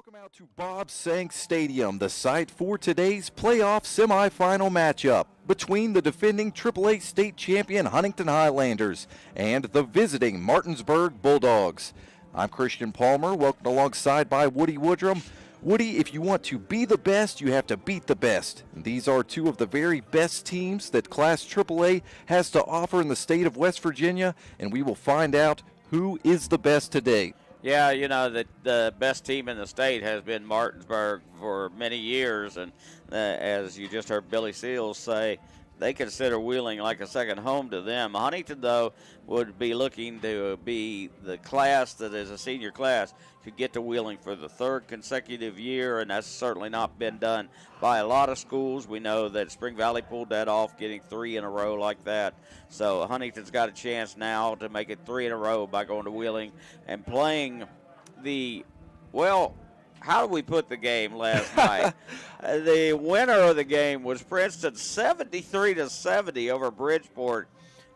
Welcome out to Bob Sank Stadium, the site for today's playoff semifinal matchup between the defending AAA state champion Huntington Highlanders and the visiting Martinsburg Bulldogs. I'm Christian Palmer, welcomed alongside by Woody Woodrum. Woody, if you want to be the best, you have to beat the best. These are two of the very best teams that Class AAA has to offer in the state of West Virginia, and we will find out who is the best today. Yeah, you know, the best team in the state has been Martinsburg for many years, and as you just heard Billy Seals say, they consider Wheeling like a second home to them. Huntington, though, would be looking to be the class that is a senior class to get to Wheeling for the third consecutive year, and that's certainly not been done by a lot of schools. We know that Spring Valley pulled that off, getting 3 in a row like that. So Huntington's got a chance now to make it 3 in a row by going to Wheeling and playing the, well, how do we put the game last night? The winner of the game was Princeton, 73-70 over Bridgeport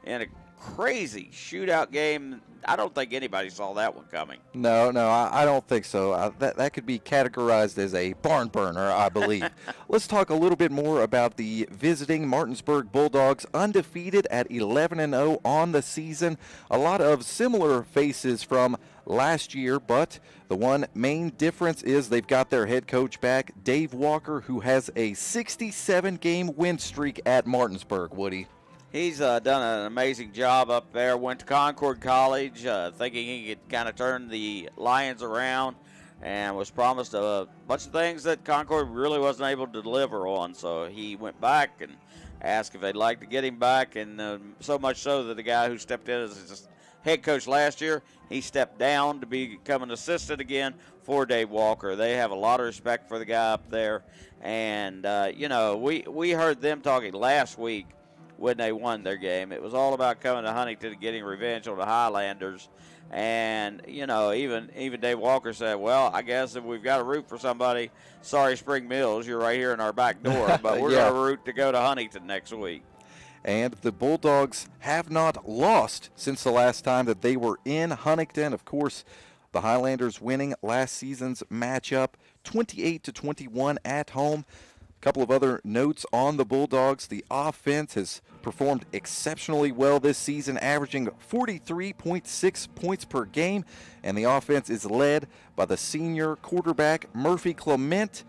in a crazy shootout game. I don't think anybody saw that one coming. No, I don't think so. That could be categorized as a barn burner, I believe. Let's talk a little bit more about the visiting Martinsburg Bulldogs, undefeated at 11-0 on the season. A lot of similar faces from last year, but the one main difference is they've got their head coach back, Dave Walker, who has a 67-game win streak at Martinsburg, Woody. He's done an amazing job up there. Went to Concord College thinking he could kind of turn the Lions around, and was promised a bunch of things that Concord really wasn't able to deliver on. So he went back and asked if they'd like to get him back, and so much so that the guy who stepped in as head coach last year, he stepped down to become an assistant again for Dave Walker. They have a lot of respect for the guy up there, and you know, we heard them talking last week when they won their game. It was all about coming to Huntington and getting revenge on the Highlanders. And, you know, even Dave Walker said, well, I guess if we've got to root for somebody, sorry, Spring Mills, you're right here in our back door, but we're going to root to go to Huntington next week. And the Bulldogs have not lost since the last time that they were in Huntington. Of course, the Highlanders winning last season's matchup 28-21 at home. Couple of other notes on the Bulldogs. The offense has performed exceptionally well this season, averaging 43.6 points per game, and the offense is led by the senior quarterback Murphy Clement.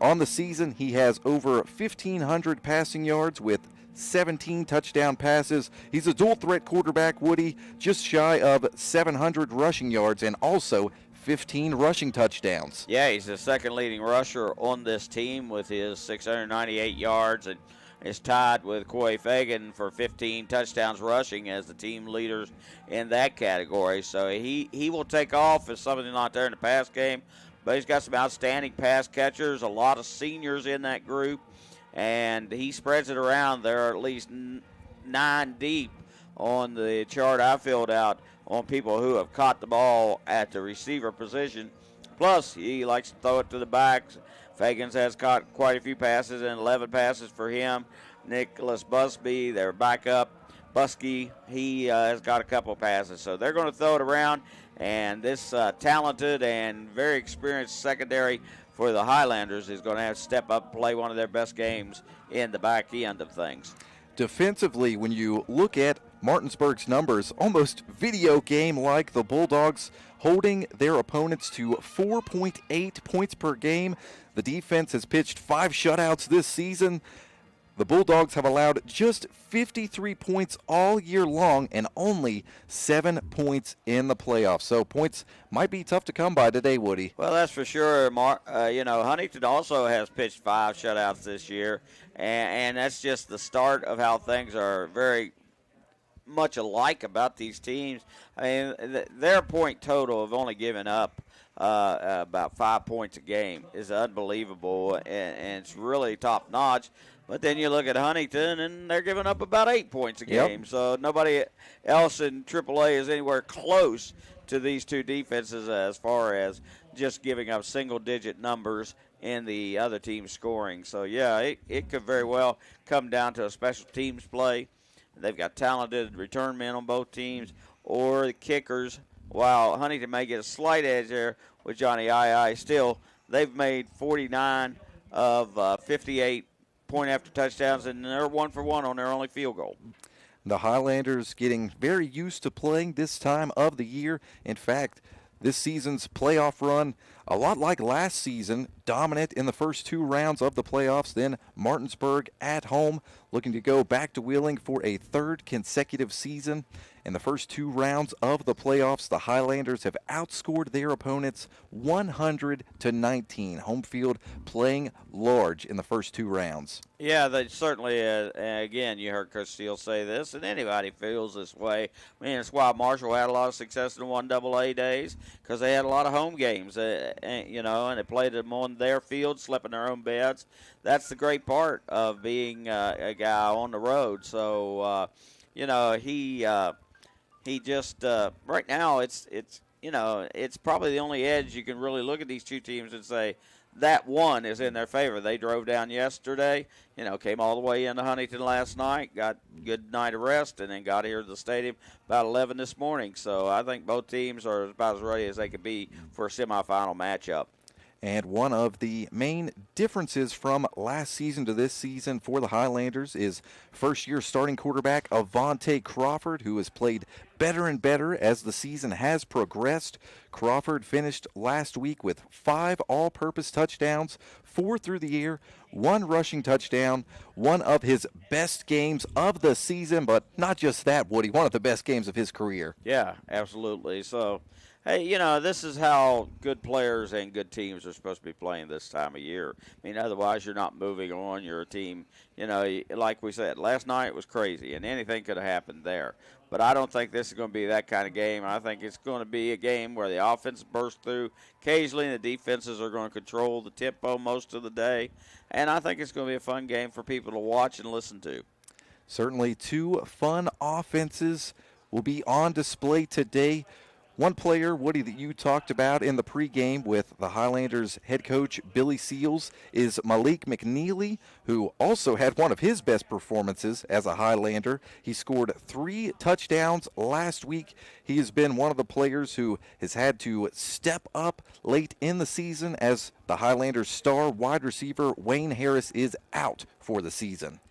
On the season, he has over 1,500 passing yards with 17 touchdown passes. He's a dual threat quarterback, Woody, just shy of 700 rushing yards and also 15 rushing touchdowns. Yeah, he's the second leading rusher on this team with his 698 yards, and is tied with Coy Fagan for 15 touchdowns rushing as the team leaders in that category. So he will take off if somebody's not there in the pass game, but he's got some outstanding pass catchers, a lot of seniors in that group, and he spreads it around. There are at least 9 deep on the chart I filled out on people who have caught the ball at the receiver position. Plus, he likes to throw it to the backs. Fagans has caught quite a few passes, and 11 passes for him. Nicholas Busby, their backup, Busky, he has got a couple of passes. So they're going to throw it around, and this talented and very experienced secondary for the Highlanders is going to have to step up and play one of their best games in the back end of things. Defensively, when you look at Martinsburg's numbers, almost video game-like, the Bulldogs holding their opponents to 4.8 points per game. The defense has pitched 5 shutouts this season. The Bulldogs have allowed just 53 points all year long and only 7 points in the playoffs. So points might be tough to come by today, Woody. Well, that's for sure. You know, Huntington also has pitched 5 shutouts this year, and that's just the start of how things are very much alike about these teams. I mean, their point total of only giving up about 5 points a game is unbelievable, and it's really top notch. But then you look at Huntington, and they're giving up about 8 points a game. So nobody else in AAA is anywhere close to these two defenses as far as just giving up single-digit numbers in the other team's scoring. So, yeah, it could very well come down to a special teams play. They've got talented return men on both teams, or the kickers. While Huntington may get a slight edge there with Johnny I still they've made 49 of 58 point after touchdowns, and they're 1 for 1 on their only field goal. The Highlanders getting very used to playing this time of the year. In fact, this season's playoff run, a lot like last season, dominant in the first 2 rounds of the playoffs. Then Martinsburg at home, looking to go back to Wheeling for a 3rd consecutive season. In the first 2 rounds of the playoffs, the Highlanders have outscored their opponents 100-19. Home field playing large in the first 2 rounds. Yeah, they certainly, again, you heard Coach Steele say this, and anybody feels this way. I mean, it's why Marshall had a lot of success in the 1AA days, because they had a lot of home games, and they played them on their field, slept in their own beds. That's the great part of being a guy on the road. So, he just right now it's probably the only edge you can really look at these 2 teams and say that one is in their favor. They drove down yesterday, came all the way into Huntington last night, got a good night of rest, and then got here to the stadium about 11 this morning. So I think both teams are about as ready as they could be for a semifinal matchup. And one of the main differences from last season to this season for the Highlanders is first-year starting quarterback Avante Crawford, who has played better and better as the season has progressed. Crawford finished last week with 5 all-purpose touchdowns, 4 through the air, 1 rushing touchdown, one of his best games of the season, but not just that, Woody, one of the best games of his career. Yeah, absolutely. So, hey, this is how good players and good teams are supposed to be playing this time of year. I mean, otherwise you're not moving on. You're a team, like we said, last night was crazy, and anything could have happened there. But I don't think this is going to be that kind of game. I think it's going to be a game where the offense bursts through occasionally, and the defenses are going to control the tempo most of the day. And I think it's going to be a fun game for people to watch and listen to. Certainly 2 fun offenses will be on display today. One player, Woody, that you talked about in the pregame with the Highlanders head coach Billy Seals is Malik McNeely, who also had one of his best performances as a Highlander. He scored 3 touchdowns last week. He has been one of the players who has had to step up late in the season as the Highlanders' star wide receiver Wayne Harris is out for the season.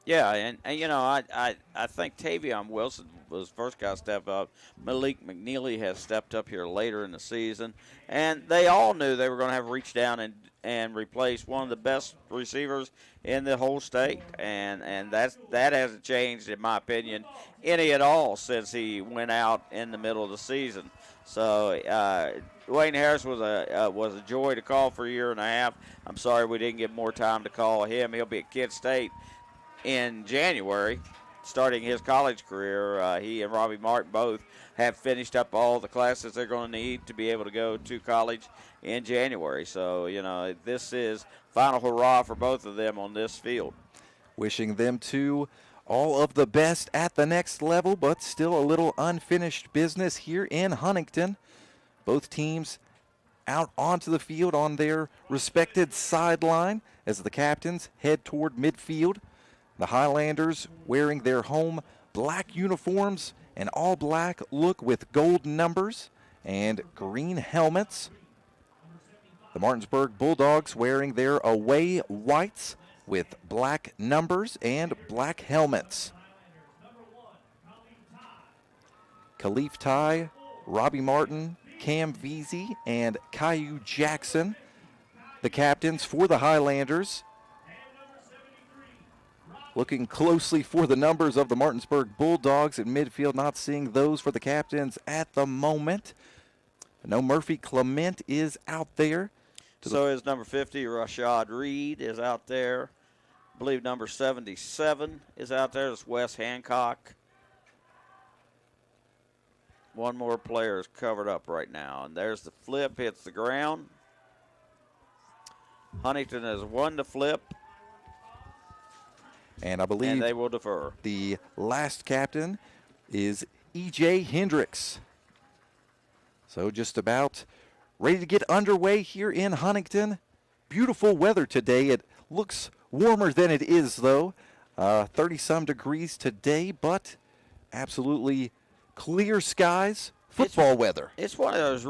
Yeah, and I think Tavion Wilson was the first guy to step up. Malik McNeely has stepped up here later in the season. And they all knew they were going to have to reach down and replace one of the best receivers in the whole state. And that hasn't changed, in my opinion, any at all since he went out in the middle of the season. So Wayne Harris was a joy to call for a year and a half. I'm sorry we didn't get more time to call him. He'll be at Kent State in January, starting his college career. He and Robbie Martin both have finished up all the classes they're going to need to be able to go to college in January. So, this is final hurrah for both of them on this field. Wishing them too all of the best at the next level, but still a little unfinished business here in Huntington. Both teams out onto the field on their respected sideline as the captains head toward midfield. The Highlanders wearing their home black uniforms, an all-black look with gold numbers and green helmets. The Martinsburg Bulldogs wearing their away whites with black numbers and black helmets. Khalif Ty, Robbie Martin, Cam Veazey, and Caillou Jackson, the captains for the Highlanders. Looking closely for the numbers of the Martinsburg Bulldogs at midfield, not seeing those for the captains at the moment. No Murphy Clement is out there. So is number 50, Rashad Reed, is out there. I believe number 77 is out there. It's Wes Hancock. One more player is covered up right now. And there's the flip, hits the ground. Huntington has won the flip. And I believe they will defer. The last captain is E.J. Hendricks. So just about ready to get underway here in Huntington. Beautiful weather today. It looks warmer than it is, though. 30-some degrees today, but absolutely clear skies, football weather. It's one of those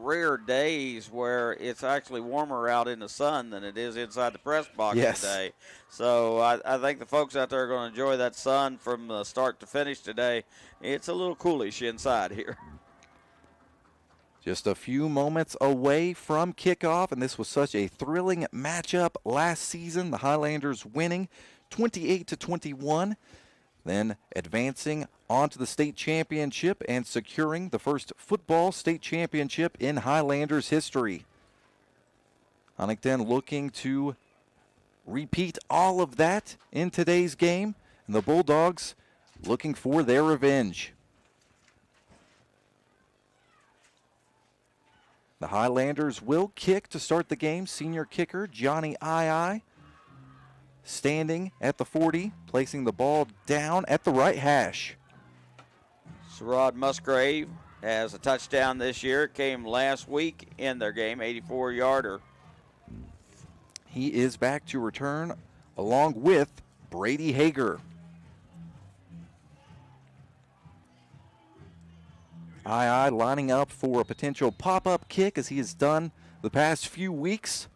rare days where it's actually warmer out in the sun than it is inside the press box today. So I think the folks out there are going to enjoy that sun from the start to finish today. It's a little coolish inside here. Just a few moments away from kickoff, and this was such a thrilling matchup last season. The Highlanders winning 28-21, then advancing onto the state championship and securing the first football state championship in Highlanders history. Huntington looking to repeat all of that in today's game, and the Bulldogs looking for their revenge. The Highlanders will kick to start the game. Senior kicker Johnny Ii standing at the 40, placing the ball down at the right hash. Sherrod Musgrave has a touchdown this year. It came last week in their game, 84-yarder. He is back to return along with Brady Hager. II lining up for a potential pop-up kick as he has done the past few weeks.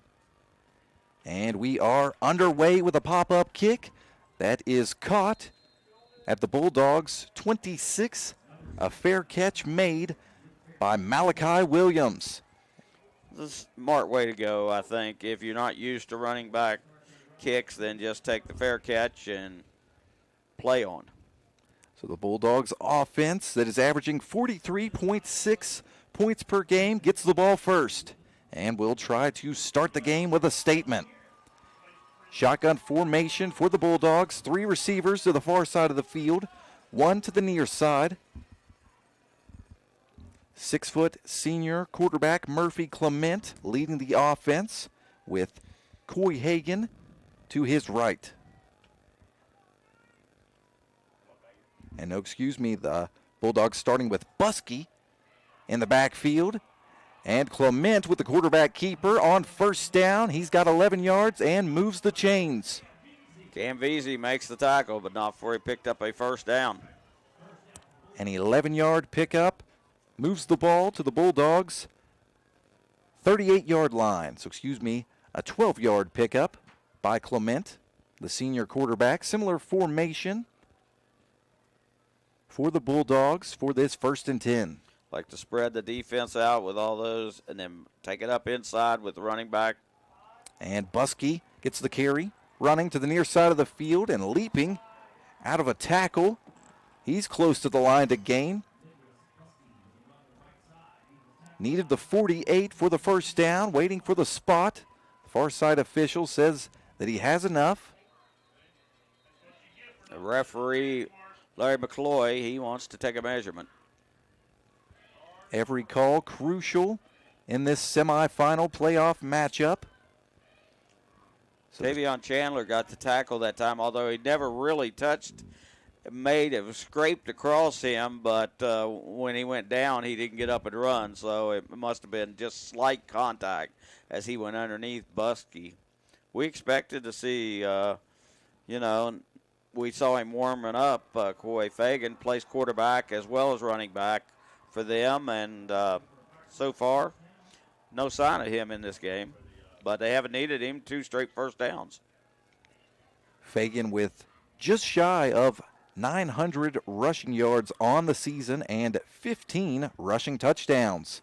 And we are underway with a pop-up kick that is caught at the Bulldogs 26. A fair catch made by Malachi Williams. This is a smart way to go, I think. If you're not used to running back kicks, then just take the fair catch and play on. So the Bulldogs offense that is averaging 43.6 points per game gets the ball first and will try to start the game with a statement. Shotgun formation for the Bulldogs. 3 receivers to the far side of the field, 1 to the near side. 6-foot senior quarterback Murphy Clement leading the offense with Coy Hagan to his right. And the Bulldogs starting with Buskey in the backfield. And Clement with the quarterback keeper on first down. He's got 11 yards and moves the chains. Cam Veazey makes the tackle, but not before he picked up a first down. An 11-yard pickup moves the ball to the Bulldogs' 38-yard line. A 12-yard pickup by Clement, the senior quarterback. Similar formation for the Bulldogs for this 1st and 10. Like to spread the defense out with all those and then take it up inside with the running back. And Buskey gets the carry, running to the near side of the field and leaping out of a tackle. He's close to the line to gain. Needed the 48 for the first down, waiting for the spot. The far side official says that he has enough. The referee, Larry McCloy, he wants to take a measurement. Every call crucial in this semifinal playoff matchup. Tavion Chandler got the tackle that time, although he never really scraped across him, but when he went down, he didn't get up and run, so it must have been just slight contact as he went underneath Buskey. We expected to see, we saw him warming up. Coy Fagan plays quarterback as well as running back for them, and so far, no sign of him in this game. But they haven't needed him. 2 straight first downs. Fagan with just shy of 900 rushing yards on the season and 15 rushing touchdowns.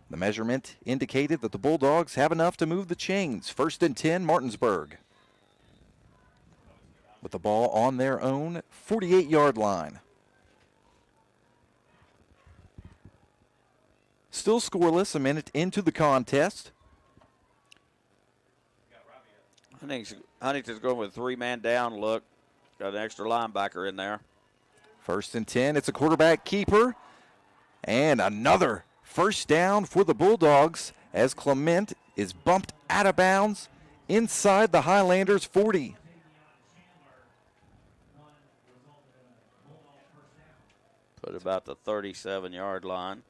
The measurement indicated that the Bulldogs have enough to move the chains. 1st and 10, Martinsburg. With the ball on their own 48-yard line. Still scoreless a minute into the contest. Huntington's going with a 3-man down look. Got an extra linebacker in there. 1st and 10. It's a quarterback keeper. And another first down for the Bulldogs as Clement is bumped out of bounds inside the Highlanders' 40. Put about the 37-yard line.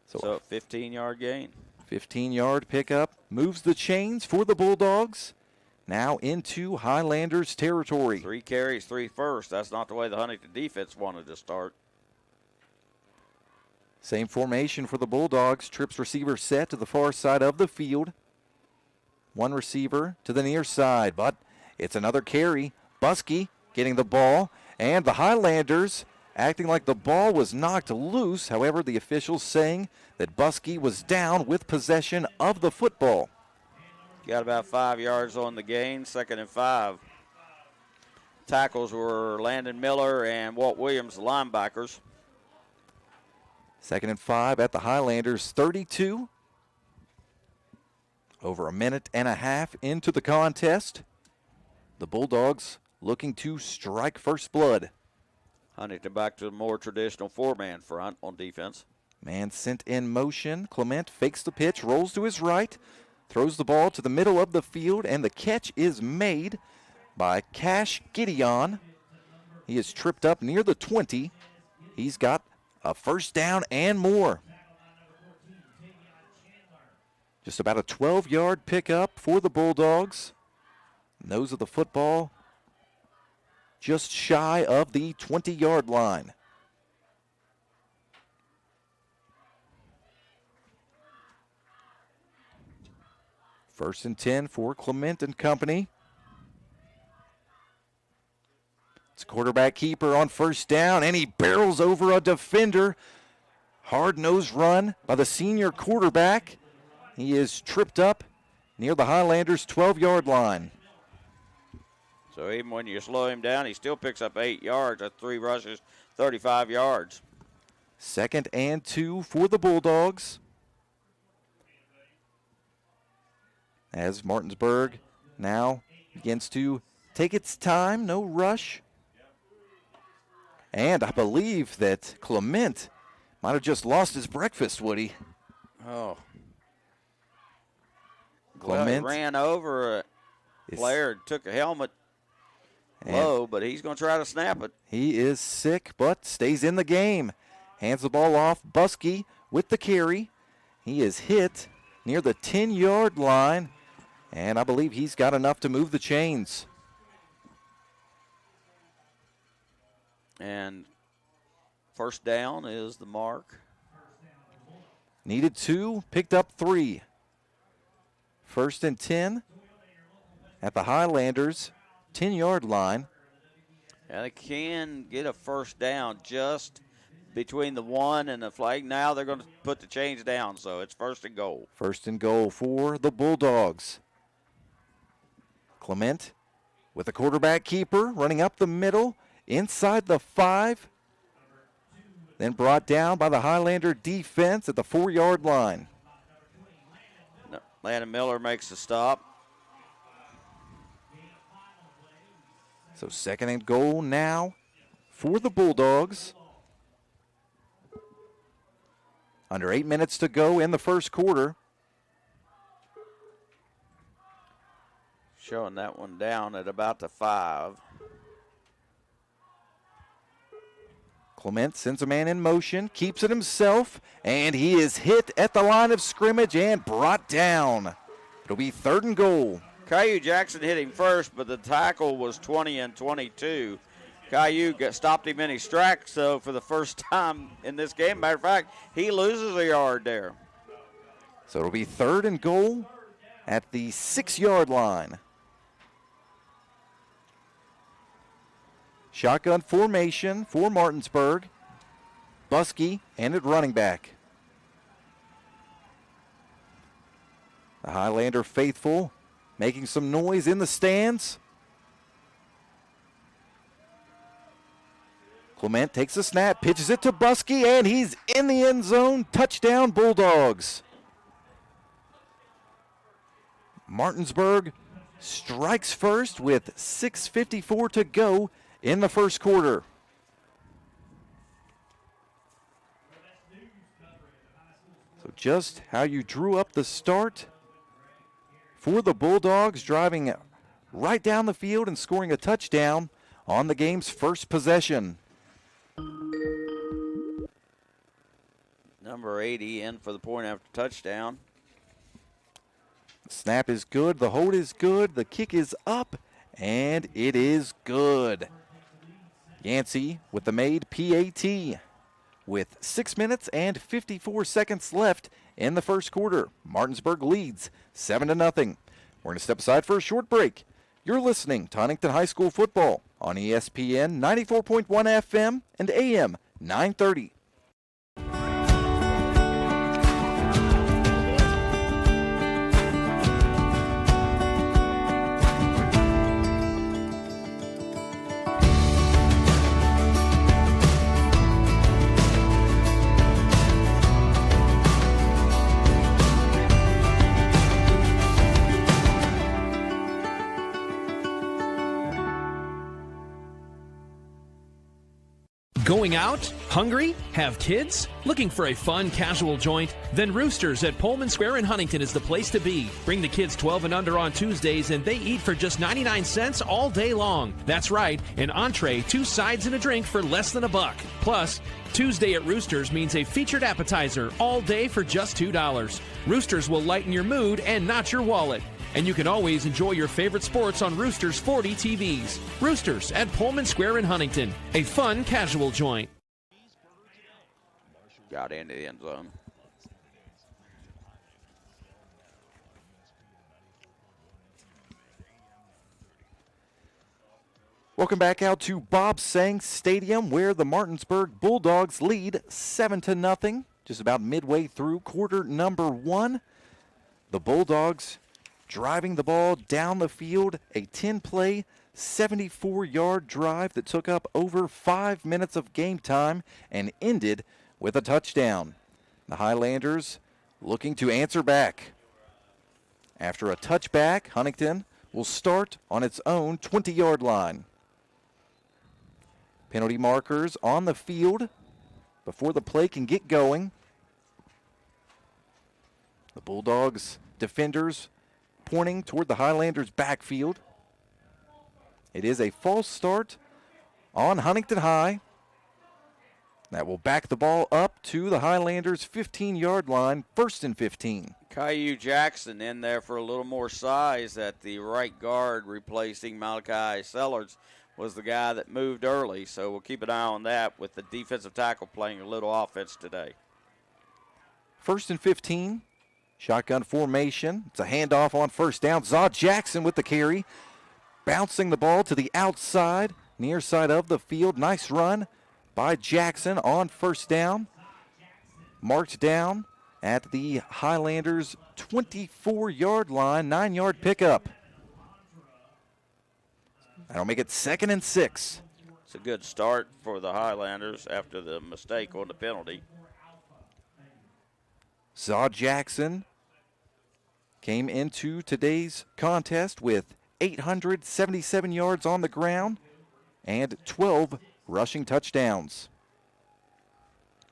So a 15-yard gain. 15-yard pickup moves the chains for the Bulldogs. Now into Highlanders territory. 3 carries, 3 first. That's not the way the Huntington defense wanted to start. Same formation for the Bulldogs. Trips receiver set to the far side of the field. One receiver to the near side, but it's another carry. Buskey getting the ball, and the Highlanders acting like the ball was knocked loose. However, the officials saying that Buskey was down with possession of the football. Got about 5 yards on the gain, 2nd and 5. Tackles were Landon Miller and Walt Williams, the linebackers. 2nd and 5 at the Highlanders 32. Over a minute and a half into the contest. The Bulldogs looking to strike first blood. Huntington back to a more traditional 4-man front on defense. Man sent in motion. Clement fakes the pitch, rolls to his right, throws the ball to the middle of the field, and the catch is made by Cash Gideon. He is tripped up near the 20. He's got a first down and more. Just about a 12-yard pickup for the Bulldogs. Nose of the football just shy of the 20-yard line. First and 10 for Clement and company. It's quarterback keeper on first down, and he barrels over a defender. Hard-nosed run by the senior quarterback. He is tripped up near the Highlanders' 12-yard line. So even when you slow him down, he still picks up 8 yards. That's 3 rushes, 35 yards. 2nd and 2 for the Bulldogs. As Martinsburg now begins to take its time, no rush. And I believe that Clement might have just lost his breakfast, Woody. Oh. Clement well, he ran over a player, took a helmet low, but he's going to try to snap it. He is sick, but stays in the game. Hands the ball off. Buskey with the carry. He is hit near the 10-yard line, and I believe he's got enough to move the chains. And first down is the mark. Needed 2, picked up 3. 1st and 10 at the Highlanders' 10-yard line. Yeah, they can get a first down just between the 1 and the flag. Now they're going to put the chains down, so it's 1st and goal. 1st and goal for the Bulldogs. Clement with the quarterback keeper running up the middle inside the 5. Then brought down by the Highlander defense at the 4-yard line. Landon Miller makes the stop. So 2nd and goal now for the Bulldogs. Under 8 minutes to go in the first quarter. Showing that one down at about the 5. Clement sends a man in motion, keeps it himself, and he is hit at the line of scrimmage and brought down. It'll be 3rd and goal. Caillou Jackson hit him first, but the tackle was 20 and 22. Caillou stopped him in his tracks, so for the first time in this game. Matter of fact, he loses a yard there. So it'll be 3rd and goal at the 6-yard line. Shotgun formation for Martinsburg. Buskey and at running back. The Highlander faithful making some noise in the stands. Clement takes a snap, pitches it to Buskey, and he's in the end zone. Touchdown, Bulldogs. Martinsburg strikes first with 6:54 to go in the first quarter. So just how you drew up the start for the Bulldogs, driving right down the field and scoring a touchdown on the game's first possession. Number 80 in for the point after touchdown. The snap is good, the hold is good, the kick is up, and it is good. Yancey with the made PAT. with 6 minutes and 54 seconds left in the first quarter. Martinsburg leads 7-0. We're going to step aside for a short break. You're listening to Huntington High School football on ESPN 94.1 FM and AM 930. Going out? Hungry? Have kids? Looking for a fun, casual joint? Then Roosters at Pullman Square in Huntington is the place to be. Bring the kids 12 and under on Tuesdays, and they eat for just 99 cents all day long. That's right, an entree, 2 sides, and a drink for less than $1. Plus, Tuesday at Roosters means a featured appetizer all day for just $2. Roosters will lighten your mood and not your wallet. And you can always enjoy your favorite sports on Roosters 40 TVs. Roosters at Pullman Square in Huntington. A fun, casual joint. Got into the end zone. Welcome back out to Bob Sang Stadium, where the Martinsburg Bulldogs lead 7-0. Just about midway through quarter number 1. The Bulldogs driving the ball down the field, a 10-play, 74-yard drive that took up over 5 minutes of game time and ended with a touchdown. The Highlanders looking to answer back. After a touchback, Huntington will start on its own 20-yard line. Penalty markers on the field before the play can get going. The Bulldogs defenders pointing toward the Highlanders' backfield. It is a false start on Huntington High. That will back the ball up to the Highlanders' 15-yard line, 1st and 15. Caillou Jackson in there for a little more size at the right guard, replacing Malachi Sellers, was the guy that moved early. So we'll keep an eye on that with the defensive tackle playing a little offense today. 1st and 15. Shotgun formation. It's a handoff on first down. Zaw Jackson with the carry. Bouncing the ball to the outside, near side of the field. Nice run by Jackson on first down. Marked down at the Highlanders' 24-yard line, 9-yard pickup. That'll make it 2nd and 6. It's a good start for the Highlanders after the mistake on the penalty. Zaw Jackson came into today's contest with 877 yards on the ground and 12 rushing touchdowns.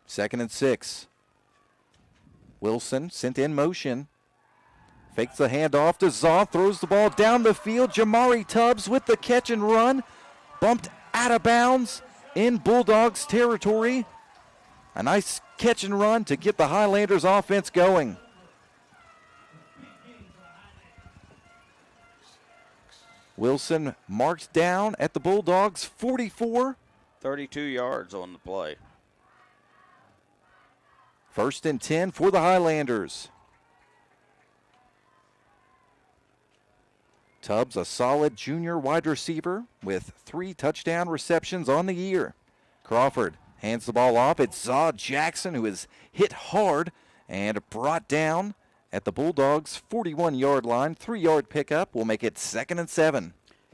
2nd and 6. Wilson sent in motion. Fakes the handoff to Zaw, throws the ball down the field. Jamari Tubbs with the catch and run. Bumped out of bounds in Bulldogs territory. A nice catch and run to get the Highlanders offense going. Wilson marked down at the Bulldogs 44. 32 yards on the play. 1st and 10 for the Highlanders. Tubbs, a solid junior wide receiver with 3 touchdown receptions on the year. Crawford hands the ball off. It's Zaw Jackson, who is hit hard and brought down at the Bulldogs' 41-yard line. 3-yard pickup will make it 2nd and 7.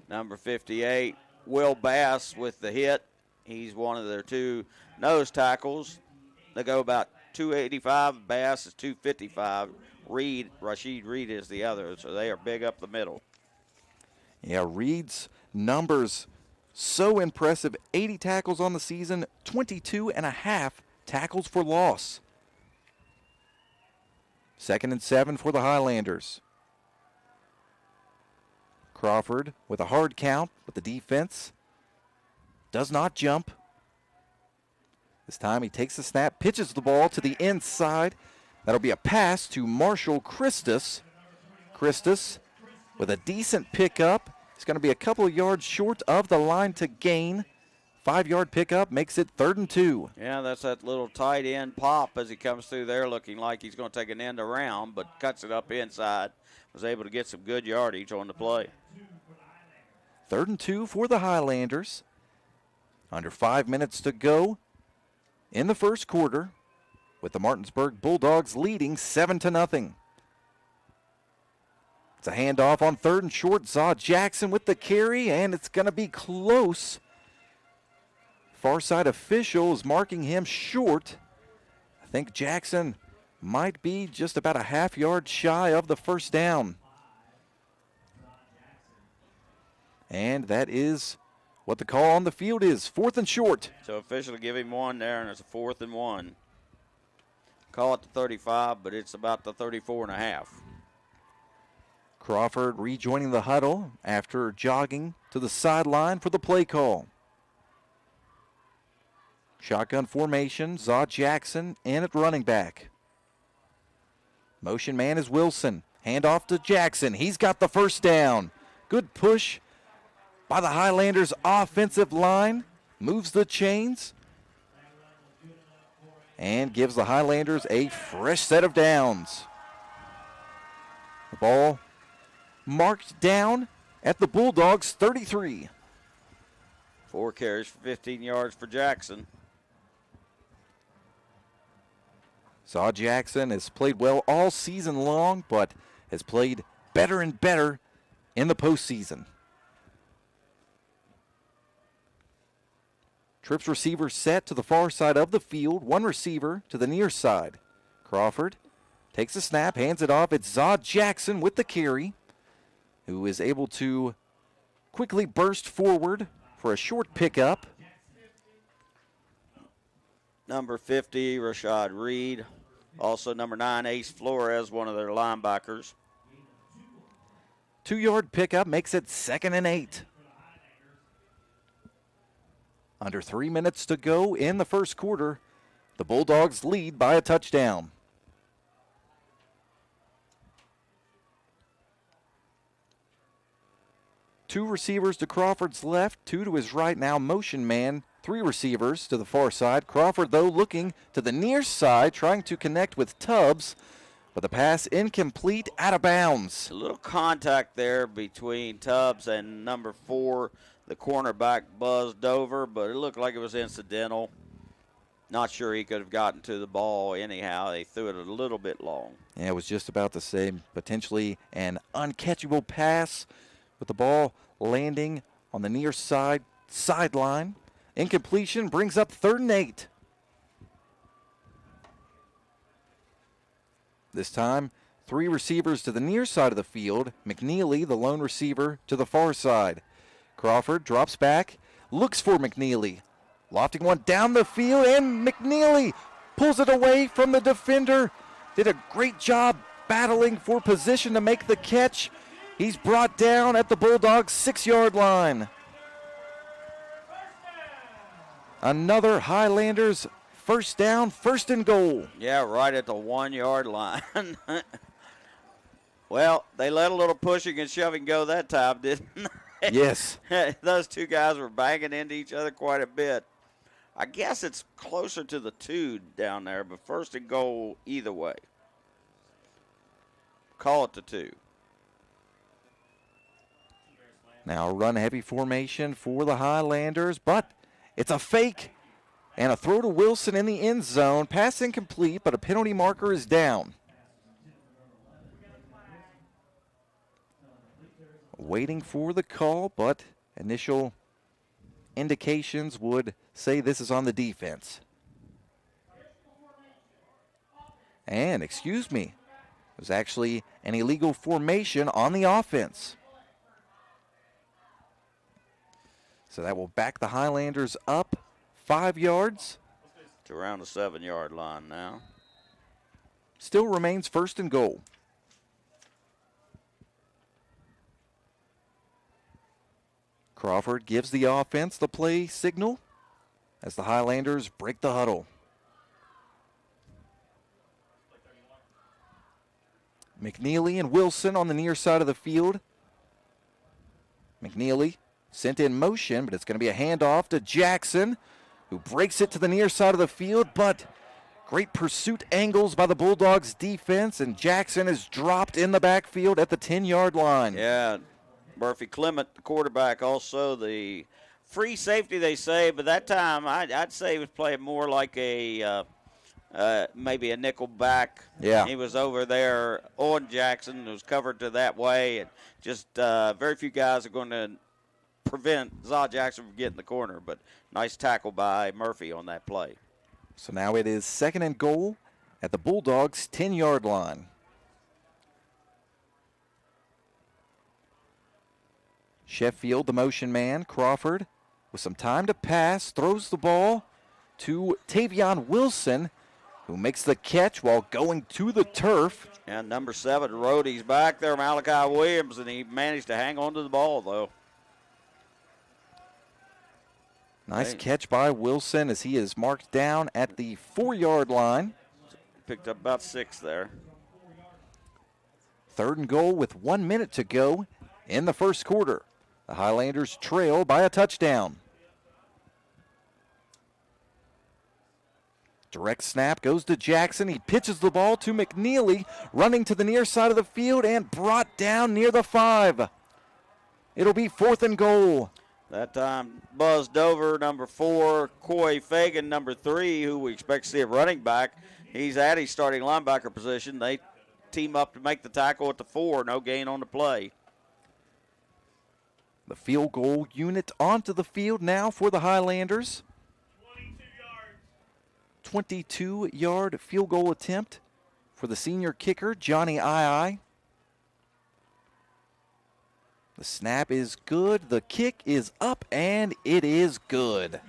Number 58, Will Bass with the hit. He's one of their 2 nose tackles. They go about 285. Bass is 255. Rashid Reed is the other, so they are big up the middle. Yeah, Reed's numbers so impressive. 80 tackles on the season, 22 and a half tackles for loss. 2nd and 7 for the Highlanders. Crawford with a hard count, but the defense does not jump. This time he takes the snap, pitches the ball to the inside. That'll be a pass to Marshall Christus. Christus with a decent pickup. He's going to be a couple of yards short of the line to gain. 5-yard pickup makes it 3rd and 2. Yeah, that's that little tight end pop as he comes through there looking like he's going to take an end around, but cuts it up inside. Was able to get some good yardage on the play. 3rd and 2 for the Highlanders. Under 5 minutes to go in the first quarter, with the Martinsburg Bulldogs leading 7-0. It's a handoff on 3rd and short. Zaw Jackson with the carry, and it's going to be close. Far side official is marking him short. I think Jackson might be just about a half-yard shy of the first down. And that is what the call on the field is. 4th and short. So officially give him one there, and it's a 4th and 1. Call it the 35, but it's about the 34.5. Crawford rejoining the huddle after jogging to the sideline for the play call. Shotgun formation, Zaw Jackson in at running back. Motion man is Wilson. Handoff to Jackson. He's got the first down. Good push by the Highlanders offensive line. Moves the chains and gives the Highlanders a fresh set of downs. The ball marked down at the Bulldogs 33. 4 carries for 15 yards for Jackson. Zaw Jackson has played well all season long, but has played better and better in the postseason. Trips receiver set to the far side of the field. One receiver to the near side. Crawford takes a snap, hands it off. It's Zaw Jackson with the carry, who is able to quickly burst forward for a short pickup. Number 50, Rashad Reed. Also number 9, Ace Flores, one of their linebackers. 2-yard pickup makes it 2nd and 8. Under 3 minutes to go in the first quarter. The Bulldogs lead by a touchdown. Two receivers to Crawford's left, 2 to his right now. Motion man, 3 receivers to the far side. Crawford, though, looking to the near side, trying to connect with Tubbs, but the pass incomplete, out of bounds. A little contact there between Tubbs and number 4. The cornerback buzzed over, but it looked like it was incidental. Not sure he could have gotten to the ball anyhow. They threw it a little bit long. Yeah, it was just about to say potentially an uncatchable pass, with the ball landing on the near side sideline. Incompletion brings up 3rd and 8. This time, 3 receivers to the near side of the field. McNeely, the lone receiver, to the far side. Crawford drops back, looks for McNeely. Lofting one down the field, and McNeely pulls it away from the defender. Did a great job battling for position to make the catch. He's brought down at the Bulldogs' 6-yard line. Another Highlanders first down, 1st and goal. Yeah, right at the 1-yard line. Well, they let a little pushing and shoving go that time, didn't they? Yes. Those two guys were banging into each other quite a bit. I guess it's closer to the 2 down there, but 1st and goal either way. Call it the 2. Now run heavy formation for the Highlanders, but it's a fake and a throw to Wilson in the end zone. Pass incomplete, but a penalty marker is down. Waiting for the call, but initial indications would say this is on the defense. And, excuse me, it was actually an illegal formation on the offense. So that will back the Highlanders up 5 yards. It's around the 7-yard line now. Still remains 1st and goal. Crawford gives the offense the play signal as the Highlanders break the huddle. McNeely and Wilson on the near side of the field. McNeely sent in motion, but it's going to be a handoff to Jackson, who breaks it to the near side of the field, but great pursuit angles by the Bulldogs defense, and Jackson is dropped in the backfield at the 10-yard line. Yeah, Murphy Clement, the quarterback, also the free safety, they say, but that time I'd say he was playing more like a maybe a nickel back. Yeah. He was over there on Jackson, was covered to that way, and just very few guys are going to prevent Za Jackson from getting the corner, but nice tackle by Murphy on that play. So now it is 2nd and goal at the Bulldogs' 10-yard line. Sheffield, the motion man, Crawford, with some time to pass, throws the ball to Tavion Wilson, who makes the catch while going to the turf. And number 7, Rhodey's back there, Malachi Williams, and he managed to hang on to the ball, though. Nice catch by Wilson as he is marked down at the 4-yard line. Picked up about 6 there. 3rd and goal with 1 minute to go in the first quarter. The Highlanders trail by a touchdown. Direct snap goes to Jackson. He pitches the ball to McNeely, running to the near side of the field and brought down near the 5. It'll be 4th and goal. That time buzzed over number 4, Coy Fagan, number 3, who we expect to see a running back. He's at his starting linebacker position. They team up to make the tackle at the 4. No gain on the play. The field goal unit onto the field now for the Highlanders. 22-yard field goal attempt for the senior kicker, Johnny Ii. The snap is good, the kick is up, and it is good.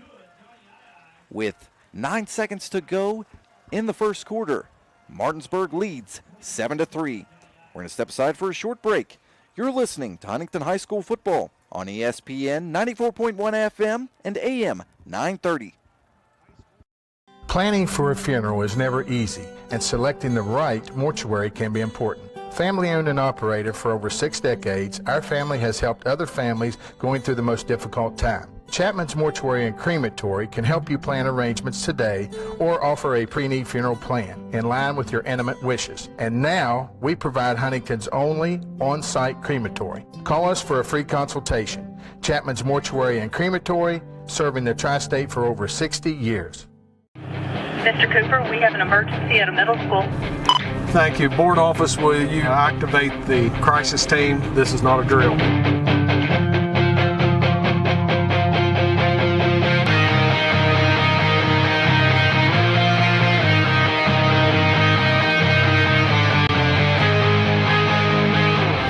With 9 seconds to go in the first quarter, Martinsburg leads 7-3. We're going to step aside for a short break. You're listening to Huntington High School football on ESPN 94.1 FM and AM 930. Planning for a funeral is never easy, and selecting the right mortuary can be important. Family owned and operated for over 6 decades, our family has helped other families going through the most difficult time. Chapman's Mortuary and Crematory can help you plan arrangements today or offer a pre-need funeral plan in line with your intimate wishes. And now we provide Huntington's only on-site crematory. Call us for a free consultation. Chapman's Mortuary and Crematory, serving the tri-state for over 60 years. Mr. Cooper, we have an emergency at a middle school. Thank you. Board office, will you activate the crisis team? This is not a drill.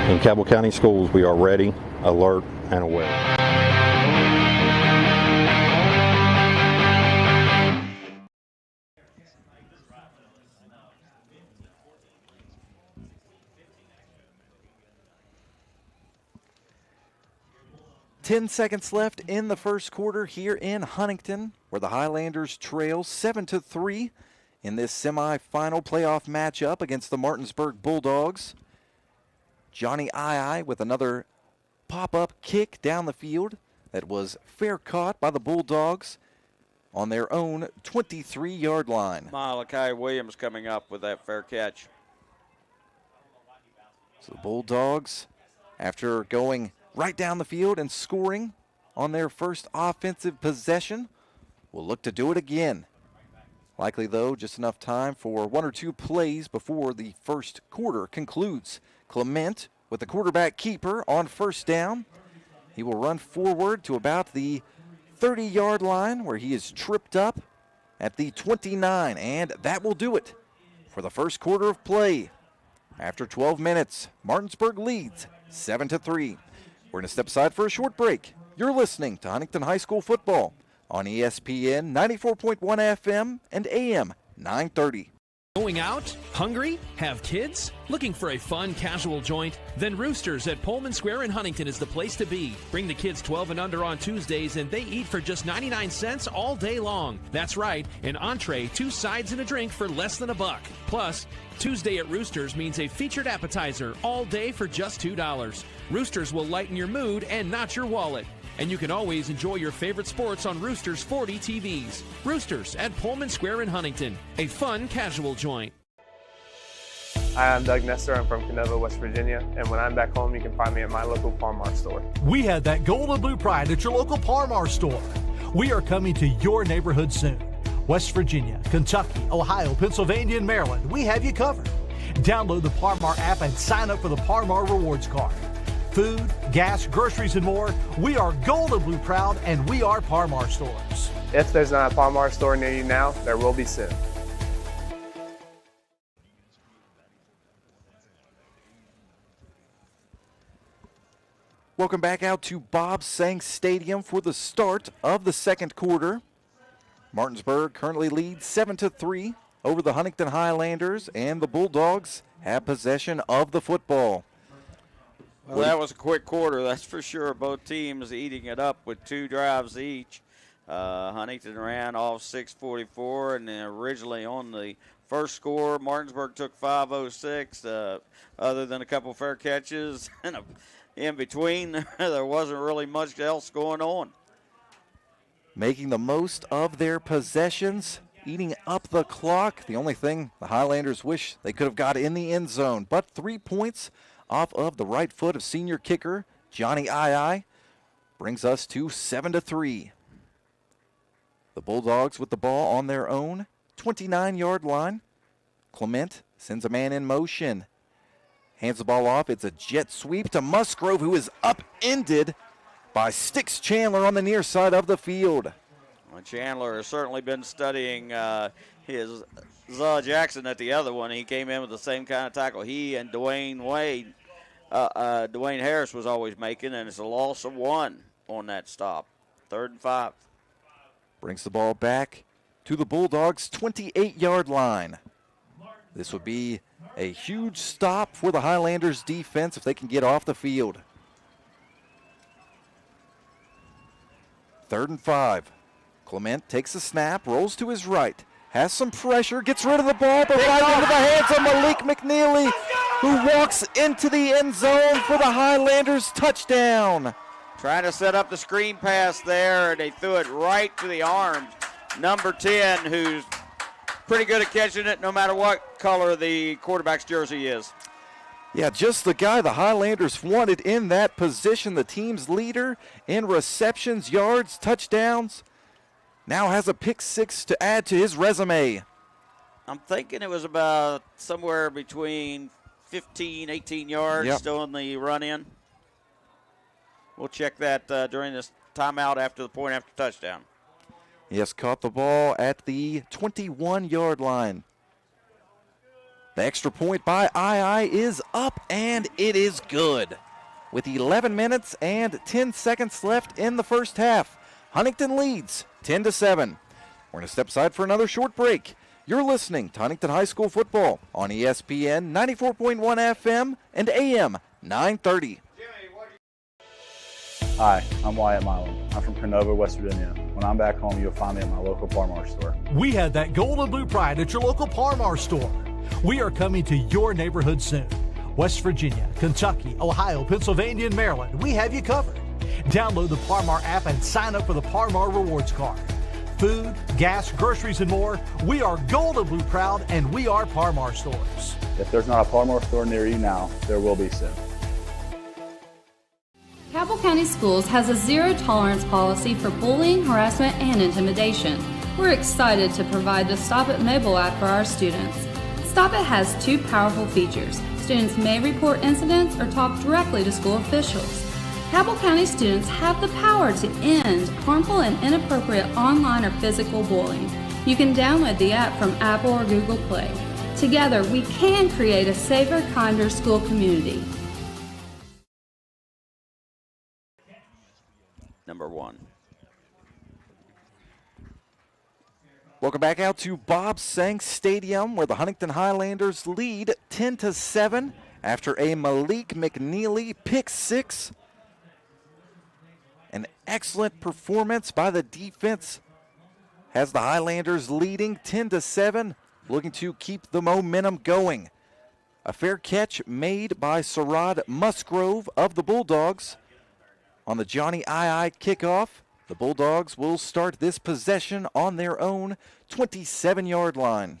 In Cabell County Schools, we are ready, alert, and aware. 10 seconds left in the first quarter here in Huntington, where the Highlanders trail 7-3 in this semifinal playoff matchup against the Martinsburg Bulldogs. Johnny Ii with another pop-up kick down the field that was fair caught by the Bulldogs on their own 23-yard line. Malachi Williams coming up with that fair catch. So the Bulldogs, after going right down the field and scoring on their first offensive possession, will look to do it again. Likely, though, just enough time for 1 or 2 plays before the first quarter concludes. Clement with the quarterback keeper on first down. He will run forward to about the 30-yard line where he is tripped up at the 29, and that will do it for the first quarter of play. After 12 minutes, Martinsburg leads 7-3. We're going to step aside for a short break. You're listening to Huntington High School football on ESPN 94.1 FM and AM 930. Going out? Hungry? Have kids? Looking for a fun, casual joint? Then Roosters at Pullman Square in Huntington is the place to be. Bring the kids 12 and under on Tuesdays, and they eat for just 99 cents all day long. That's right, an entree, 2 sides, and a drink for less than $1. Plus, Tuesday at Roosters means a featured appetizer all day for just $2. Roosters will lighten your mood and not your wallet. And you can always enjoy your favorite sports on Roosters 40 TVs. Roosters at Pullman Square in Huntington, a fun casual joint. Hi, I'm Doug Nestor. I'm from Canova, West Virginia, and when I'm back home, you can find me at my local Par-Mar store. We have that gold and blue pride at your local Par-Mar store. We are coming to your neighborhood soon. West Virginia, Kentucky, Ohio, Pennsylvania, and Maryland, we have you covered. Download the Par-Mar app and sign up for the Par-Mar Rewards Card. Food, gas, groceries, and more, we are gold and blue proud, and we are Par-Mar stores. If there's not a Par-Mar store near you now, there will be soon. Welcome back out to Bob Sank Stadium for the start of the second quarter. Martinsburg currently leads 7-3 over the Huntington Highlanders, and the Bulldogs have possession of the football. Well, that was a quick quarter, that's for sure. Both teams eating it up with 2 drives each. Huntington ran off 6:44, and then originally on the first score, Martinsburg took 5:06. Other than a couple fair catches and in between, there wasn't really much else going on. Making the most of their possessions, eating up the clock. The only thing the Highlanders wish they could have got in the end zone, but 3 points off of the right foot of senior kicker Johnny Ai brings us to 7-3. The Bulldogs with the ball on their own 29-yard line. Clement sends a man in motion. Hands the ball off. It's a jet sweep to Musgrove, who is upended by Sticks Chandler on the near side of the field. Well, Chandler has certainly been studying his Jackson at the other one. He came in with the same kind of tackle he and Dwayne Harris was always making, and it's a loss of 1 on that stop. 3rd and 5. Brings the ball back to the Bulldogs' 28-yard line. This would be a huge stop for the Highlanders defense if they can get off the field. 3rd and 5. Clement takes a snap, rolls to his right, has some pressure, gets rid of the ball, but right into the hands of Malik McNeely, who walks into the end zone for the Highlanders touchdown. Trying to set up the screen pass there, and they threw it right to the arms. Number 10, who's pretty good at catching it no matter what color the quarterback's jersey is. Yeah, just the guy the Highlanders wanted in that position. The team's leader in receptions, yards, touchdowns. Now has a pick 6 to add to his resume. I'm thinking it was about somewhere between 15, 18 yards still in the run-in. We'll check that during this timeout after the point after touchdown. He has caught the ball at the 21-yard line. The extra point by II is up, and it is good. With 11 minutes and 10 seconds left in the first half, Huntington leads 10-7. We're going to step aside for another short break. You're listening to Huntington High School football on ESPN 94.1 FM and AM 930. Hi, I'm Wyatt Milam. I'm from Canova, West Virginia. When I'm back home, you'll find me at my local Par-Mar store. We have that gold and blue pride at your local Par-Mar store. We are coming to your neighborhood soon. West Virginia, Kentucky, Ohio, Pennsylvania, and Maryland, we have you covered. Download the Par-Mar app and sign up for the Par-Mar Rewards Card. Food, gas, groceries, and more, we are gold and blue proud, and we are Par-Mar stores. If there's not a Par-Mar store near you now, there will be soon. Cabell County Schools has a zero-tolerance policy for bullying, harassment, and intimidation. We're excited to provide the Stop It mobile app for our students. Stop It has 2 powerful features. Students may report incidents or talk directly to school officials. Cabell County students have the power to end harmful and inappropriate online or physical bullying. You can download the app from Apple or Google Play. Together, we can create a safer, kinder school community. Number 1. Welcome back out to Bob Sank Stadium, where the Huntington Highlanders lead 10-7 after a Malik McNeely pick 6. An excellent performance by the defense has the Highlanders leading 10-7, looking to keep the momentum going. A fair catch made by Sarad Musgrove of the Bulldogs, On the Johnny I kickoff, the Bulldogs will start this possession on their own 27-yard line.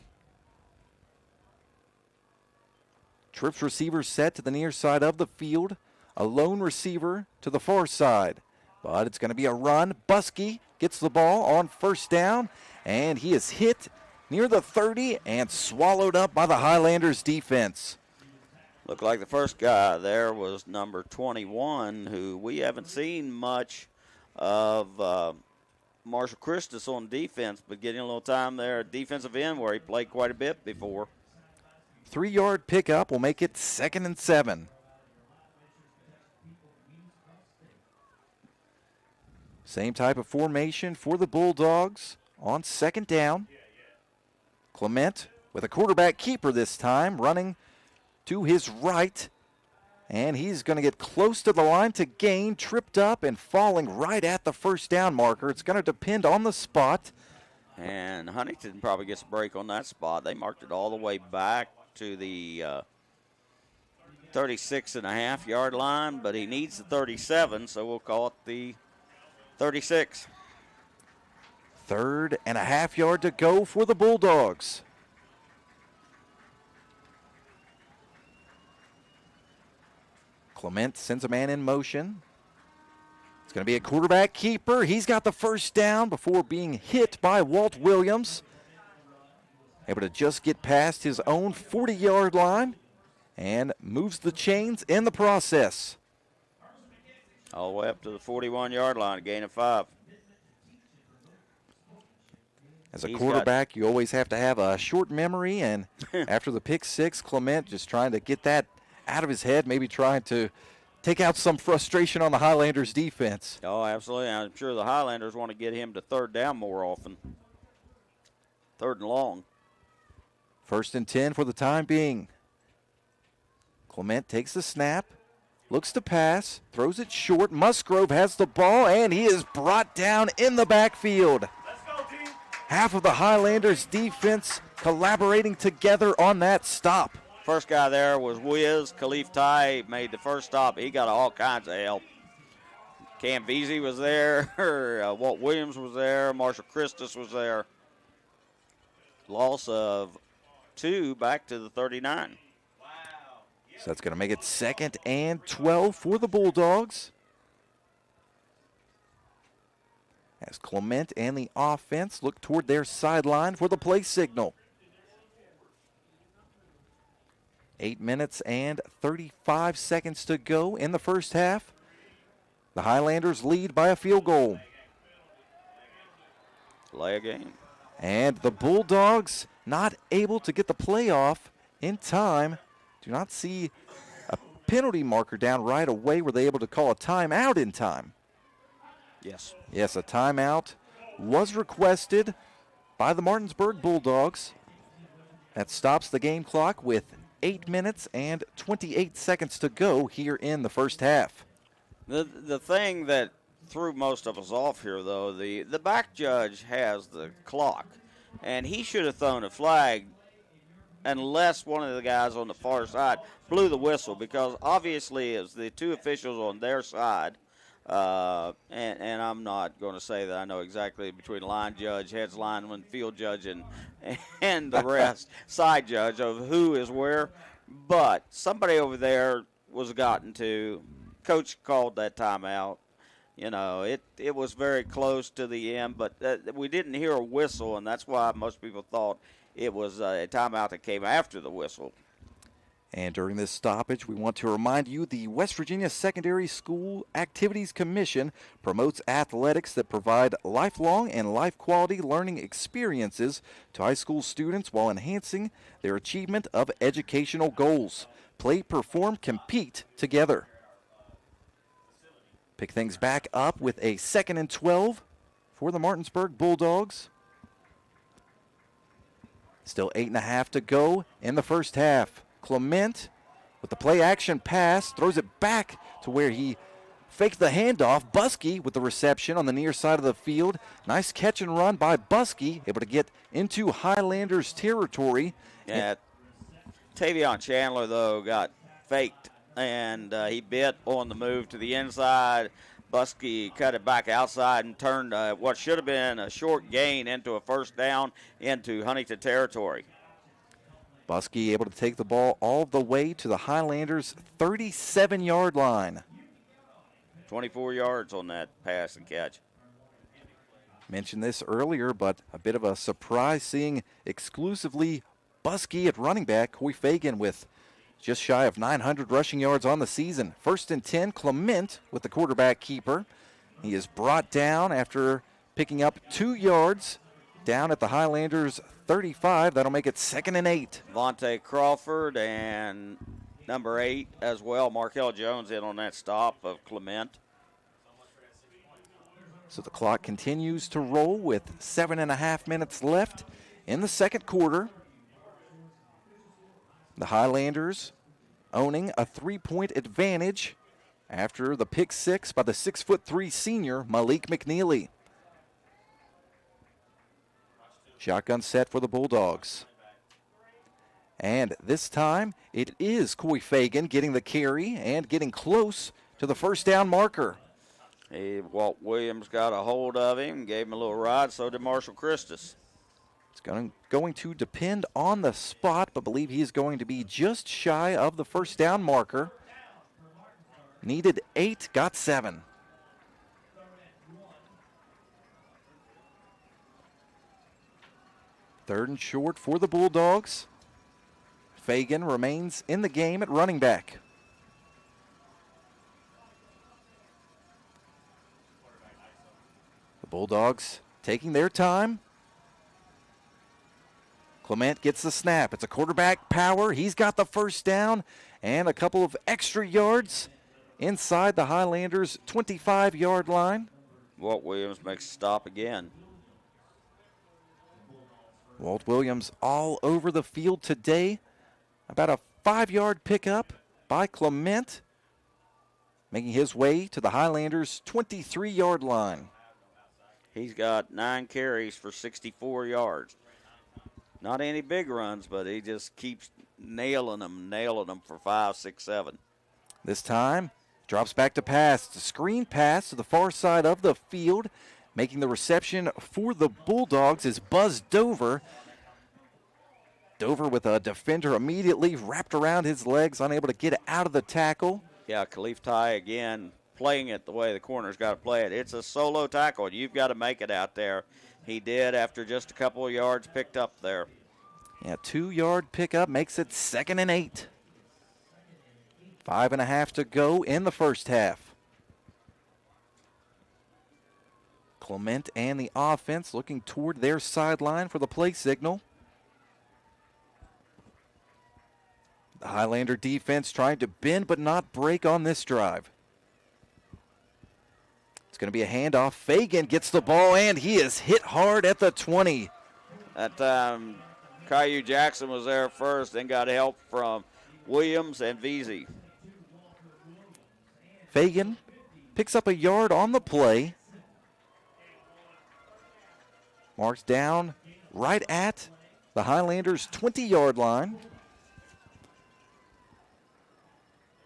Trips receiver set to the near side of the field. A lone receiver to the far side. But it's going to be a run. Buskey gets the ball on first down, and he is hit near the 30 and swallowed up by the Highlanders defense. Looked like the first guy there was number 21, who we haven't seen much of. Marshall Christus on defense, but getting a little time there at defensive end where he played quite a bit before. 3-yard pickup will make it 2nd and 7. Same type of formation for the Bulldogs on 2nd down. Clement with a quarterback keeper this time, running to his right. And he's going to get close to the line to gain, tripped up and falling right at the first down marker. It's going to depend on the spot. And Huntington probably gets a break on that spot. They marked it all the way back to the 36.5-yard line, but he needs the 37, so we'll call it the 36. 3rd and a half yard to go for the Bulldogs. Clement sends a man in motion. It's going to be a quarterback keeper. He's got the first down before being hit by Walt Williams. Able to just get past his own 40-yard line and moves the chains in the process. All the way up to the 41-yard line, a gain of 5. As a quarterback, you always have to have a short memory, and after the pick six, Clement just trying to get that out of his head, maybe trying to take out some frustration on the Highlanders defense. Oh, absolutely. I'm sure the Highlanders want to get him to 3rd down more often. 3rd and long. 1st and 10 for the time being. Clement takes the snap, looks to pass, throws it short. Musgrove has the ball, and he is brought down in the backfield. Let's go, team. Half of the Highlanders defense collaborating together on that stop. First guy there was Wiz. Khalif Tai made the first stop. He got all kinds of help. Cam Veazey was there. Walt Williams was there. Marshall Christus was there. Loss of 2 back to the 39. So that's going to make it 2nd and 12 for the Bulldogs. As Clement and the offense look toward their sideline for the play signal. 8 minutes and 35 seconds to go in the first half. The Highlanders lead by a field goal. Play a game. And the Bulldogs not able to get the play off in time. Do not see a penalty marker down right away. Were they able to call a timeout in time? Yes. Yes, a timeout was requested by the Martinsburg Bulldogs. That stops the game clock with 8 minutes and 28 seconds to go here in the first half. The thing that threw most of us off here, though, the back judge has the clock, and he should have thrown a flag unless one of the guys on the far side blew the whistle, because obviously it's the two officials on their side. And I'm not going to say that I know exactly between line judge, heads lineman, field judge, and the rest, side judge of who is where. But somebody over there was gotten to. Coach called that timeout. You know, it was very close to the end, but we didn't hear a whistle, and that's why most people thought it was a timeout that came after the whistle. And during this stoppage, we want to remind you the West Virginia Secondary School Activities Commission promotes athletics that provide lifelong and life-quality learning experiences to high school students while enhancing their achievement of educational goals. Play, perform, compete together. Pick things back up with a 2nd and 12 for the Martinsburg Bulldogs. Still 8.5 to go in the first half. Clement with the play action pass, throws it back to where he faked the handoff. Buskey with the reception on the near side of the field. Nice catch and run by Buskey, able to get into Highlanders territory. Yeah, Tavion Chandler, though, got faked, and he bit on the move to the inside, Buskey cut it back outside and turned what should have been a short gain into a first down into Huntington territory. Buskey able to take the ball all the way to the Highlanders' 37-yard line. 24 yards on that pass and catch. Mentioned this earlier, but a bit of a surprise seeing exclusively Buskey at running back. Coy Fagan with just shy of 900 rushing yards on the season. 1st and 10, Clement with the quarterback keeper. He is brought down after picking up 2 yards down at the Highlanders' 35. That'll make it 2nd and 8. Vontae Crawford and number 8 as well. Markel Jones in on that stop of Clement. So the clock continues to roll with 7.5 minutes left in the second quarter. The Highlanders owning a 3-point advantage after the pick six by the 6'3" senior Malik McNeely. Shotgun set for the Bulldogs. And this time it is Coy Fagan getting the carry and getting close to the first down marker. Walt Williams got a hold of him, gave him a little ride, so did Marshall Christus. It's going to depend on the spot, but believe he's going to be just shy of the first down marker. Needed 8, got 7. Third and short for the Bulldogs. Fagan remains in the game at running back. The Bulldogs taking their time. Clement gets the snap. It's a quarterback power. He's got the first down and a couple of extra yards inside the Highlanders' 25-yard line. Walt Williams makes a stop again. Walt Williams all over the field today. About a 5-yard pickup by Clement, making his way to the Highlanders' 23-yard line. He's got 9 carries for 64 yards. Not any big runs, but he just keeps nailing them for 5, 6, 7. This time, drops back to pass. It's a screen pass to the far side of the field. Making the reception for the Bulldogs is Buzz Dover. Dover with a defender immediately wrapped around his legs, unable to get out of the tackle. Yeah, Khalif Ty again playing it the way the corner's got to play it. It's a solo tackle. You've got to make it out there. He did after just a couple of yards picked up there. Yeah, 2-yard pickup makes it 2nd and 8. 5.5 to go in the first half. Clement and the offense looking toward their sideline for the play signal. The Highlander defense trying to bend but not break on this drive. It's going to be a handoff. Fagan gets the ball, and he is hit hard at the 20. That time, Caillou Jackson was there first, then got help from Williams and Veazey. Fagan picks up a yard on the play. Marks down right at the Highlanders' 20-yard line.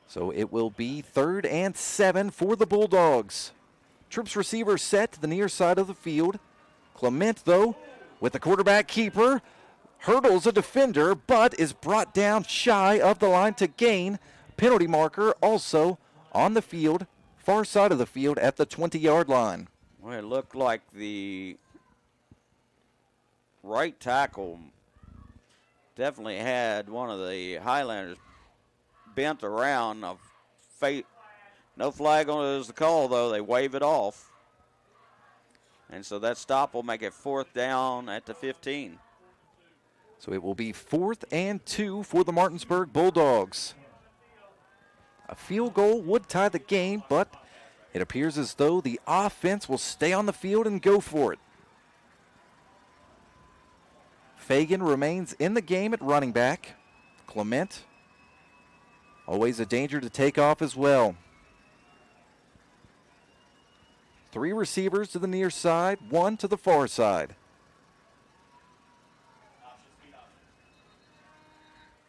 So it will be 3rd and 7 for the Bulldogs. Troops receiver set to the near side of the field. Clement, though, with the quarterback keeper, hurdles a defender, but is brought down shy of the line to gain. Penalty marker also on the field, far side of the field at the 20-yard line. Well, it looked like the right tackle definitely had one of the Highlanders bent around. No flag on it is the call, though. They wave it off. And so that stop will make it 4th down at the 15. So it will be 4th and 2 for the Martinsburg Bulldogs. A field goal would tie the game, but it appears as though the offense will stay on the field and go for it. Fagan remains in the game at running back. Clement, always a danger to take off as well. 3 receivers to the near side, 1 to the far side.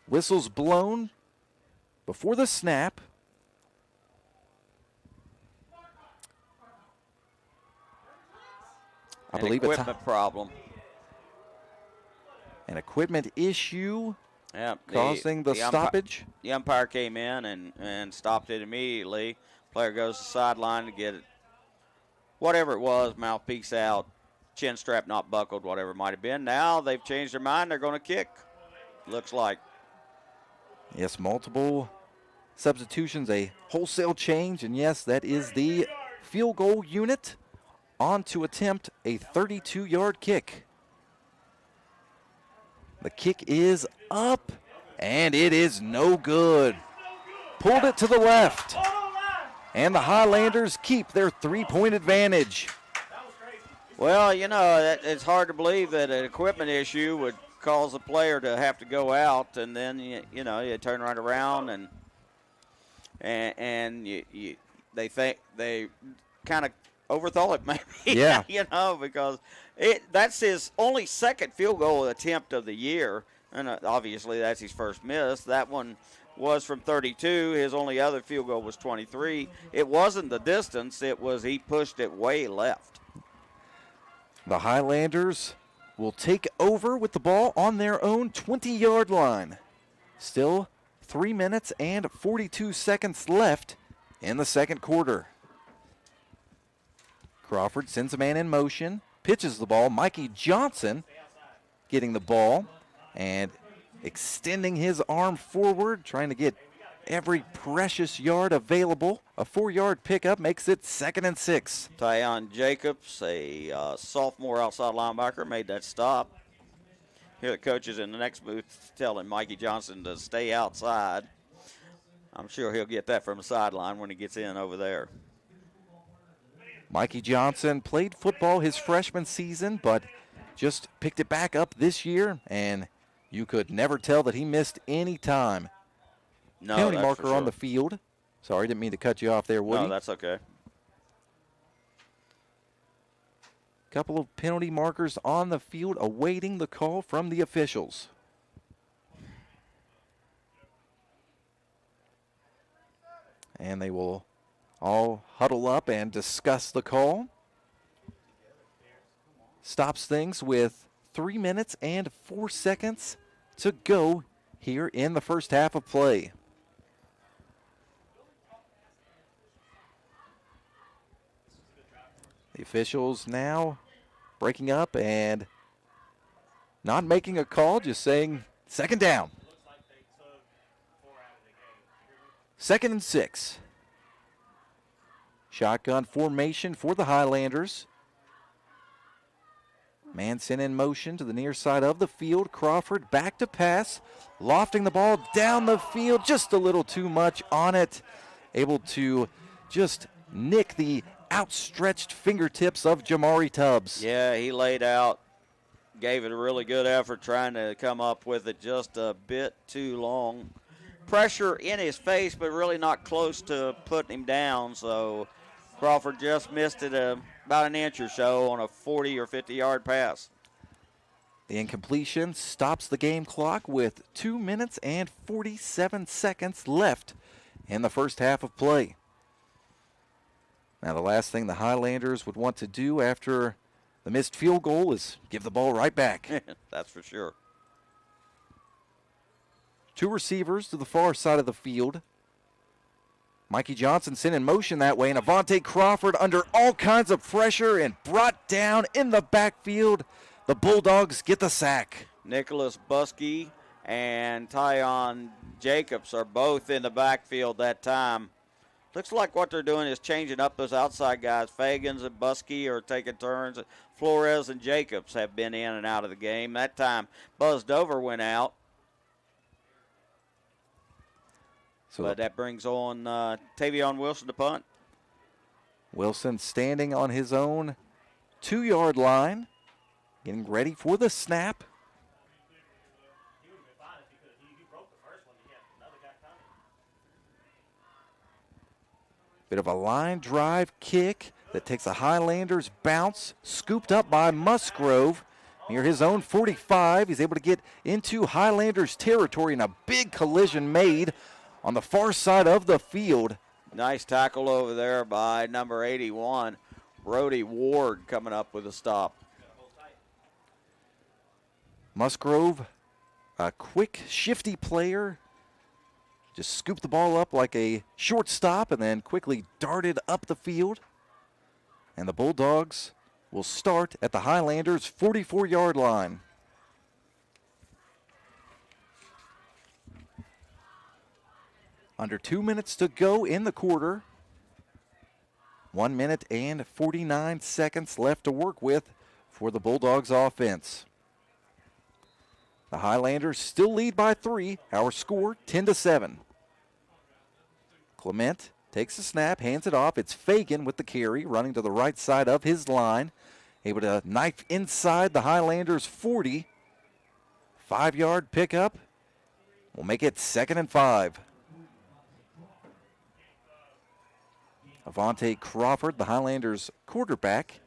Whistles blown before the snap. I believe it's equipment problem. An equipment issue Yeah, causing the stoppage. The umpire came in and stopped it immediately. Player goes to the sideline to get it. Whatever it was, mouthpiece out, chin strap not buckled, whatever it might have been. Now they've changed their mind. They're going to kick, looks like. Yes, multiple substitutions, a wholesale change, and yes, that is the field goal unit on to attempt a 32-yard kick. The kick is up, and it is no good. Pulled it to the left, and the Highlanders keep their 3-point advantage. Well, you know, it's hard to believe that an equipment issue would cause a player to have to go out, and then, you turn right around and they think they kind of overthought it maybe. Yeah. Because that's his only second field goal attempt of the year, and obviously that's his first miss. That one was from 32. His only other field goal was 23. It wasn't the distance. It was he pushed it way left. The Highlanders will take over with the ball on their own 20-yard line. Still 3 minutes and 42 seconds left in the second quarter. Crawford sends a man in motion, pitches the ball. Mikey Johnson getting the ball and extending his arm forward, trying to get every precious yard available. A 4-yard pickup makes it 2nd and 6. Tyon Jacobs, a sophomore outside linebacker, made that stop. Here the coaches in the next booth telling Mikey Johnson to stay outside. I'm sure he'll get that from the sideline when he gets in over there. Mikey Johnson played football his freshman season, but just picked it back up this year, and you could never tell that he missed any time. No, penalty that's marker for sure. on the field. Sorry, didn't mean to cut you off there, Woody. No, that's okay. Couple of penalty markers on the field awaiting the call from the officials. And they will all huddle up and discuss the call. Stops things with 3 minutes and 4 seconds to go here in the first half of play. The officials now breaking up and not making a call, just saying second down. 2nd and 6. Shotgun formation for the Highlanders. Man sent in motion to the near side of the field. Crawford back to pass, lofting the ball down the field, just a little too much on it. Able to just nick the outstretched fingertips of Jamari Tubbs. Yeah, he laid out, gave it a really good effort trying to come up with it just a bit too long. Pressure in his face, but really not close to putting him down, so Crawford just missed it about an inch or so on a 40 or 50-yard pass. The incompletion stops the game clock with 2 minutes and 47 seconds left in the first half of play. Now, the last thing the Highlanders would want to do after the missed field goal is give the ball right back. That's for sure. 2 receivers to the far side of the field. Mikey Johnson sent in motion that way, and Avante Crawford under all kinds of pressure and brought down in the backfield. The Bulldogs get the sack. Nicholas Buskey and Tyon Jacobs are both in the backfield that time. Looks like what they're doing is changing up those outside guys. Fagans and Buskey are taking turns. Flores and Jacobs have been in and out of the game. That time, Buzz Dover went out. But that brings on Tavion Wilson to punt. Wilson standing on his own 2-yard line, getting ready for the snap. Bit of a line drive kick that takes a Highlanders bounce, scooped up by Musgrove near his own 45. He's able to get into Highlanders territory, and a big collision made on the far side of the field. Nice tackle over there by number 81, Brody Ward, coming up with a stop. Musgrove, a quick, shifty player, just scooped the ball up like a shortstop and then quickly darted up the field. And the Bulldogs will start at the Highlanders' 44-yard line. Under 2 minutes to go in the quarter. 1 minute and 49 seconds left to work with for the Bulldogs offense. The Highlanders still lead by 3. Our score 10-7. Clement takes the snap, hands it off. It's Fagan with the carry, running to the right side of his line. Able to knife inside the Highlanders 40. 5-yard pickup. We'll make it 2nd and 5. Avante Crawford, the Highlanders quarterback,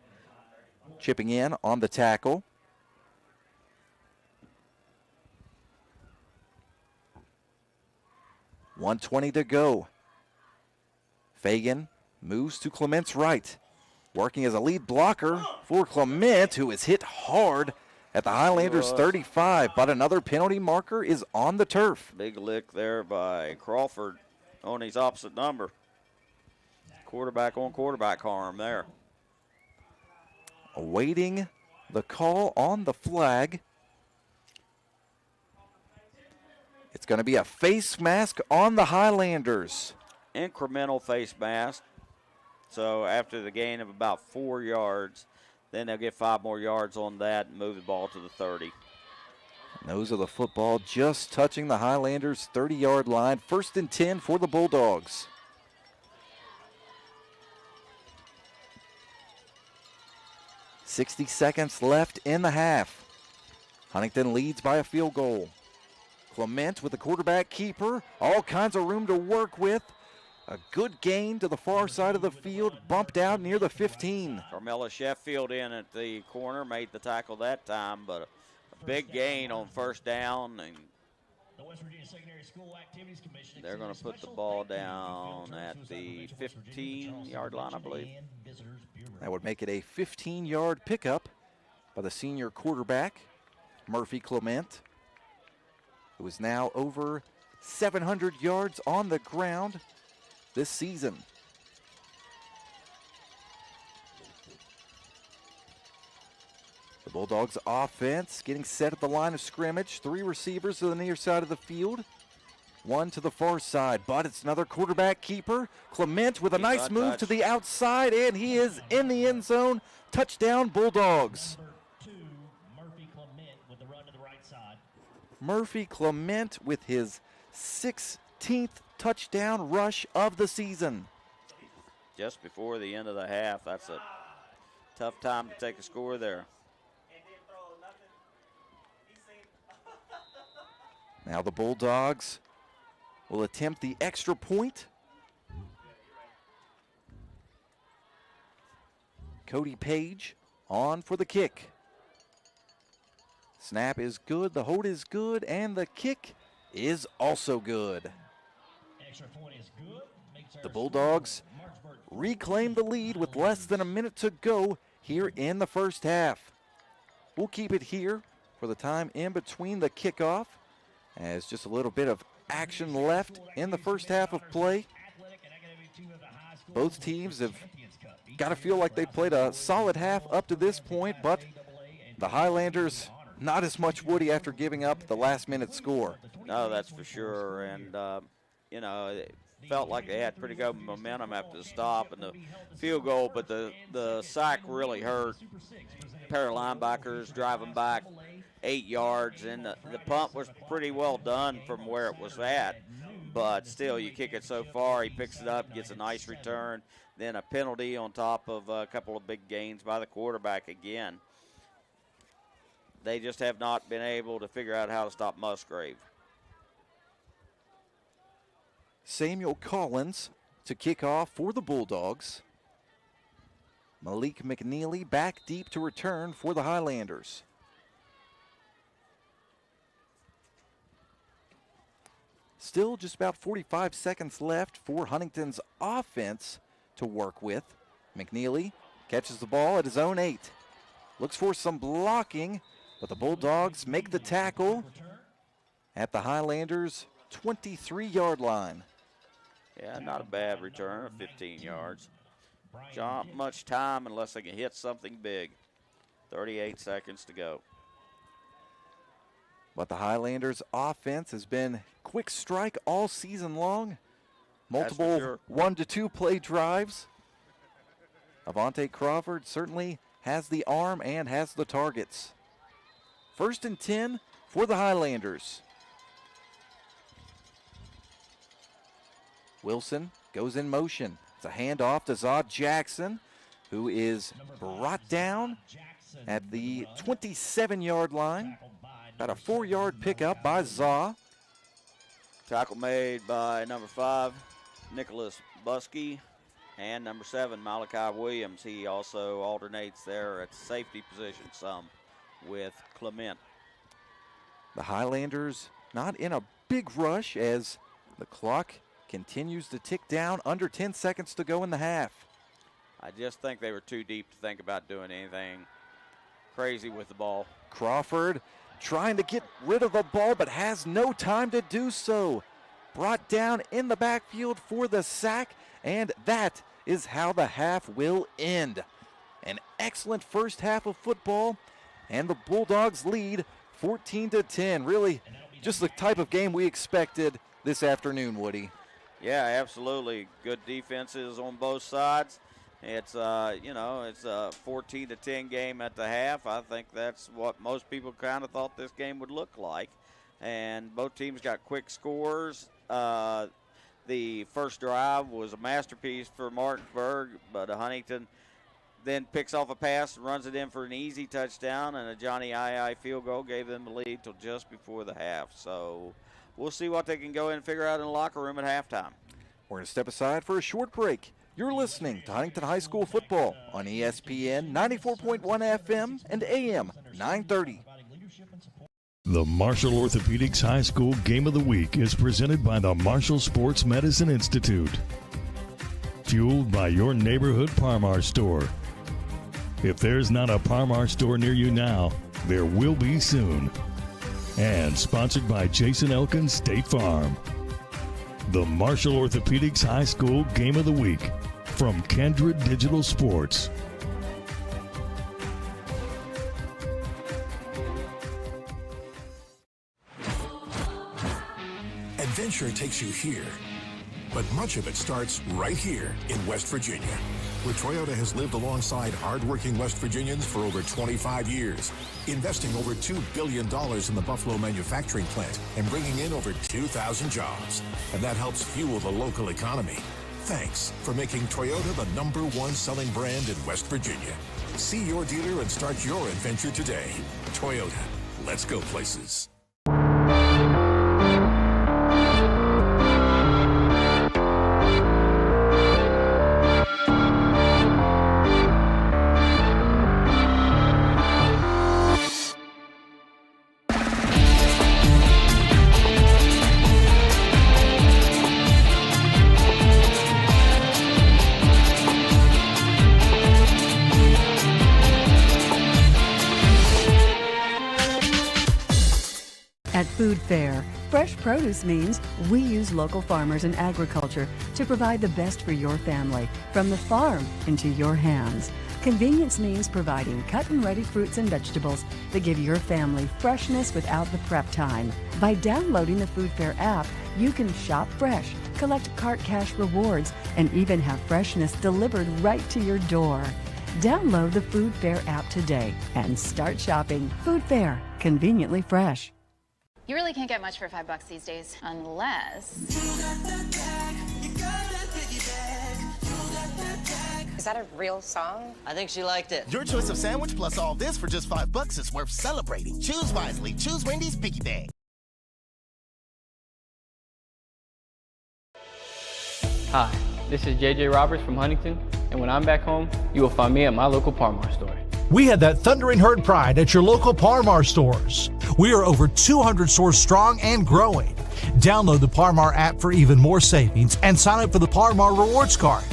chipping in on the tackle. .120 to go. Fagan moves to Clement's right, working as a lead blocker for Clement, who is hit hard at the Highlanders 35, but another penalty marker is on the turf. Big lick there by Crawford on his opposite number. Quarterback on quarterback harm there. Awaiting the call on the flag. It's going to be a face mask on the Highlanders. Incremental face mask. So after the gain of about 4 yards, then they'll get 5 more yards on that and move the ball to the 30. Nose of the football just touching the Highlanders' 30-yard line. 1st and 10 for the Bulldogs. .60 seconds left in the half. Huntington leads by a field goal. Clement with the quarterback keeper. All kinds of room to work with. A good gain to the far side of the field. Bumped out near the 15. Carmela Sheffield in at the corner. Made the tackle that time, but a big gain on 1st down. And they're going to put the ball down at the 15-yard line, I believe. That would make it a 15-yard pickup by the senior quarterback, Murphy Clement, who is now over 700 yards on the ground this season. The Bulldogs offense getting set at the line of scrimmage. 3 receivers to the near side of the field. 1 to the far side, but it's another quarterback keeper. Clement with a nice move to the outside, and he is in the end zone. Touchdown, Bulldogs. Murphy Clement with his 16th touchdown rush of the season. Just before the end of the half, that's a tough time to take a score there. Now the Bulldogs will attempt the extra point. Cody Page on for the kick. Snap is good, the hold is good, and the kick is also good. The Bulldogs reclaim the lead with less than a minute to go here in the first half. We'll keep it here for the time in between the kickoff, as just a little bit of action left in the first half of play. Both teams have got to feel like they played a solid half up to this point, but the Highlanders not as much woody after giving up the last-minute score. No, that's for sure, and you know, it felt like they had pretty good momentum after the stop and the field goal, but the sack really hurt. A pair of linebackers driving back 8 yards, and the punt was pretty well done from where it was at, but still, you kick it so far, he picks it up, gets a nice return, then a penalty on top of a couple of big gains by the quarterback again. They just have not been able to figure out how to stop Musgrave. Samuel Collins to kick off for the Bulldogs. Malik McNeely back deep to return for the Highlanders. Still just about 45 seconds left for Huntington's offense to work with. McNeely catches the ball at his own 8. Looks for some blocking But the Bulldogs make the tackle at the Highlanders' 23-yard line. Yeah, not a bad return of 15 yards. Not much time unless they can hit something big. 38 seconds to go. But the Highlanders' offense has been quick strike all season long. Multiple 1-2 play drives. Avante Crawford certainly has the arm and has the targets. 1st and 10 for the Highlanders. Wilson goes in motion. It's a handoff to Zah Jackson, who is brought down at the 27-yard line. About a 4-yard pickup by Zah. Tackle made by number 5, Nicholas Buskey, and number 7, Malachi Williams. He also alternates there at safety position some with Clement. The Highlanders not in a big rush as the clock continues to tick down. Under 10 seconds to go in the half. I just think they were too deep to think about doing anything crazy with the ball. Crawford trying to get rid of the ball but has no time to do so. Brought down in the backfield for the sack, and that is how the half will end. An excellent first half of football, and the Bulldogs lead 14-10. Really just the type of game we expected this afternoon, Woody. Yeah, absolutely. Good defenses on both sides. It's it's a 14-10 game at the half. I think that's what most people kind of thought this game would look like. And both teams got quick scores. The first drive was a masterpiece for Martinsburg, but Huntington then picks off a pass and runs it in for an easy touchdown, and a Johnny I field goal gave them the lead till just before the half. So we'll see what they can go in and figure out in the locker room at halftime. We're going to step aside for a short break. You're listening to Huntington High School football on ESPN 94.1 FM and AM 930. The Marshall Orthopedics High School Game of the Week is presented by the Marshall Sports Medicine Institute. Fueled by your neighborhood Parmar store. If there's not a Parmar store near you now, there will be soon. And sponsored by Jason Elkins State Farm. The Marshall Orthopedics High School Game of the Week from Kendra Digital Sports. Adventure takes you here, but much of it starts right here in West Virginia, where Toyota has lived alongside hardworking West Virginians for over 25 years, investing over $2 billion in the Buffalo manufacturing plant and bringing in over 2,000 jobs. And that helps fuel the local economy. Thanks for making Toyota the #1 selling brand in West Virginia. See your dealer and start your adventure today. Toyota, let's go places. Food Fair. Fresh produce means we use local farmers and agriculture to provide the best for your family, from the farm into your hands. Convenience means providing cut and ready fruits and vegetables that give your family freshness without the prep time. By downloading the Food Fair app, you can shop fresh, collect cart cash rewards, and even have freshness delivered right to your door. Download the Food Fair app today and start shopping. Food Fair, conveniently fresh. You really can't get much for $5 these days, unless... Is that a real song? I think she liked it. Your choice of sandwich plus all this for just $5 is worth celebrating. Choose wisely. Choose Wendy's Piggy Bag. Hi, this is JJ Roberts from Huntington, and when I'm back home, you will find me at my local Parmar store. We had that thundering herd pride at your local Parmar stores. We are over 200 stores strong and growing. Download the Parmar app for even more savings and sign up for the Parmar Rewards Card.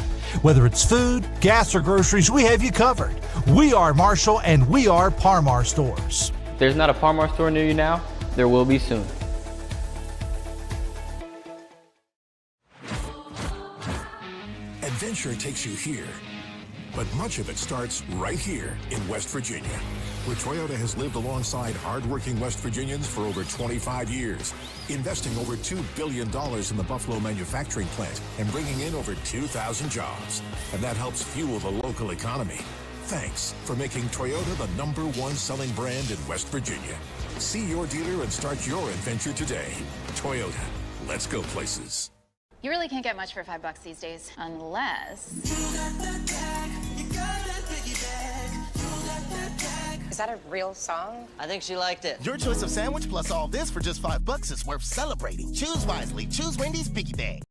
Whether it's food, gas, or groceries, we have you covered. We are Marshall and we are Parmar stores. there's not a Palmar store near you now, there will be soon. Adventure takes you here, but much of it starts right here in West Virginia, where Toyota has lived alongside hardworking West Virginians for over 25 years, investing over $2 billion in the Buffalo manufacturing plant and bringing in over 2,000 jobs. And that helps fuel the local economy. Thanks for making Toyota the #1 selling brand in West Virginia. See your dealer and start your adventure today. Toyota, let's go places. You really can't get much for $5 these days, unless... Is that a real song? I think she liked it. Your choice of sandwich plus all this for just $5 is worth celebrating. Choose wisely. Choose Wendy's Piggy Bag.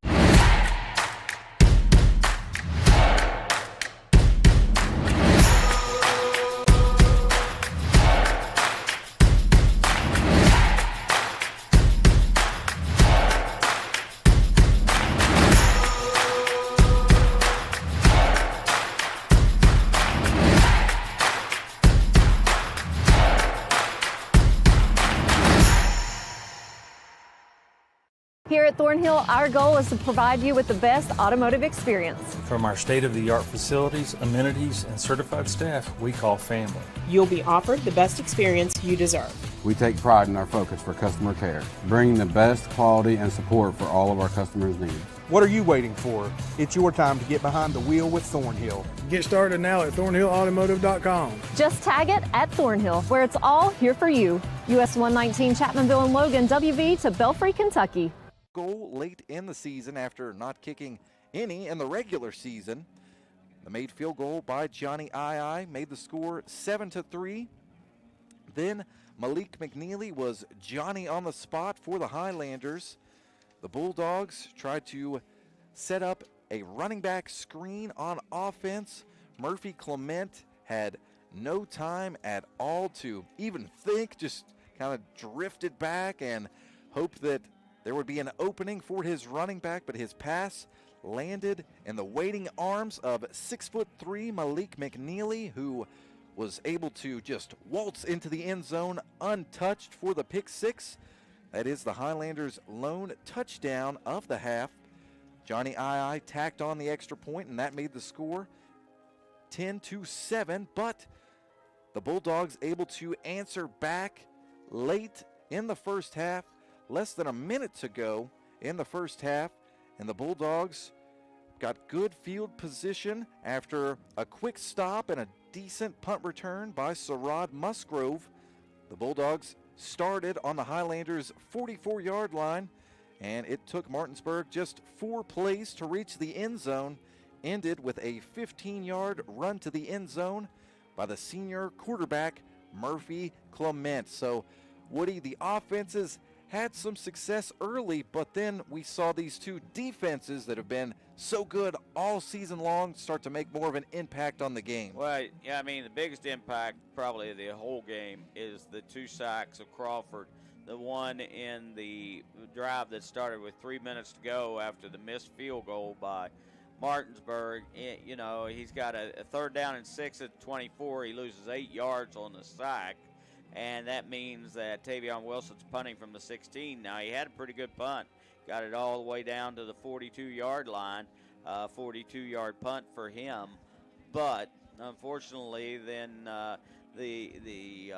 Here at Thornhill, our goal is to provide you with the best automotive experience. From our state-of-the-art facilities, amenities, and certified staff, we call family. You'll be offered the best experience you deserve. We take pride in our focus for customer care, bringing the best quality and support for all of our customers' needs. What are you waiting for? It's your time to get behind the wheel with Thornhill. Get started now at thornhillautomotive.com. Just tag it at Thornhill, where it's all here for you. US 119 Chapmanville and Logan, WV to Belfry, Kentucky. Goal late in the season after not kicking any in the regular season. The made field goal by Johnny II made the score 7-3. Then Malik McNeely was Johnny on the spot for the Highlanders. The Bulldogs tried to set up a running back screen on offense. Murphy Clement had no time at all to even think, just kind of drifted back and hoped that there would be an opening for his running back, but his pass landed in the waiting arms of 6'3" Malik McNeely, who was able to just waltz into the end zone untouched for the pick six. That is the Highlanders' lone touchdown of the half. Johnny II tacked on the extra point, and that made the score 10-7, but the Bulldogs able to answer back late in the first half. Less than a minute to go in the first half, and the Bulldogs got good field position after a quick stop and a decent punt return by Sarad Musgrove. The Bulldogs started on the Highlanders' 44-yard line, and it took Martinsburg just 4 plays to reach the end zone, ended with a 15-yard run to the end zone by the senior quarterback, Murphy Clement. So, Woody, the offenses had some success early, but then we saw these two defenses that have been so good all season long start to make more of an impact on the game. Well, yeah, I mean, the biggest impact probably of the whole game is the 2 sacks of Crawford. The one in the drive that started with 3 minutes to go after the missed field goal by Martinsburg. You know, he's got a 3rd down and 6 at 24. He loses 8 yards on the sack. And that means that Tavion Wilson's punting from the 16. Now, he had a pretty good punt. Got it all the way down to the 42-yard line. 42-yard punt for him. But, unfortunately, then the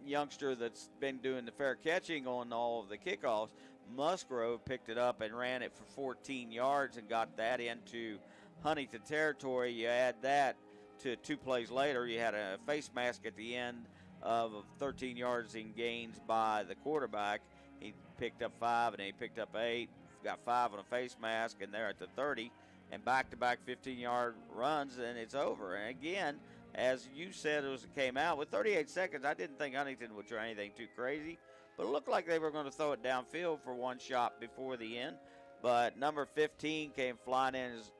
youngster that's been doing the fair catching on all of the kickoffs, Musgrove, picked it up and ran it for 14 yards and got that into Huntington territory. You add that to 2 plays later, you had a face mask at the end of 13 yards in gains by the quarterback. He picked up 5 and he picked up 8, got 5 on a face mask, and they're at the 30, and back-to-back 15-yard runs, and it's over. And again, as you said as it came out, with 38 seconds, I didn't think Huntington would try anything too crazy, but it looked like they were going to throw it downfield for one shot before the end. But number 15 came flying in as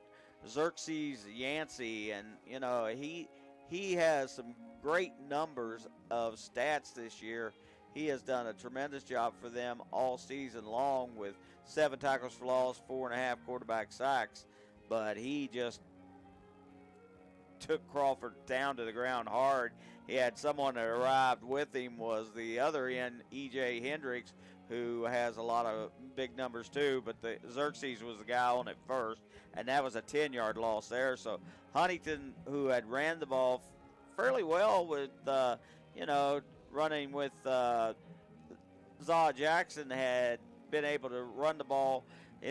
Xerxes Yancey, and, you know, he has some great numbers of stats this year. He has done a tremendous job for them all season long with 7 tackles for loss, 4.5 quarterback sacks. But he just took Crawford down to the ground hard. He had someone that arrived with him, was the other end, E.J. Hendricks, who has a lot of big numbers too, but the Xerxes was the guy on it first, and that was a 10-yard loss there. So Huntington, who had ran the ball fairly well with, running with Zaw Jackson, had been able to run the ball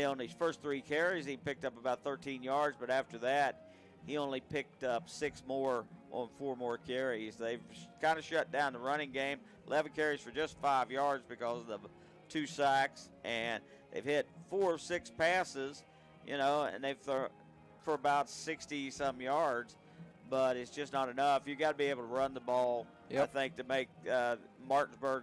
on his first 3 carries. He picked up about 13 yards, but after that, he only picked up 6 more on 4 more carries. They've kind of shut down the running game. 11 carries for just 5 yards because of the 2 sacks, and they've hit 4 of 6 passes, and they've thrown for about 60-some yards, but it's just not enough. You got to be able to run the ball, I think, to make Martinsburg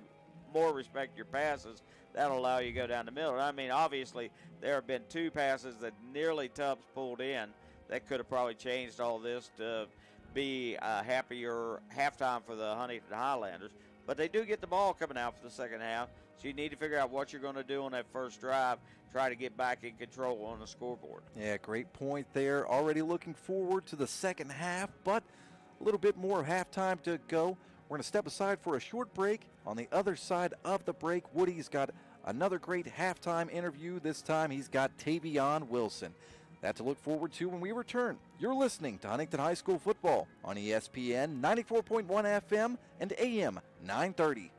more respect your passes. That'll allow you to go down the middle. I mean, obviously, there have been 2 passes that nearly Tubbs pulled in that could have probably changed all this to be a happier halftime for the Huntington Highlanders. But they do get the ball coming out for the second half, so you need to figure out what you're going to do on that first drive, try to get back in control on the scoreboard. Yeah, great point there. Already looking forward to the second half, but a little bit more halftime to go. We're going to step aside for a short break. On the other side of the break, Woody's got another great halftime interview. This time he's got Tavion Wilson. That to look forward to when we return. You're listening to Huntington High School football on ESPN 94.1 FM and AM 930.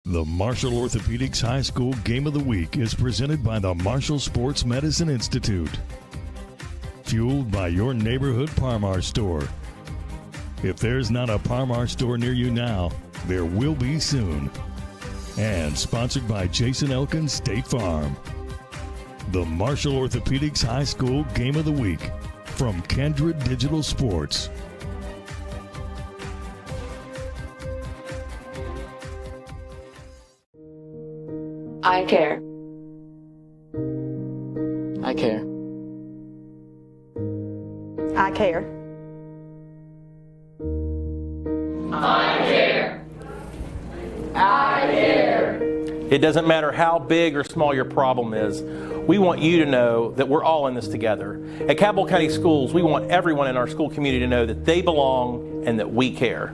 The Marshall Orthopedics High School Game of the Week is presented by the Marshall Sports Medicine Institute. Fueled by your neighborhood Parmar store. If there's not a Parmar store near you now, there will be soon. And sponsored by Jason Elkins State Farm. The Marshall Orthopedics High School Game of the Week from Kendra Digital Sports. I care. I care. I care. I care. I care. It doesn't matter how big or small your problem is. We want you to know that we're all in this together. At Cabell County Schools, we want everyone in our school community to know that they belong and that we care.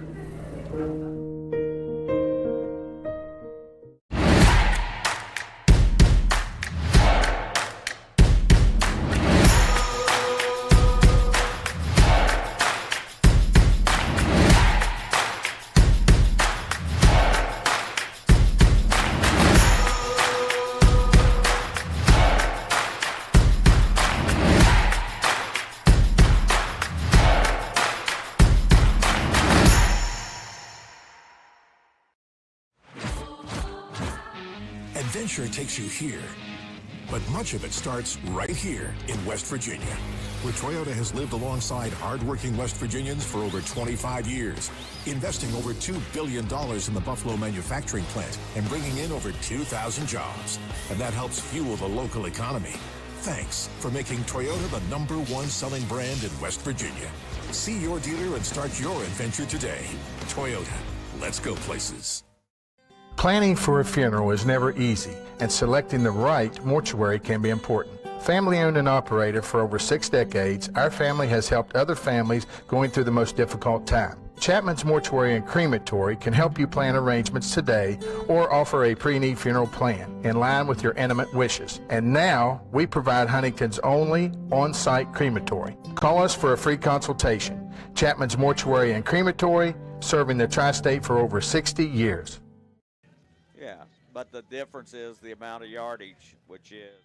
Adventure takes you here, but much of it starts right here in West Virginia, where Toyota has lived alongside hardworking West Virginians for over 25 years, investing over $2 billion in the Buffalo manufacturing plant and bringing in over 2,000 jobs. And that helps fuel the local economy. Thanks for making Toyota the #1 selling brand in West Virginia. See your dealer and start your adventure today. Toyota, let's go places. Planning for a funeral is never easy, and selecting the right mortuary can be important. Family owned and operated for over 6 decades, our family has helped other families going through the most difficult time. Chapman's Mortuary and Crematory can help you plan arrangements today or offer a pre-need funeral plan in line with your intimate wishes. And now, we provide Huntington's only on-site crematory. Call us for a free consultation. Chapman's Mortuary and Crematory, serving the tri-state for over 60 years. Yeah, but the difference is the amount of yardage, which is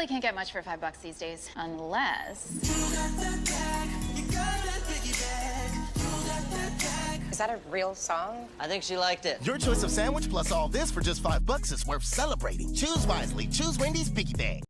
You can't get much for $5 these days, unless... Is that a real song? I think she liked it. Your choice of sandwich plus all this for just $5 is worth celebrating. Choose wisely. Choose Wendy's Piggy Bag.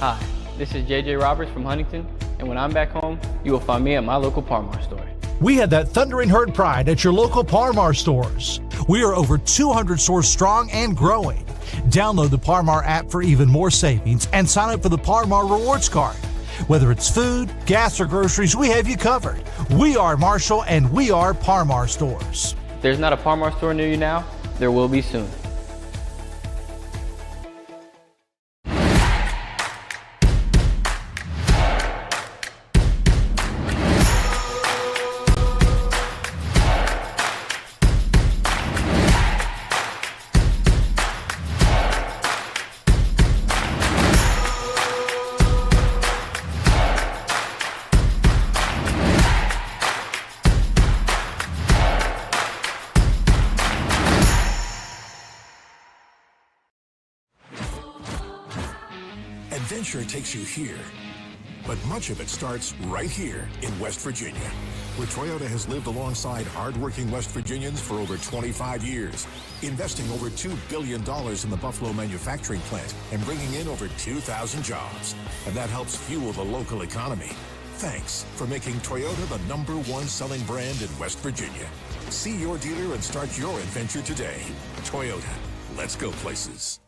Hi, this is JJ Roberts from Huntington, and when I'm back home, you will find me at my local Par-Mar store. We have that thundering herd pride at your local Par-Mar stores. We are over 200 stores strong and growing. Download the Par-Mar app for even more savings and sign up for the Par-Mar rewards card. Whether it's food, gas, or groceries, we have you covered. We are Marshall and we are Par-Mar stores. If there's not a Par-Mar store near you now, there will be soon. Adventure takes you here, but much of it starts right here in West Virginia, where Toyota has lived alongside hardworking West Virginians for over 25 years, investing over $2 billion in the Buffalo manufacturing plant and bringing in over 2,000 jobs. And that helps fuel the local economy. Thanks for making Toyota the #1 selling brand in West Virginia. See your dealer and start your adventure today. Toyota, let's go places.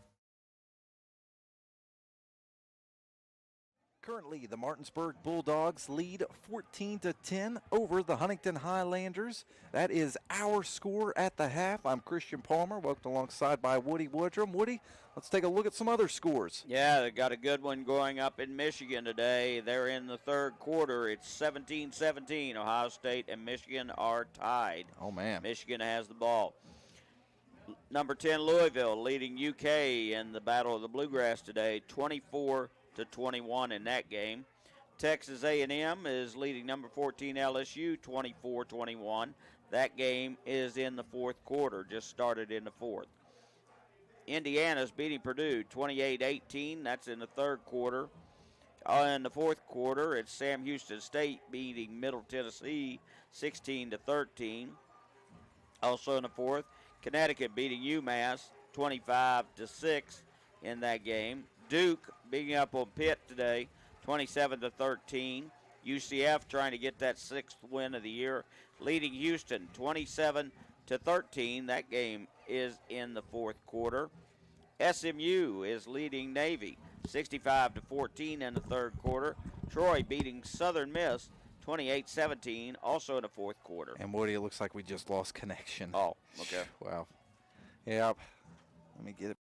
Currently, the Martinsburg Bulldogs lead 14-10 over the Huntington Highlanders. That is our score at the half. I'm Christian Palmer, worked alongside by Woody Woodrum. Woody, let's take a look at some other scores. Yeah, they got a good one going up in Michigan today. They're in the third quarter. It's 17-17. Ohio State and Michigan are tied. Oh, man. Michigan has the ball. Number 10, Louisville, leading UK in the Battle of the Bluegrass today, 24-21 in that game. Texas A&M is leading number 14 LSU 24-21. That game is in the fourth quarter, just started in the fourth. Indiana's beating Purdue 28-18. That's in the third quarter. In the fourth quarter, it's Sam Houston State beating Middle Tennessee 16-13. Also in the fourth, Connecticut beating UMass 25-6 in that game. Duke beating up on Pitt today, 27-13. UCF trying to get that sixth win of the year, leading Houston 27-13. That game is in the fourth quarter. SMU is leading Navy 65-14 in the third quarter. Troy beating Southern Miss 28-17, also in the fourth quarter. And Woody, it looks like we just lost connection. Oh, okay. Wow. Yeah. Let me get it.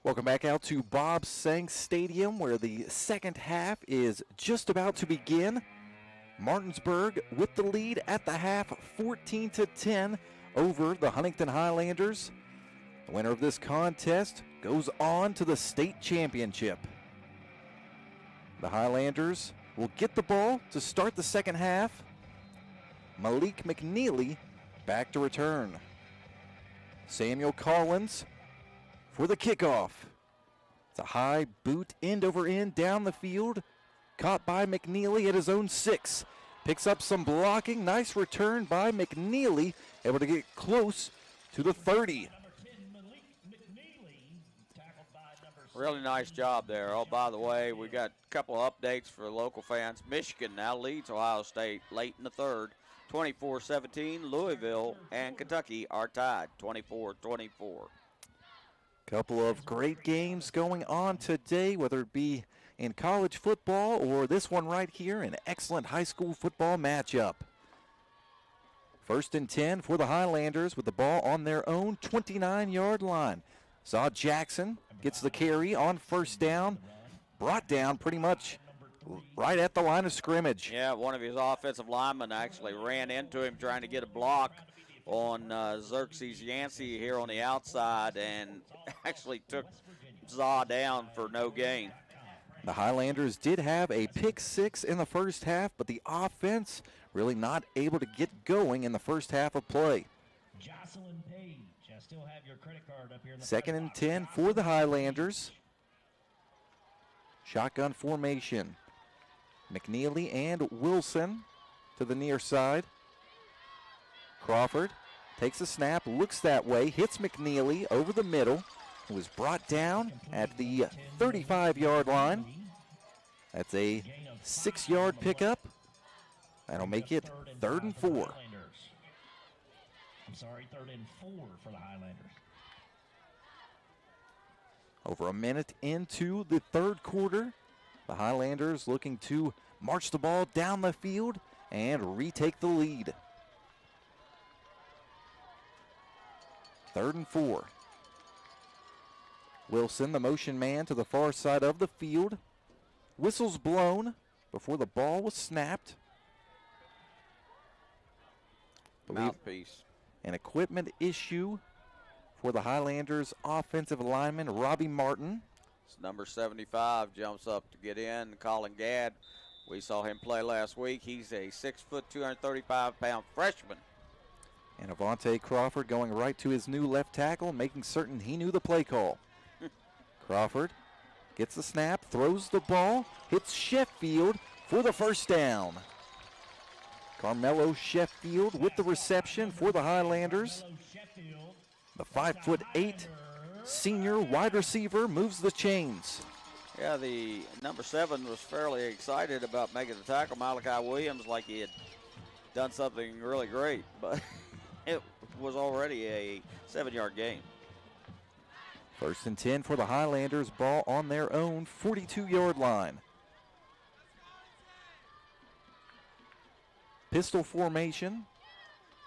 Welcome back out to Bob Sank Stadium, where the second half is just about to begin. Martinsburg with the lead at the half, 14-10 over the Huntington Highlanders. The winner of this contest goes on to the state championship. The Highlanders will get the ball to start the second half. Malik McNeely back to return. Samuel Collins for the kickoff. It's a high boot end over end down the field. Caught by McNeely at his own 6. Picks up some blocking. Nice return by McNeely. Able to get close to the 30. Really nice job there. Oh, by the way, we got a couple of updates for local fans. Michigan now leads Ohio State late in the third, 24-17. Louisville and Kentucky are tied, 24-24. Couple of great games going on today, whether it be in college football or this one right here, an excellent high school football matchup. 1st and 10 for the Highlanders with the ball on their own 29-yard line. Saw Jackson gets the carry on first down, brought down pretty much right at the line of scrimmage. Yeah, one of his offensive linemen actually ran into him trying to get a block on Xerxes Yancey here on the outside and actually took Zaw down for no gain. The Highlanders did have a pick 6 in the first half, but the offense really not able to get going in the first half of play. Jocelyn Page, I still have your credit card up here in the 2nd and 10 for the Highlanders. Shotgun formation. McNeely and Wilson to the near side. Crawford takes a snap, looks that way, hits McNeely over the middle. It was brought down at the 35-yard line. That's a 6-yard pickup. That'll make it 3rd and 4. I'm sorry, 3rd and 4 for the Highlanders. Over a minute into the third quarter, the Highlanders looking to march the ball down the field and retake the lead. 3rd and 4. Wilson, the motion man, to the far side of the field. Whistles blown before the ball was snapped. Mouthpiece. An equipment issue for the Highlanders offensive lineman, Robbie Martin. It's number 75 jumps up to get in. Colin Gadd, we saw him play last week. He's a 6', 235-pound freshman. And Avante Crawford going right to his new left tackle, making certain he knew the play call. Crawford gets the snap, throws the ball, hits Sheffield for the first down. Carmelo Sheffield with the reception for the Highlanders. The 5'8" senior wide receiver moves the chains. Yeah, the number 7 was fairly excited about making the tackle. Malachi Williams like he had done something really great, but it was already a 7-yard gain. 1st and 10 for the Highlanders, ball on their own 42-yard line. Pistol formation.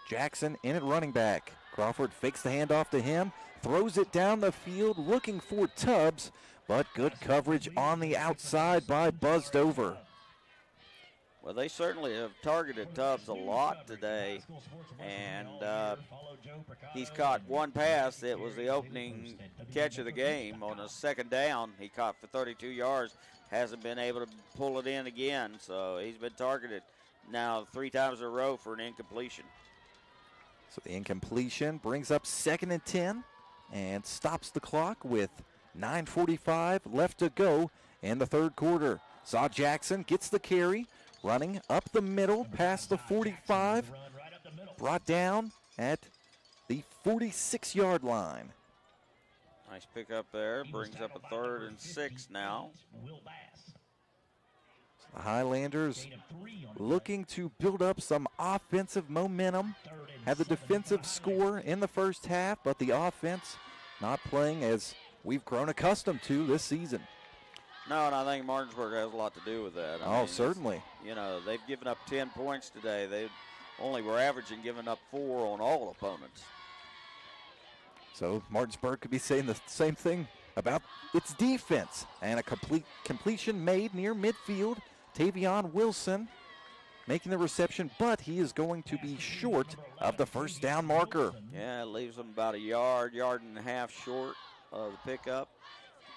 Jackson in at running back. Crawford fakes the handoff to him, throws it down the field looking for Tubbs, but good coverage on the outside by buzzed over. Well, they certainly have targeted Tubbs a lot today, and he's caught one pass. It was the opening catch of the game on a 2nd down. He caught for 32 yards, hasn't been able to pull it in again, so he's been targeted now 3 times in a row for an incompletion. So the incompletion brings up 2nd and 10 and stops the clock with 9:45 left to go in the third quarter. Saw Jackson gets the carry, running up the middle past the 45, brought down at the 46-yard line. Nice pickup there, brings up a 3rd and 6 now. The Highlanders looking to build up some offensive momentum. Had the defensive score in the first half, but the offense not playing as we've grown accustomed to this season. No, and I think Martinsburg has a lot to do with that. I mean, certainly. You know, they've given up 10 points today. They only were averaging giving up 4 on all opponents. So Martinsburg could be saying the same thing about its defense. And a completion made near midfield. Tavion Wilson making the reception, but he is going to be short of the first down marker. Yeah, it leaves them about a yard and a half short of the pickup.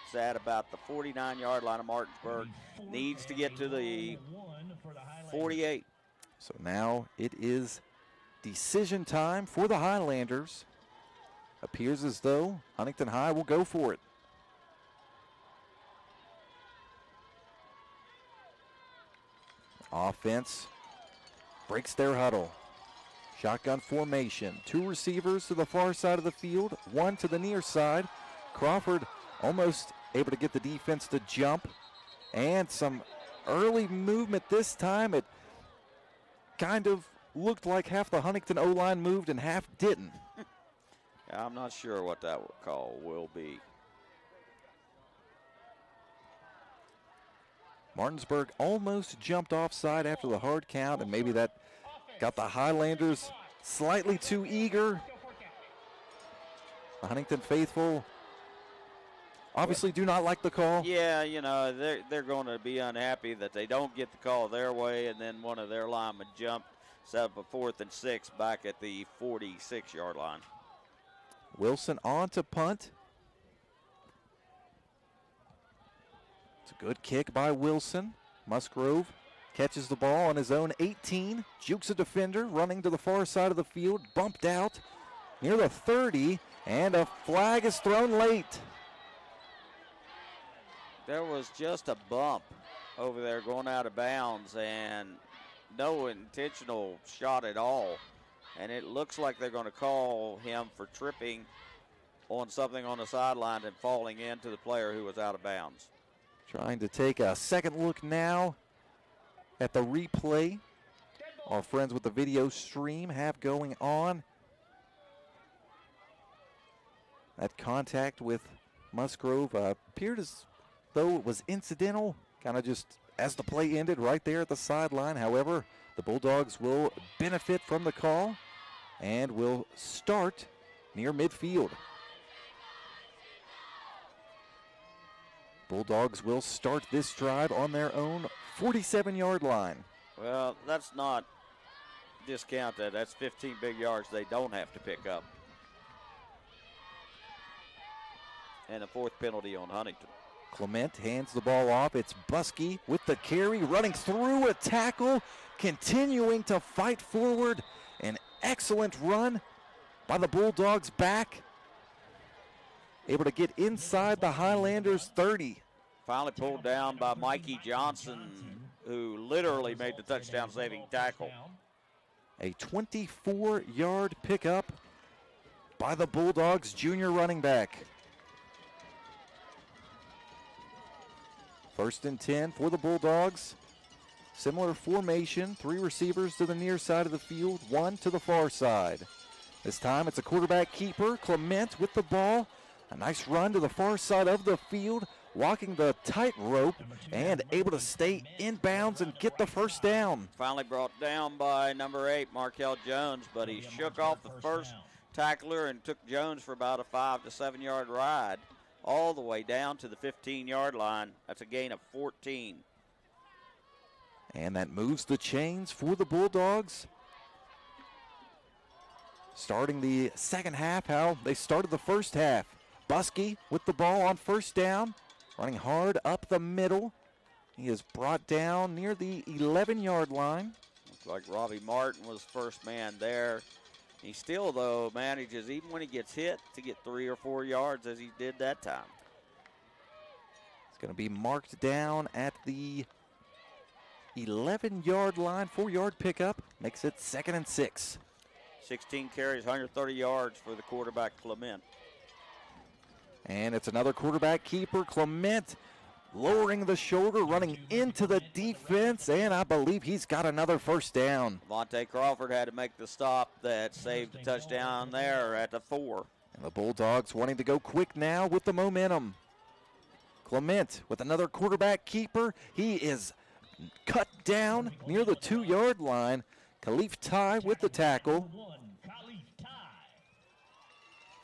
It's at about the 49-yard line of Martinsburg. Needs to get to the 48. So now it is decision time for the Highlanders. Appears as though Huntington High will go for it. Offense breaks their huddle. Shotgun formation. 2 receivers to the far side of the field, 1 to the near side. Crawford almost able to get the defense to jump. And some early movement this time. It kind of looked like half the Huntington O-line moved and half didn't. I'm not sure what that call will be. Martinsburg almost jumped offside after the hard count, and maybe that got the Highlanders slightly too eager. The Huntington faithful obviously do not like the call. Yeah, you know, they're going to be unhappy that they don't get the call their way, and then one of their linemen jumped, set up a 4th and 6 back at the 46-yard line. Wilson on to punt. It's a good kick by Wilson. Musgrove catches the ball on his own 18, jukes a defender, running to the far side of the field, bumped out near the 30, and a flag is thrown late. There was just a bump over there going out of bounds and no intentional shot at all. And it looks like they're going to call him for tripping on something on the sideline and falling into the player who was out of bounds. Trying to take a second look now at the replay our friends with the video stream have going on. That contact with Musgrove appeared as though it was incidental, kind of just as the play ended right there at the sideline. However, the Bulldogs will benefit from the call and will start near midfield. Bulldogs will start this drive on their own 47-yard line. Well, that's not discount that. That's 15 big yards they don't have to pick up. And a 4th penalty on Huntington. Clement hands the ball off. It's Buskey with the carry, running through a tackle, continuing to fight forward. An excellent run by the Bulldogs back. Able to get inside the Highlanders 30. Finally pulled down by Mikey Johnson, who literally made the touchdown-saving tackle. A 24-yard pickup by the Bulldogs junior running back. 1st and 10 for the Bulldogs. Similar formation, 3 receivers to the near side of the field, 1 to the far side. This time it's a quarterback keeper, Clement with the ball. A nice run to the far side of the field, walking the tightrope and able to stay in bounds and get the first down. Finally brought down by number 8, Markel Jones, but he shook off the first tackler and took Jones for about a 5 to 7 yard ride all the way down to the 15-yard line. That's a gain of 14. And that moves the chains for the Bulldogs. Starting the second half, how they started the first half. Buskey with the ball on 1st down, running hard up the middle. He is brought down near the 11-yard line. Looks like Robbie Martin was first man there. He still, though, manages, even when he gets hit, to get 3 or 4 yards as he did that time. It's going to be marked down at the 11-yard line, 4-yard pickup. Makes it 2nd and 6. 16 carries, 130 yards for the quarterback, Clement. And it's another quarterback keeper, Clement, lowering the shoulder, running into the defense, and I believe he's got another first down. Monte Crawford had to make the stop that saved the touchdown there at the 4. And the Bulldogs wanting to go quick now with the momentum. Clement with another quarterback keeper. He is cut down near the 2-yard line. Khalif Ty with the tackle.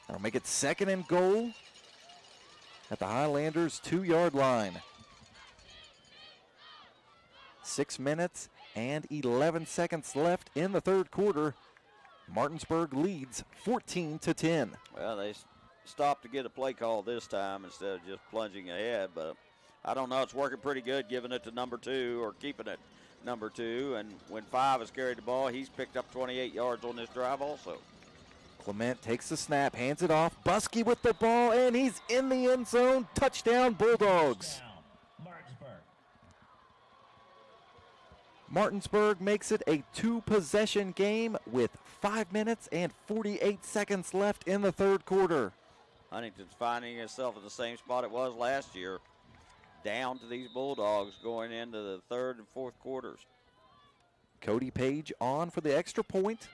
That'll make it 2nd and goal. at the Highlanders' 2-yard line. 6 minutes and 11 seconds left in the third quarter. Martinsburg leads 14-10. Well, they stopped to get a play call this time instead of just plunging ahead, but I don't know. It's working pretty good, giving it to number 2 or keeping it number 2. And when 5 has carried the ball, he's picked up 28 yards on this drive also. Clement takes the snap, hands it off. Buskey with the ball, and he's in the end zone. Touchdown, Bulldogs. Martinsburg makes it a 2-possession game with 5 minutes and 48 seconds left in the third quarter. Huntington's finding itself in the same spot it was last year, down to these Bulldogs going into the third and fourth quarters. Cody Page on for the extra point.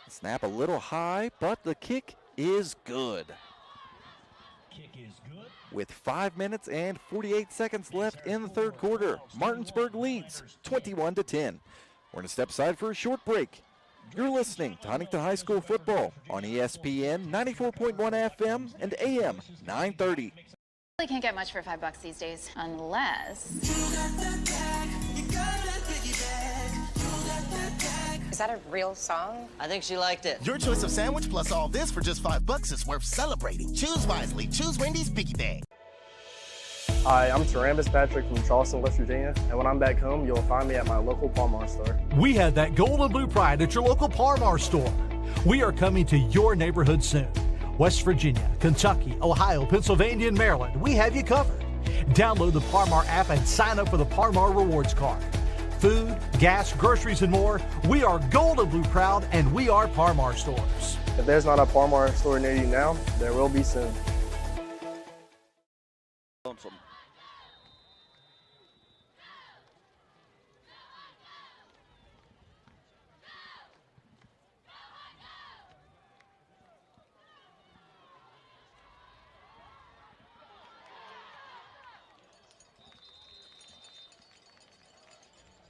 Snap a little high, but the kick is good. Kick is good. With 5 minutes and 48 seconds left in the third quarter, Martinsburg leads 21-10. We're going to step aside for a short break. You're listening to Huntington High School football on ESPN 94.1 FM and AM 930. You can't get much for $5 these days, unless... Is that a real song? I think she liked it. Your choice of sandwich plus all this for just $5 is worth celebrating. Choose wisely. Choose Wendy's Piggy Bag. Hi, I'm Tarambas Patrick from Charleston, West Virginia, and when I'm back home, you'll find me at my local Palmar store. We have that gold and blue pride at your local Palmar store. We are coming to your neighborhood soon. West Virginia, Kentucky, Ohio, Pennsylvania, and Maryland, we have you covered. Download the Palmar app and sign up for the Palmar Rewards Card. Food, gas, groceries, and more, we are gold and blue proud, and we are Palmar stores. If there's not a Palmar store near you now, there will be soon.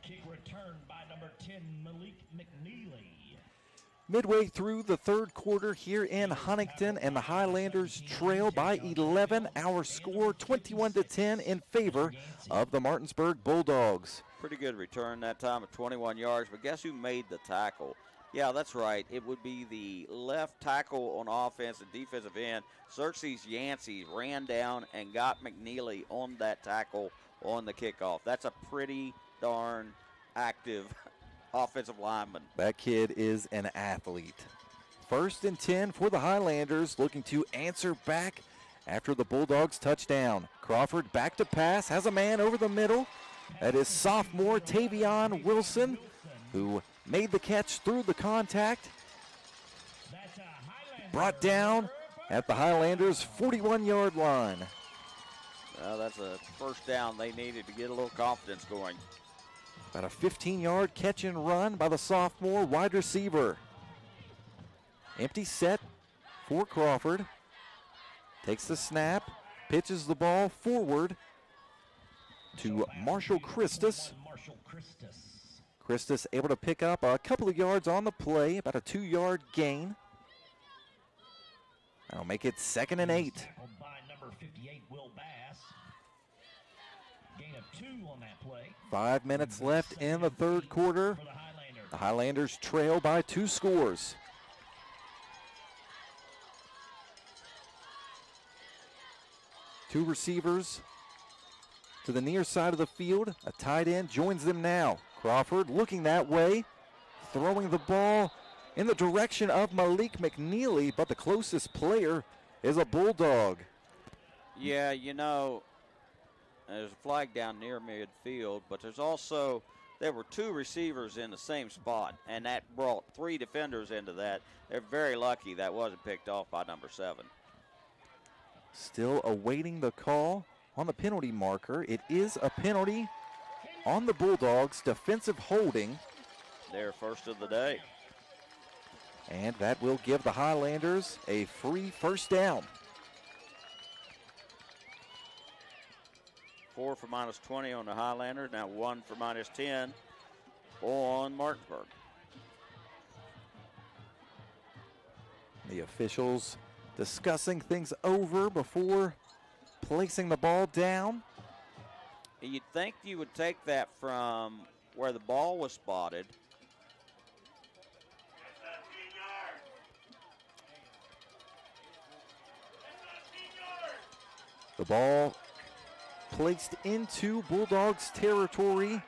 Kick returned by number 10, Malik McNeely. Midway through the third quarter here in Huntington, and the Highlanders trail by 11. Our score 21-10 in favor of the Martinsburg Bulldogs. Pretty good return that time of 21 yards, but guess who made the tackle? Yeah, that's right. It would be the left tackle on offense and defensive end. Xerxes Yancey ran down and got McNeely on that tackle on the kickoff. That's a pretty darn active offensive lineman. That kid is an athlete. 1st and 10 for the Highlanders, looking to answer back after the Bulldogs touchdown. Crawford back to pass, has a man over the middle. That is sophomore Tavion Wilson, who made the catch through the contact. Brought down at the Highlanders' 41-yard line. Well, that's a first down they needed to get a little confidence going. About a 15-yard catch and run by the sophomore wide receiver. Empty set for Crawford. Takes the snap, pitches the ball forward to Marshall Christus. Christus able to pick up a couple of yards on the play, about a 2-yard gain. That'll make it 2nd and 8. By number 58, Will Bass. Gain of 2 on that play. 5 minutes left in the third quarter. The Highlanders trail by 2 scores. Two receivers to the near side of the field. A tight end joins them now. Crawford looking that way, throwing the ball in the direction of Malik McNeely, but the closest player is a Bulldog. Yeah, you know, there's a flag down near midfield, but there were 2 receivers in the same spot, and that brought 3 defenders into that. They're very lucky that wasn't picked off by number 7. Still awaiting the call on the penalty marker. It is a penalty on the Bulldogs, defensive holding. Their first of the day. And that will give the Highlanders a free first down. 4 for -20 on the Highlanders. Now 1 for -10 on Martinsburg. The officials discussing things over before placing the ball down. You'd think you would take that from where the ball was spotted. The ball placed into Bulldogs territory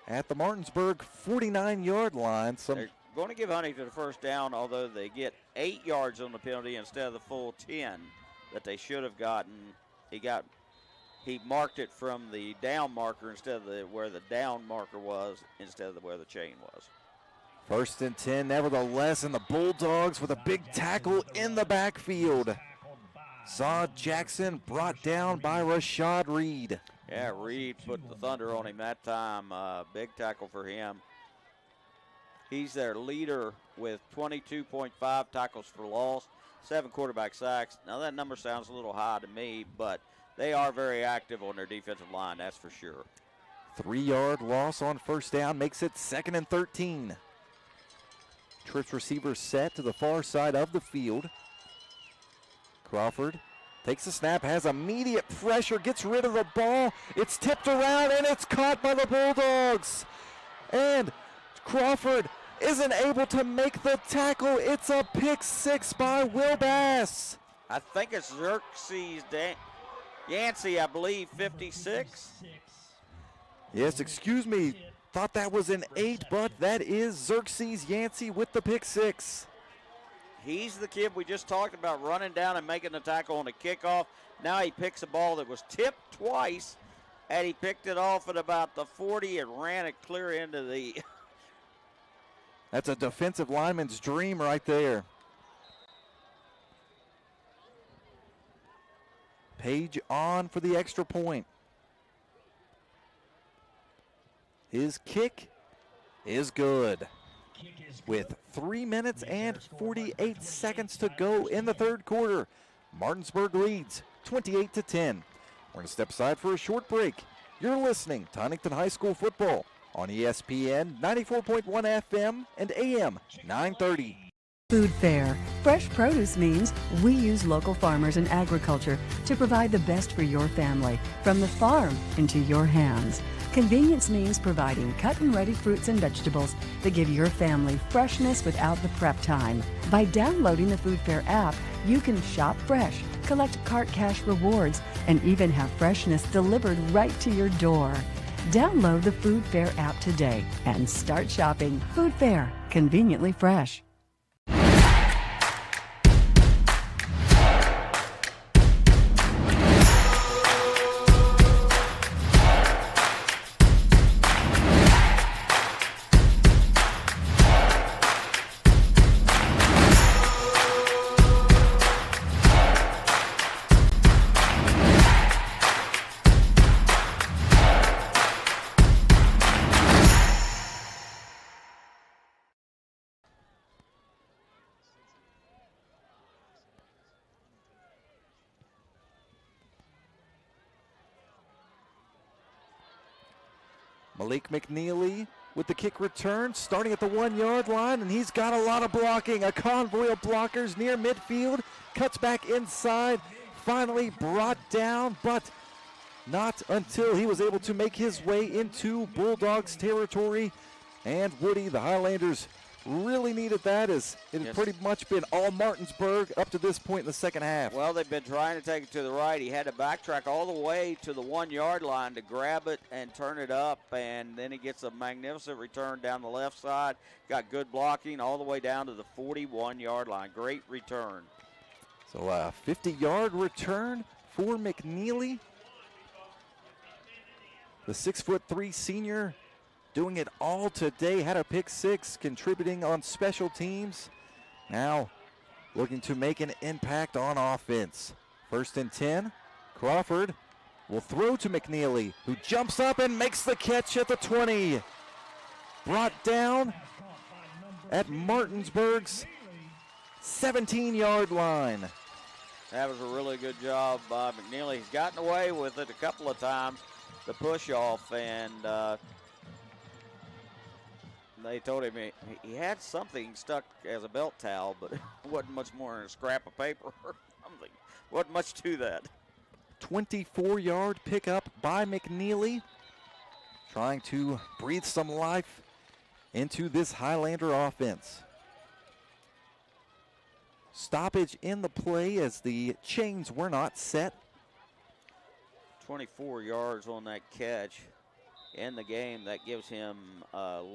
at the Martinsburg 49-yard line. They're going to give Huntington a first down, although they get 8 yards on the penalty instead of the full 10 that they should have gotten. He marked it from the down marker instead of where the down marker was instead of where the chain was. 1st and 10, nevertheless, and the Bulldogs with a big tackle in the backfield. Zod Jackson brought down by Rashad Reed. Yeah, Reed put the thunder on him that time. Big tackle for him. He's their leader with 22.5 tackles for loss, 7 quarterback sacks. Now that number sounds a little high to me, but they are very active on their defensive line, that's for sure. 3-yard loss on first down makes it 2nd and 13. Trips receiver set to the far side of the field. Crawford takes the snap, has immediate pressure, gets rid of the ball. It's tipped around and it's caught by the Bulldogs. And Crawford isn't able to make the tackle. It's a pick 6 by Will Bass. I think it's Xerxes Yancey, I believe, 56. Yes, excuse me. Thought that was an 8, but that is Xerxes Yancey with the pick 6. He's the kid we just talked about running down and making the tackle on the kickoff. Now he picks a ball that was tipped twice, and he picked it off at about the 40 and ran it clear into the... That's a defensive lineman's dream right there. Page on for the extra point. His kick is good. With 3 minutes and 48 seconds to go in the third quarter, Martinsburg leads 28-10. We're going to step aside for a short break. You're listening to Huntington High School football on ESPN 94.1 FM and AM 930. Food Fair. Fresh produce means we use local farmers and agriculture to provide the best for your family, from the farm into your hands. Convenience means providing cut-and-ready fruits and vegetables that give your family freshness without the prep time. By downloading the Food Fair app, you can shop fresh, collect cart cash rewards, and even have freshness delivered right to your door. Download the Food Fair app today and start shopping. Food Fair, conveniently fresh. Malik McNeely with the kick return, starting at the 1-yard line, and he's got a lot of blocking. A convoy of blockers near midfield, cuts back inside, finally brought down, but not until he was able to make his way into Bulldogs territory. And Woody, the Highlanders, really needed that, as it has pretty much been all Martinsburg up to this point in the second half. Well, they've been trying to take it to the right. He had to backtrack all the way to the 1-yard line to grab it and turn it up, and then he gets a magnificent return down the left side. Got good blocking all the way down to the 41-yard line. Great return. So a 50-yard return for McNeely. The 6'3" senior doing it all today. Had a pick 6, contributing on special teams. Now looking to make an impact on offense. 1st and 10. Crawford will throw to McNeely, who jumps up and makes the catch at the 20. Brought down at Martinsburg's 17-yard line. That was a really good job by McNeely. He's gotten away with it a couple of times, the push off, and they told him he had something stuck as a belt towel, but it wasn't much more than a scrap of paper or something. Wasn't much to that. 24-yard pickup by McNeely, trying to breathe some life into this Highlander offense. Stoppage in the play as the chains were not set. 24 yards on that catch in the game. That gives him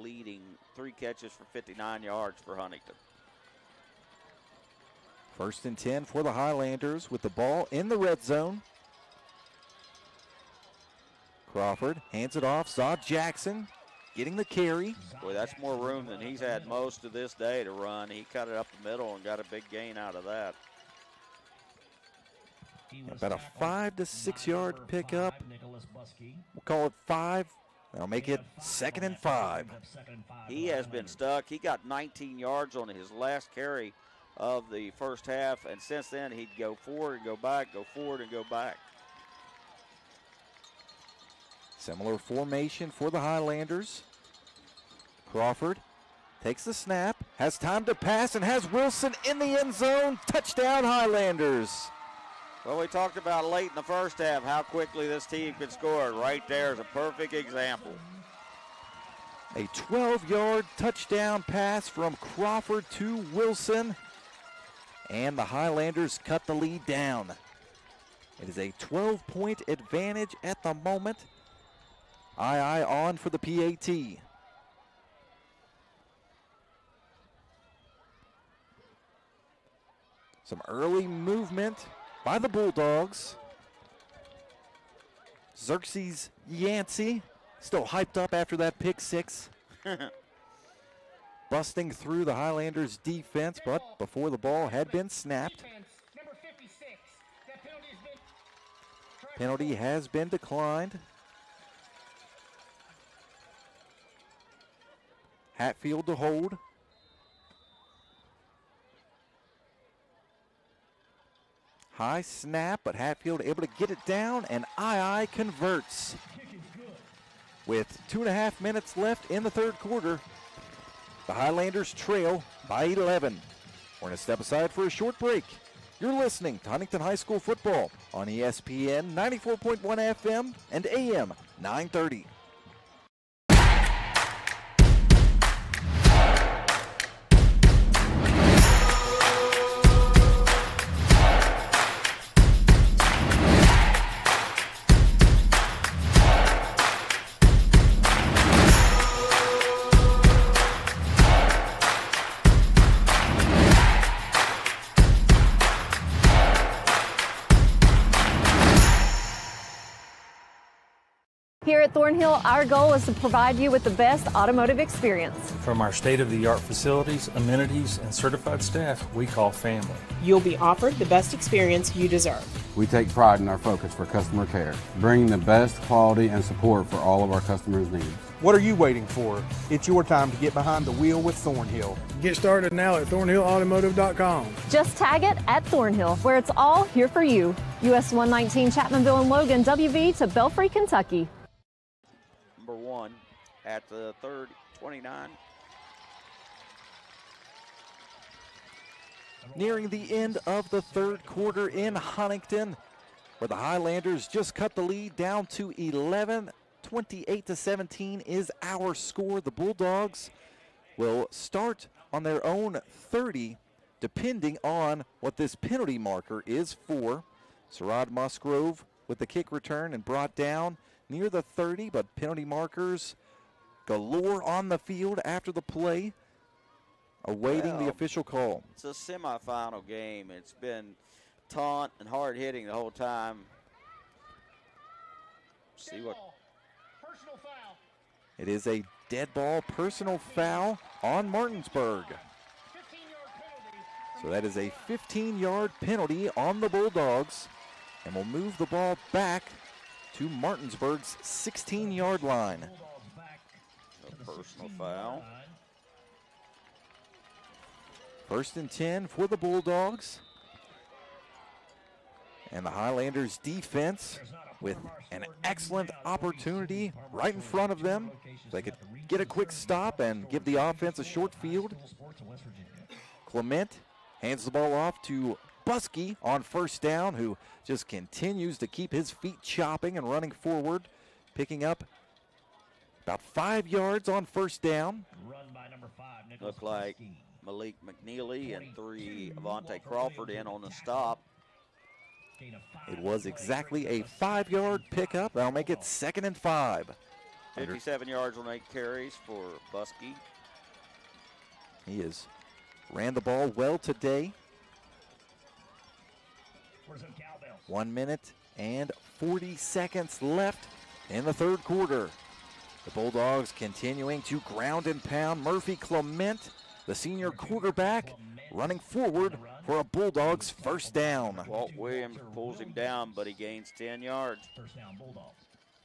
leading 3 catches for 59 yards for Huntington. 1st and 10 for the Highlanders with the ball in the red zone. Crawford hands it off. Saw Jackson getting the carry. Boy, that's more room than he's had most of this day to run. He cut it up the middle and got a big gain out of that. About a 5 to 6 yard pickup. We'll call it 5. That'll make it 2nd and 5. He has been stuck. He got 19 yards on his last carry of the first half, and since then he'd go forward and go back, go forward and go back. Similar formation for the Highlanders. Crawford takes the snap, has time to pass, and has Wilson in the end zone. Touchdown, Highlanders. Well, we talked about late in the first half how quickly this team could score. Right there is a perfect example. A 12-yard touchdown pass from Crawford to Wilson, and the Highlanders cut the lead down. It is a 12-point advantage at the moment. Aye on for the PAT. Some early movement by the Bulldogs. Xerxes Yancey still hyped up after that pick 6. Busting through the Highlanders defense, but before the ball had been snapped. Penalty has been declined. Hatfield to hold. High snap, but Hatfield able to get it down, and II converts. With 2.5 minutes left in the third quarter, the Highlanders trail by 11. We're going to step aside for a short break. You're listening to Huntington High School football on ESPN 94.1 FM and AM 930. Here at Thornhill, our goal is to provide you with the best automotive experience. From our state-of-the-art facilities, amenities, and certified staff we call family. You'll be offered the best experience you deserve. We take pride in our focus for customer care, bringing the best quality and support for all of our customers' needs. What are you waiting for? It's your time to get behind the wheel with Thornhill. Get started now at thornhillautomotive.com. Just tag it at Thornhill, where it's all here for you. US 119 Chapmanville and Logan, WV to Belfry, Kentucky. Number 1 at the 29. Nearing the end of the third quarter in Huntington, where the Highlanders just cut the lead down to 11. 28-17 is our score. The Bulldogs will start on their own 30, depending on what this penalty marker is for. Sarad Musgrove with the kick return and brought down near the 30, but penalty markers galore on the field after the play, awaiting the official call. It's a semifinal game. It's been taunt and hard hitting the whole time. See what? It is a dead ball personal foul on Martinsburg. So that is a 15-yard penalty on the Bulldogs, and will move the ball back to Martinsburg's 16-yard line. A personal foul. 1st and 10 for the Bulldogs. And the Highlanders defense with an excellent opportunity right in front of them. They could get a quick stop and give the offense a short field. Clement hands the ball off to Buskey on first down, who just continues to keep his feet chopping and running forward, picking up about 5 yards on first down. Looked like Malik McNeely and 3 Avante Crawford in on the stop. It was exactly a 5-yard pickup. That'll make it 2nd and 5. 57 yards on 8 carries for Buskey. He has ran the ball well today. 1 minute and 40 seconds left in the third quarter. The Bulldogs continuing to ground and pound. Murphy Clement, the senior quarterback, running forward for a Bulldogs first down. Walt Williams pulls him down, but he gains 10 yards.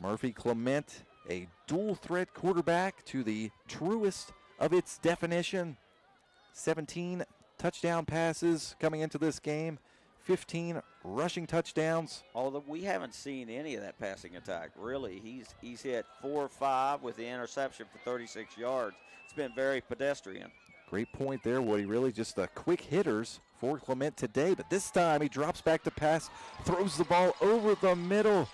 Murphy Clement, a dual threat quarterback to the truest of its definition. 17 touchdown passes coming into this game, 15 rushing touchdowns. Although we haven't seen any of that passing attack, really. He's hit 4 or 5 with the interception for 36 yards. It's been very pedestrian. Great point there, Woody. Really just the quick hitters for Clement today. But this time he drops back to pass, throws the ball over the middle.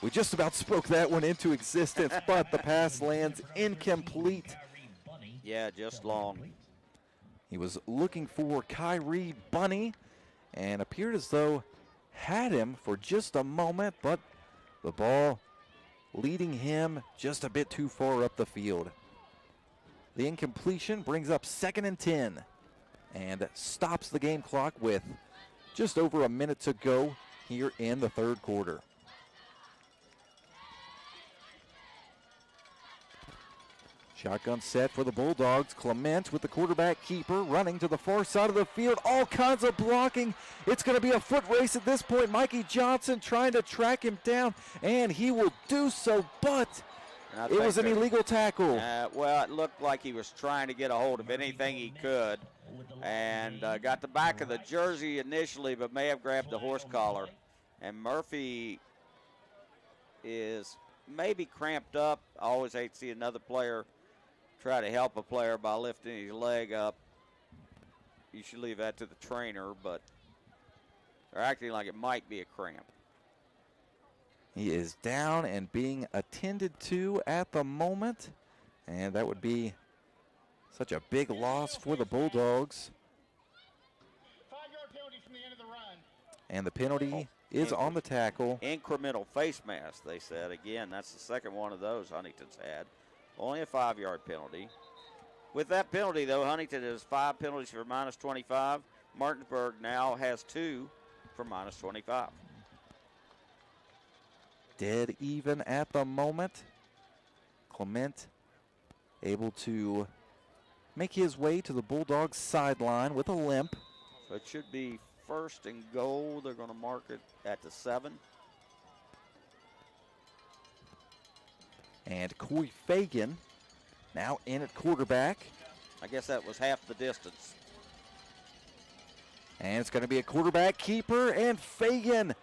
We just about spoke that one into existence, but the pass lands incomplete. Yeah, just long. He was looking for Kyrie Bunny and appeared as though had him for just a moment, but the ball leading him just a bit too far up the field. The incompletion brings up 2nd and 10 and stops the game clock with just over a minute to go here in the third quarter. Shotgun set for the Bulldogs. Clement with the quarterback keeper running to the far side of the field. All kinds of blocking. It's going to be a foot race at this point. Mikey Johnson trying to track him down, and he will do so, but it was an illegal tackle. Well, it looked like he was trying to get a hold of anything he could and got the back of the jersey initially, but may have grabbed the horse collar. And Murphy is maybe cramped up. I always hate to see another player try to help a player by lifting his leg up. You should leave that to the trainer, but they're acting like it might be a cramp. He is down and being attended to at the moment, and that would be such a big loss for the Bulldogs. 5-yard penalty from the end of the run. And the penalty is on the tackle. Incremental face mask, they said. Again, that's the second one of those Huntington's had. Only a 5-yard penalty. With that penalty, though, Huntington has 5 penalties for minus 25. Martinsburg now has 2 for minus 25. Dead even at the moment. Clement able to make his way to the Bulldogs sideline with a limp. So it should be 1st and goal. They're going to mark it at the 7. And Coy Fagan now in at quarterback. I guess that was half the distance. And it's going to be a quarterback keeper, and Fagan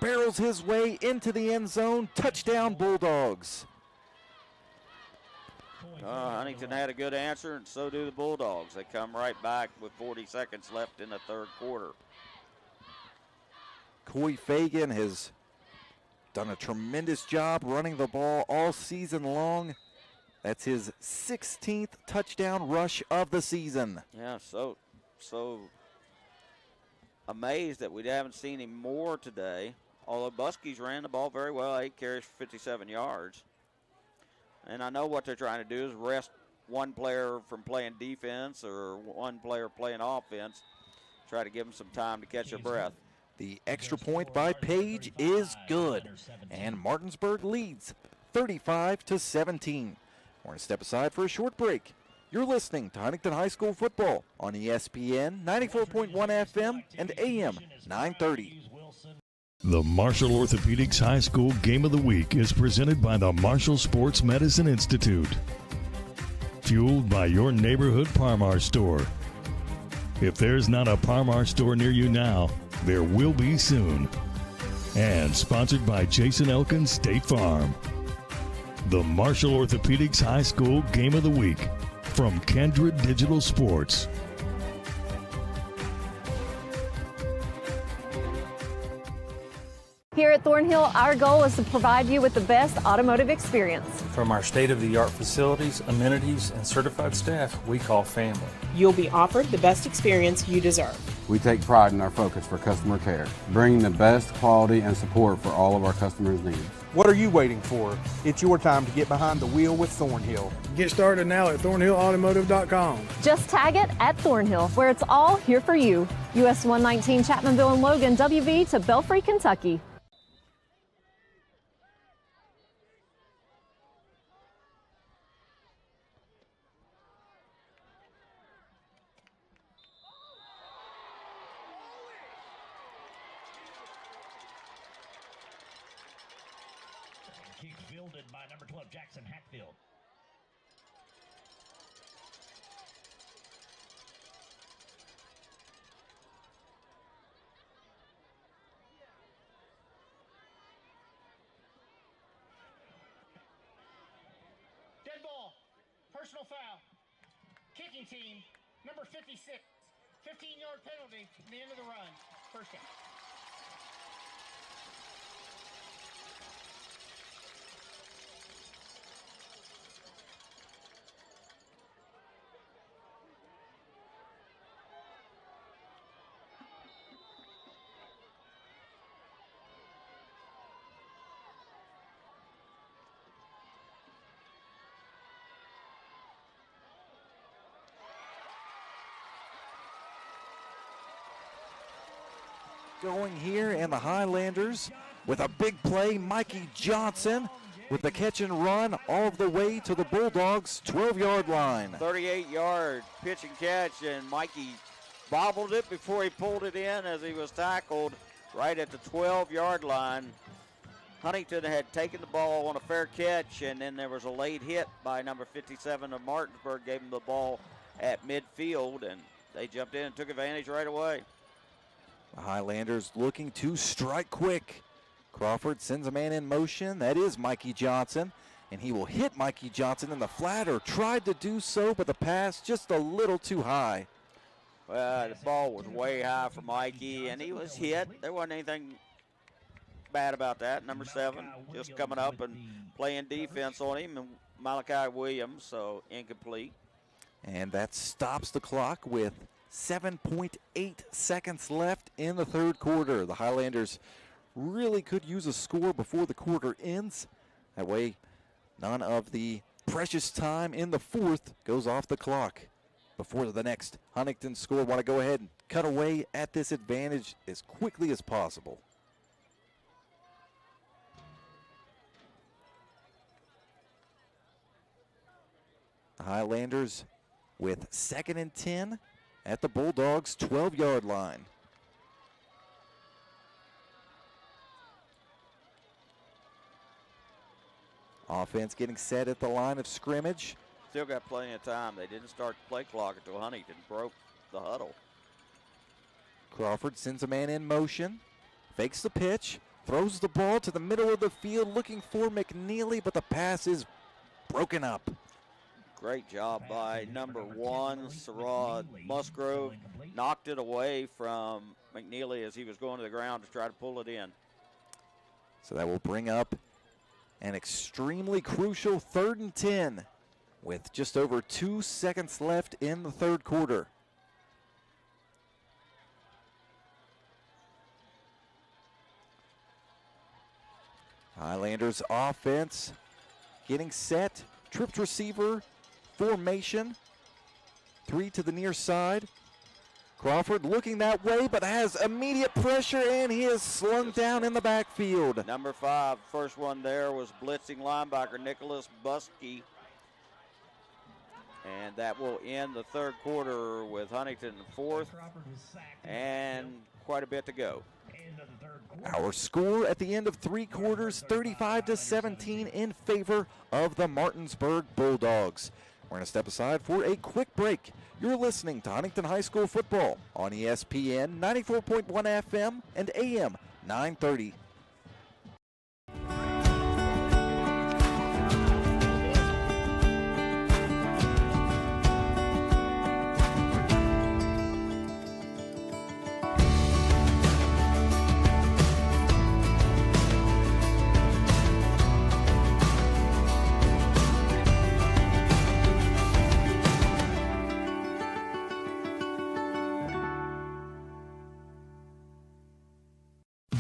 barrels his way into the end zone. Touchdown, Bulldogs. Huntington had a good answer, and so do the Bulldogs. They come right back with 40 seconds left in the third quarter. Coy Fagan has done a tremendous job running the ball all season long. That's his 16th touchdown rush of the season. Yeah, so amazed that we haven't seen him more today. Although Buskey's ran the ball very well, 8 carries for 57 yards. And I know what they're trying to do is rest one player from playing defense or one player playing offense, try to give them some time to catch their breath. The extra point by Page is good, and Martinsburg leads 35-17. We're going to step aside for a short break. You're listening to Huntington High School football on ESPN 94.1 FM and AM 930. The Marshall Orthopedics High School Game of the Week is presented by the Marshall Sports Medicine Institute. Fueled by your neighborhood Parmar store. If there's not a Parmar store near you now, there will be soon. And sponsored by Jason Elkins State Farm. The Marshall Orthopedics High School Game of the Week from Kendra Digital Sports. Here at Thornhill, our goal is to provide you with the best automotive experience. From our state-of-the-art facilities, amenities, and certified staff we call family. You'll be offered the best experience you deserve. We take pride in our focus for customer care, bringing the best quality and support for all of our customers' needs. What are you waiting for? It's your time to get behind the wheel with Thornhill. Get started now at ThornhillAutomotive.com. Just tag it at Thornhill, where it's all here for you. US 119 Chapmanville and Logan, WV to Belfry, Kentucky. Kick fielded by number 12, Jackson Hatfield. Dead ball. Personal foul. Kicking team, number 56. 15-yard penalty from the end of the run. First down. Going here, and the Highlanders with a big play. Mikey Johnson with the catch and run all the way to the Bulldogs' 12-yard line. 38-yard pitch and catch, and Mikey bobbled it before he pulled it in as he was tackled right at the 12-yard line. Huntington had taken the ball on a fair catch, and then there was a late hit by number 57 of Martinsburg, gave him the ball at midfield, and they jumped in and took advantage right away. The Highlanders looking to strike quick. Crawford sends a man in motion. That is Mikey Johnson, and he will hit Mikey Johnson in the flat, or tried to do so, but the pass just a little too high. Well, the ball was way high for Mikey, and he was hit. There wasn't anything bad about that. Number 7 just coming up and playing defense on him, and Malachi Williams, so incomplete. And that stops the clock with 7.8 seconds left in the third quarter. The Highlanders really could use a score before the quarter ends. That way, none of the precious time in the fourth goes off the clock before the next Huntington score. Want to go ahead and cut away at this advantage as quickly as possible. The Highlanders with 2nd and 10 at the Bulldogs' 12-yard line. Offense getting set at the line of scrimmage. Still got plenty of time. They didn't start the play clock until Huntington broke the huddle. Crawford sends a man in motion, fakes the pitch, throws the ball to the middle of the field looking for McNeely, but the pass is broken up. Great job by number 1, Sarah Musgrove. Knocked it away from McNeely as he was going to the ground to try to pull it in. So that will bring up an extremely crucial 3rd and 10 with just over 2 seconds left in the third quarter. Highlanders offense getting set. Tripped receiver formation. 3 to the near side. Crawford looking that way, but has immediate pressure, and he is slung down in the backfield. Number 5, first one there was blitzing linebacker Nicholas Buskey. And that will end the third quarter with Huntington in 4th and quite a bit to go. Our score at the end of 3 quarters, 35-17 in favor of the Martinsburg Bulldogs. We're going to step aside for a quick break. You're listening to Huntington High School football on ESPN 94.1 FM and AM 930.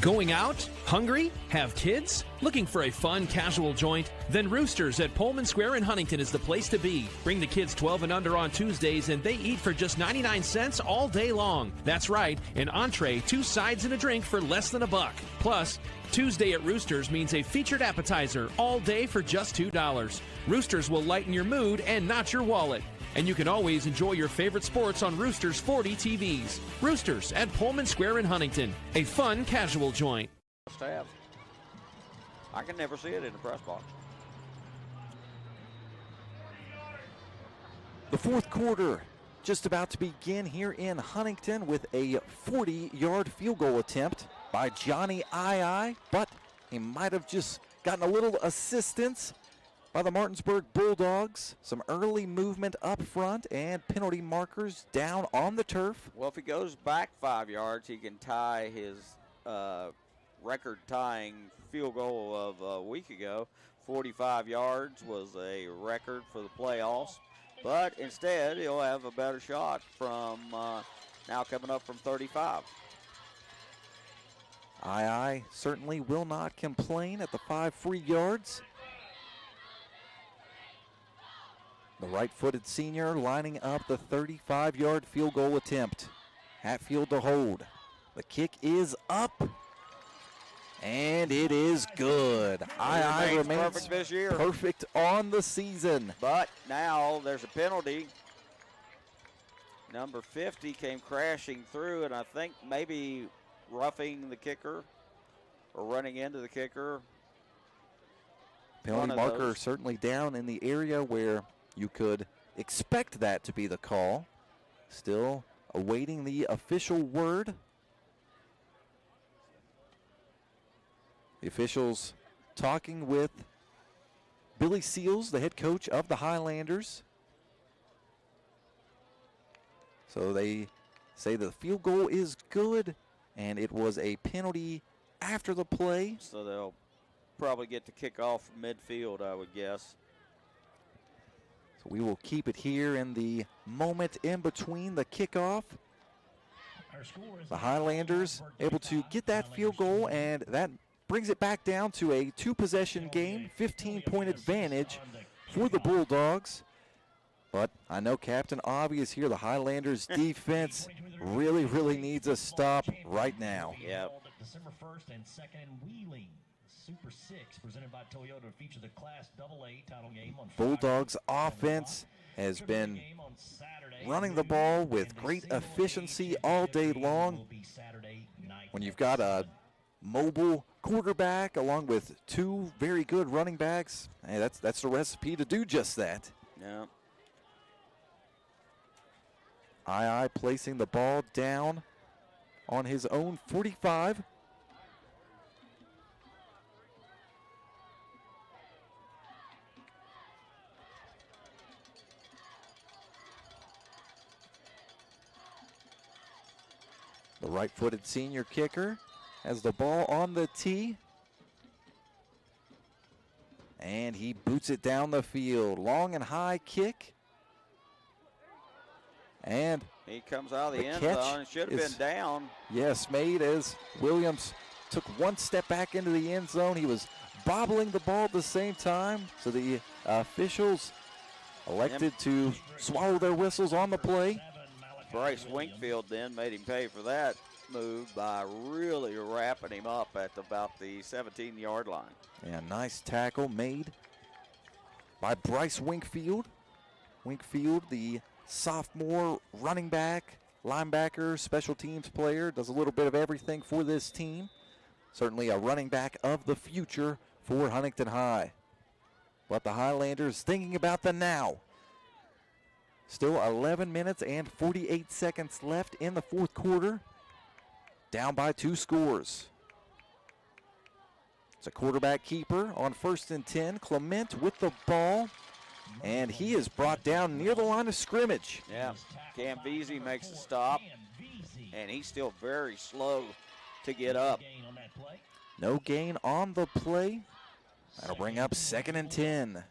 Going out? Hungry? Have kids? Looking for a fun, casual joint? Then Roosters at Pullman Square in Huntington is the place to be. Bring the kids 12 and under on Tuesdays, and they eat for just 99 cents all day long. That's right, an entree, 2 sides, and a drink for less than $1. Plus, Tuesday at Roosters means a featured appetizer all day for just $2. Roosters will lighten your mood and not your wallet. And you can always enjoy your favorite sports on Roosters 40 TVs. Roosters at Pullman Square in Huntington. A fun, casual joint. Staff. I can never see it in the press box. The fourth quarter just about to begin here in Huntington with a 40-yard field goal attempt by Johnny II, but he might have just gotten a little assistance by the Martinsburg Bulldogs. Some early movement up front and penalty markers down on the turf. Well, if he goes back 5 yards, he can tie his record-tying field goal of a week ago. 45 yards was a record for the playoffs, but instead he'll have a better shot from now coming up from 35. II certainly will not complain at the 5 free yards. The right-footed senior lining up the 35-yard field goal attempt. Hatfield to hold. The kick is up, and it is good. II remains perfect this year. Perfect on the season. But now there's a penalty. Number 50 came crashing through, and I think maybe roughing the kicker or running into the kicker. Penalty marker certainly down in the area where you could expect that to be the call. Still awaiting the official word. The officials talking with Billy Seals, the head coach of the Highlanders. So they say the field goal is good, and it was a penalty after the play. So they'll probably get to kick off midfield, I would guess. So we will keep it here in the moment in between the kickoff. The Highlanders able to get that field goal, and that brings it back down to a 2-possession game, 15-point advantage for the Bulldogs. But I know Captain Obvious here, the Highlanders defense really needs a stop right now. Yeah. December 1st and 2nd in Wheeling. Super 6 presented by Toyota to feature the Class AA title game on Bulldogs offense has been running the ball with great efficiency all day long. When you've got a mobile quarterback along with 2 very good running backs, hey, that's the recipe to do just that. Yeah. II placing the ball down on his own 45. The right-footed senior kicker has the ball on the tee. And he boots it down the field. Long and high kick. And he comes out of the end catch zone. It should have been down. Yes, made as Williams took one step back into the end zone. He was bobbling the ball at the same time. So the officials elected to swallow their whistles on the play. Bryce Winkfield then made him pay for that move by really wrapping him up at about the 17-yard line. Yeah, nice tackle made by Bryce Winkfield. Winkfield, the sophomore running back, linebacker, special teams player, does a little bit of everything for this team. Certainly a running back of the future for Huntington High. But the Highlanders thinking about the now. Still 11 minutes and 48 seconds left in the fourth quarter. Down by 2 scores. It's a quarterback keeper on 1st and 10. Clement with the ball. And he is brought down near the line of scrimmage. Yeah, Cam Veazey makes a stop. And he's still very slow to get up. No gain on the play. That'll bring up 2nd and 10.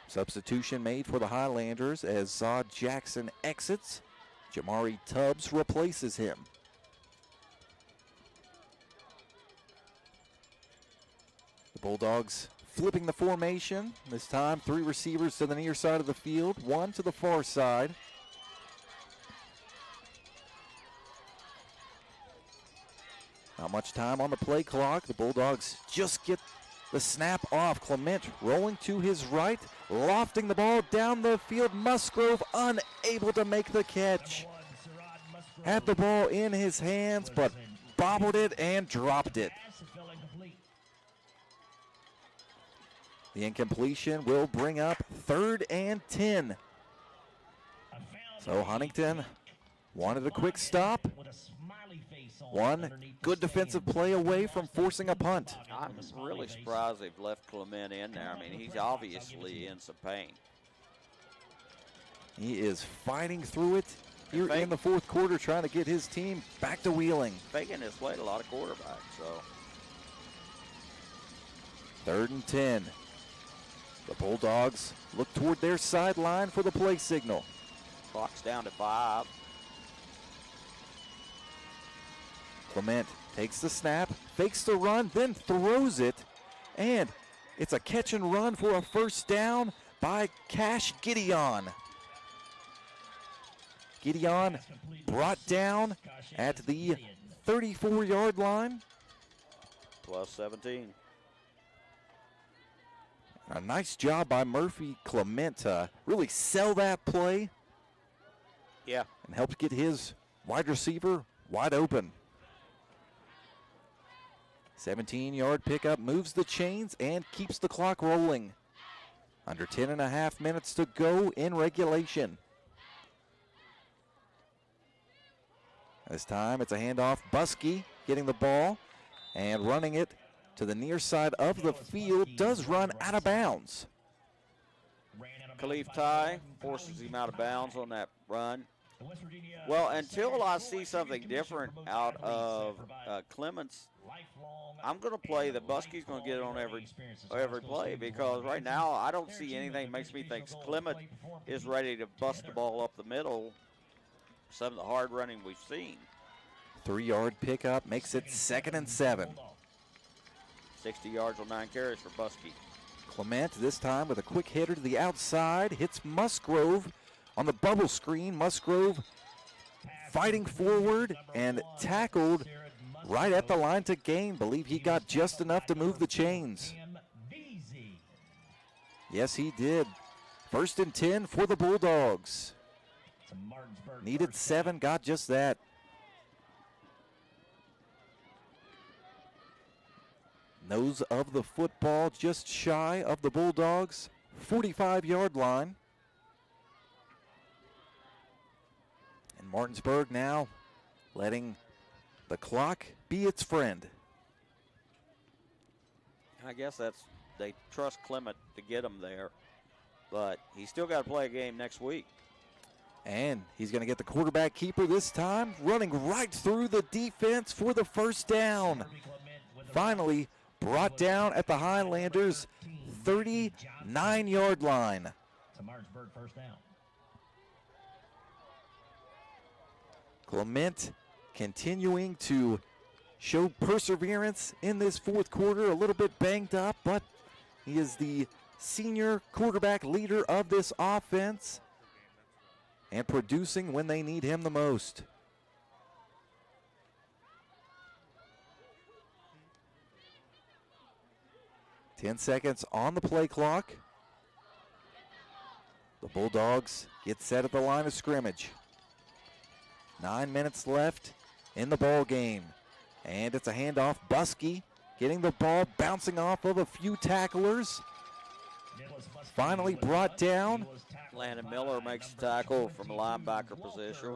Substitution made for the Highlanders as Zod Jackson exits. Jamari Tubbs replaces him. Bulldogs flipping the formation. This time, 3 receivers to the near side of the field, 1 to the far side. Not much time on the play clock. The Bulldogs just get the snap off. Clement rolling to his right, lofting the ball down the field. Musgrove unable to make the catch. Had the ball in his hands, but bobbled it and dropped it. The incompletion will bring up 3rd and 10. So Huntington wanted a quick stop. One good defensive play away from forcing a punt. I'm really surprised they've left Clement in there. I mean, he's obviously in some pain. He is fighting through it here in the 4th quarter, trying to get his team back to wheeling. Fagan has played a lot of quarterback, so. 3rd and 10. The Bulldogs look toward their sideline for the play signal. Clock's down to 5. Clement takes the snap, fakes the run, then throws it, and it's a catch and run for a first down by Cash Gideon. Gideon brought down at the 34-yard line. Plus 17. A nice job by Murphy Clement to really sell that play. Yeah. And helped get his wide receiver wide open. 17-yard pickup moves the chains and keeps the clock rolling. Under 10.5 minutes to go in regulation. This time it's a handoff. Buskey getting the ball and running it to the near side of the field. Does run out of bounds. Khalif Ty forces him out of bounds on that run. Well, until I see something different out of Clements, I'm going to play that Buskey's going to get it on every play, because right now I don't see anything that makes me think Clement is ready to bust the ball up the middle. Some of the hard running we've seen. 3-yard pickup makes it 2nd and 7. 60 yards on 9 carries for Buskey. Clement this time with a quick hitter to the outside, hits Musgrove on the bubble screen. Musgrove fighting forward and tackled right at the line to gain. Believe he got just enough to move the chains. Yes, he did. 1st and 10 for the Bulldogs. Needed 7, got just that. Nose of the football just shy of the Bulldogs' 45-yard line. And Martinsburg now letting the clock be its friend. I guess they trust Clement to get him there, but he's still got to play a game next week. And he's going to get the quarterback keeper this time, running right through the defense for the first down. Finally brought down at the Highlanders' 39-yard line. It's a Martinsburg first down. Clement continuing to show perseverance in this 4th quarter, a little bit banged up, but he is the senior quarterback leader of this offense and producing when they need him the most. Ten seconds on the play clock. The Bulldogs get set at the line of scrimmage. 9 minutes left in the ball game. And it's a handoff. Buskey getting the ball, bouncing off of a few tacklers. Finally brought down. Landon Miller makes the tackle from a linebacker position.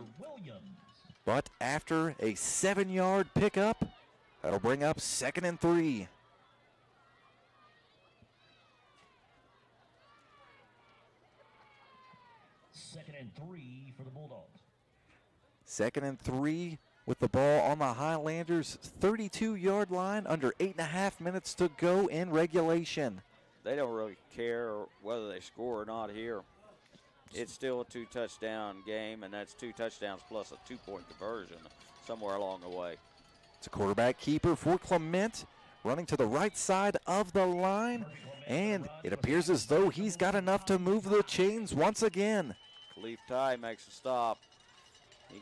But after a 7-yard pickup, that'll bring up 2nd and 3. Second and 3 for the Bulldogs. 2nd and 3 with the ball on the Highlanders' 32-yard line, under 8.5 minutes to go in regulation. They don't really care whether they score or not here. It's still a 2-touchdown game, and that's 2 touchdowns plus a 2-point conversion somewhere along the way. It's a quarterback keeper for Clement, running to the right side of the line, and it appears as though he's got enough to move the chains once again. Khalif Ty makes a stop. He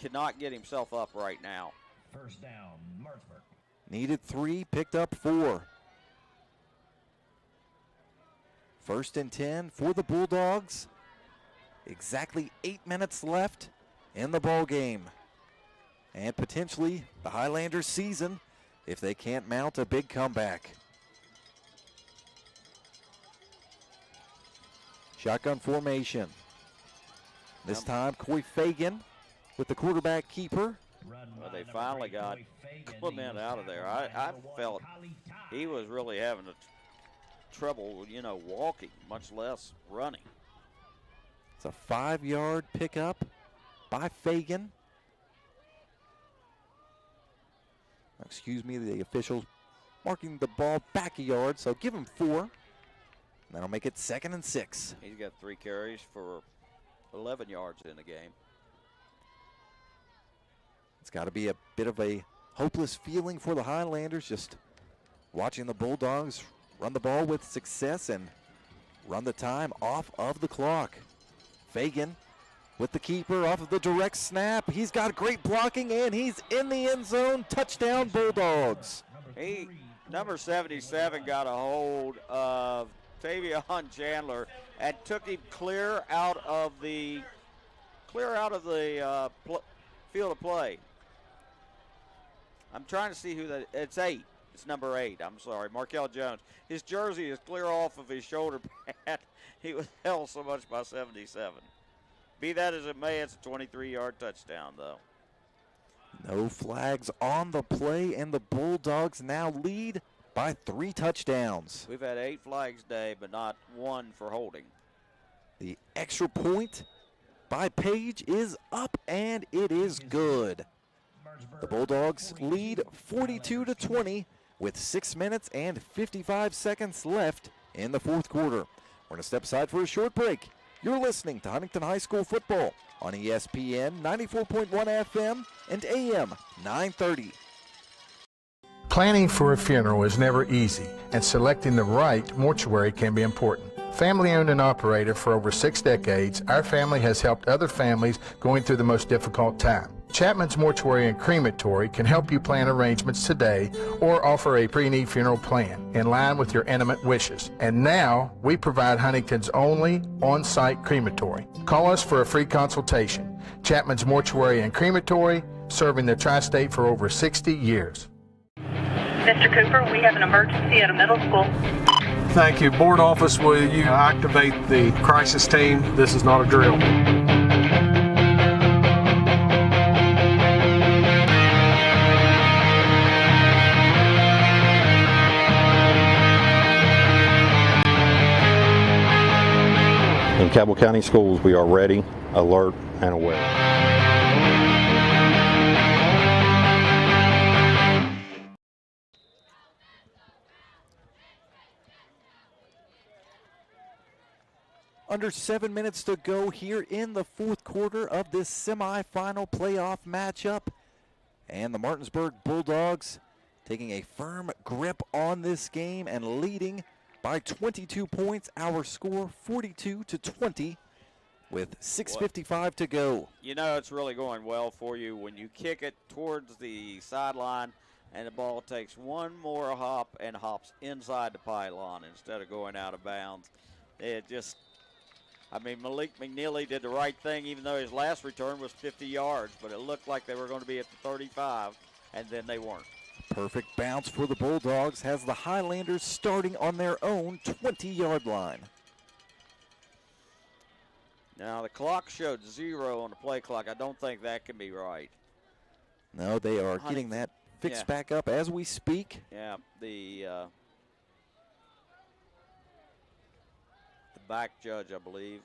cannot get himself up right now. First down, Martinsburg. Needed 3, picked up 4. First and 10 for the Bulldogs. Exactly 8 minutes left in the ball game. And potentially the Highlanders season if they can't mount a big comeback. Shotgun formation. This time Coy Fagan with the quarterback keeper. Well, they finally got Clement out of there. I felt he was really having trouble, walking, much less running. It's a 5-yard pickup by Fagan. Excuse me, the officials marking the ball back a yard, so give him 4. That'll make it 2nd and 6. He's got 3 carries for 11 yards in the game. It's got to be a bit of a hopeless feeling for the Highlanders, just watching the Bulldogs run the ball with success and run the time off of the clock. Fagan with the keeper off of the direct snap. He's got great blocking, and he's in the end zone. Touchdown, Bulldogs. Number 77 got a hold of Tavion Chandler and took him clear out of the field of play. I'm trying to see who that. It's 8. It's number 8. I'm sorry, Markel Jones. His jersey is clear off of his shoulder pad. He was held so much by 77. Be that as it may, it's a 23-yard touchdown, though. No flags on the play, and the Bulldogs now lead by 3 touchdowns. We've had 8 flags today, but not 1 for holding. The extra point by Page is up, and it is good. The Bulldogs lead 42-20 with 6 minutes and 55 seconds left in the fourth quarter. We're going to step aside for a short break. You're listening to Huntington High School football on ESPN 94.1 FM and AM 930. Planning for a funeral is never easy, and selecting the right mortuary can be important. Family owned and operated for over 6 decades, our family has helped other families going through the most difficult time. Chapman's Mortuary and Crematory can help you plan arrangements today or offer a pre-need funeral plan in line with your intimate wishes. And now, we provide Huntington's only on-site crematory. Call us for a free consultation. Chapman's Mortuary and Crematory, serving the tri-state for over 60 years. Mr. Cooper, we have an emergency at a middle school. Thank you. Board office, will you activate the crisis team? This is not a drill. In Cabell County Schools, we are ready, alert, and aware. Under 7 minutes to go here in the fourth quarter of this semifinal playoff matchup. And the Martinsburg Bulldogs taking a firm grip on this game and leading by 22 points. Our score 42-20 with 6:55 to go. You know it's really going well for you when you kick it towards the sideline and the ball takes one more hop and hops inside the pylon instead of going out of bounds. It just, Malik McNeely did the right thing even though his last return was 50 yards, but it looked like they were going to be at the 35, and then they weren't. Perfect bounce for the Bulldogs has the Highlanders starting on their own 20-yard line. Now the clock showed 0 on the play clock. I don't think that can be right. No, they are getting that fixed back up as we speak. Yeah, the back judge, I believe.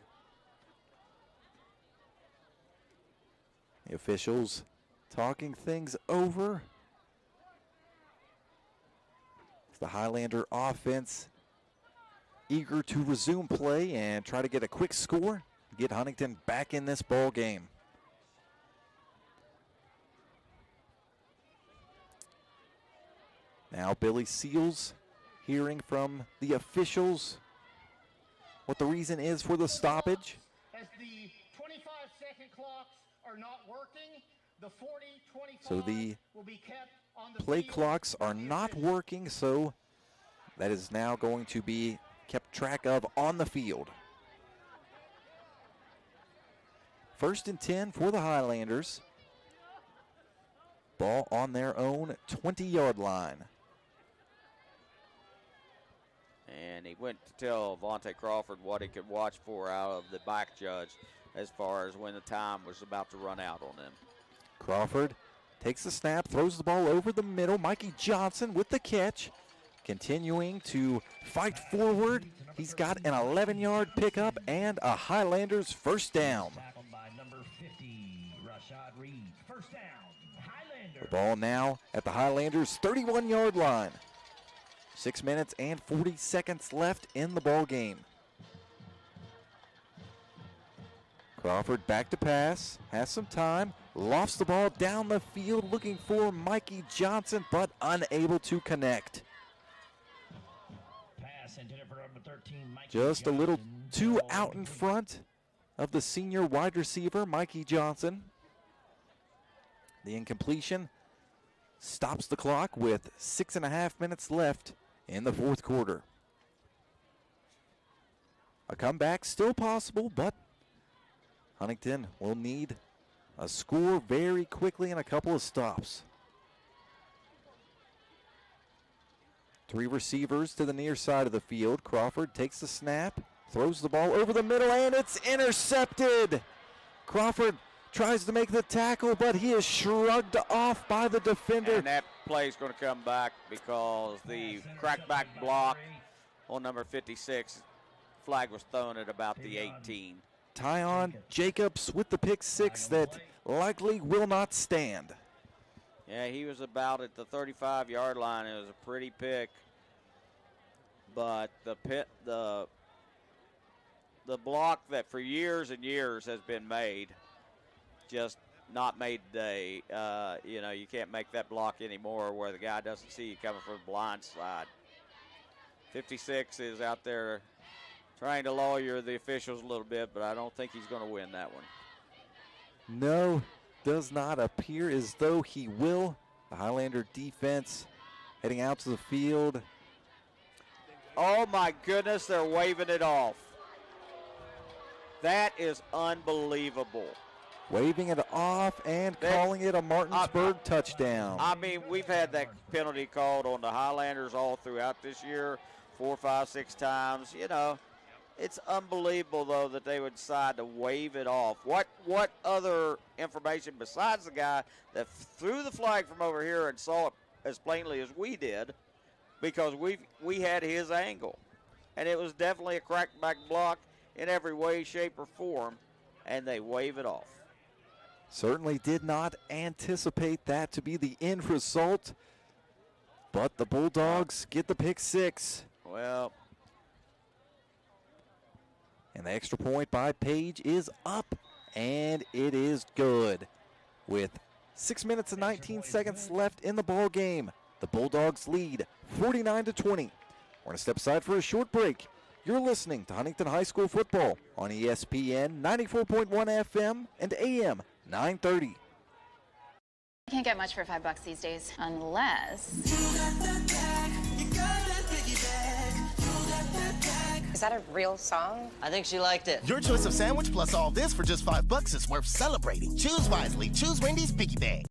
The officials talking things over. The Highlander offense eager to resume play and try to get a quick score, get Huntington back in this ball game. Now Billy Seals hearing from the officials what the reason is for the stoppage. As the 25-second clocks are not working, the 40-25 So the will be kept on the play field. clocks are not working, so that is now going to be kept track of on the field. 1st and 10 for the Highlanders. Ball on their own 20-yard line. And he went to tell Vontae Crawford what he could watch for out of the back judge as far as when the time was about to run out on them. Crawford takes the snap, throws the ball over the middle. Mikey Johnson with the catch, continuing to fight forward. He's got an 11-yard pickup and a Highlanders first down. Tackled by number 50, Rashad Reed. First down, Highlanders. The ball now at the Highlanders' 31-yard line. 6 minutes and 40 seconds left in the ball game. Crawford back to pass, has some time, lofts the ball down the field looking for Mikey Johnson, but unable to connect. Pass intended for number 13, Mikey Just a little Johnson. too out in front of the senior wide receiver, Mikey Johnson. The incompletion stops the clock with 6.5 minutes left in the fourth quarter. A comeback still possible, but Huntington will need a score very quickly and a couple of stops. 3 receivers to the near side of the field. Crawford takes the snap, throws the ball over the middle, and it's intercepted. Crawford tries to make the tackle, but he is shrugged off by the defender. And that play is going to come back because the crackback block on number 56, flag was thrown at about the 18. Tyon Jacobs with the pick six that likely will not stand. Yeah, he was about at the 35-yard line. It was a pretty pick, but the block that for years and years has been made, just not made today. You can't make that block anymore where the guy doesn't see you coming from the blind side. 56 is out there trying to lawyer the officials a little bit, but I don't think he's going to win that one. No, does not appear as though he will. The Highlander defense heading out to the field. Oh my goodness, they're waving it off. That is unbelievable. Waving it off and calling it a Martinsburg touchdown. I mean, we've had that penalty called on the Highlanders all throughout this year, 4, 5, 6 times. It's unbelievable, though, that they would decide to wave it off. What other information besides the guy that threw the flag from over here and saw it as plainly as we did, because we had his angle. And it was definitely a crackback block in every way, shape, or form, and they wave it off. Certainly did not anticipate that to be the end result, but the Bulldogs get the pick six. Well, and the extra point by Page is up, and it is good. With 6 minutes and 19 seconds left in the ball game, the Bulldogs lead 49-20. We're going to step aside for a short break. You're listening to Huntington High School football on ESPN 94.1 FM and AM 930. You can't get much for $5 these days, unless... Is that a real song? I think she liked it. Your choice of sandwich plus all this for just $5 is worth celebrating. Choose wisely. Choose Wendy's Piggy Bag.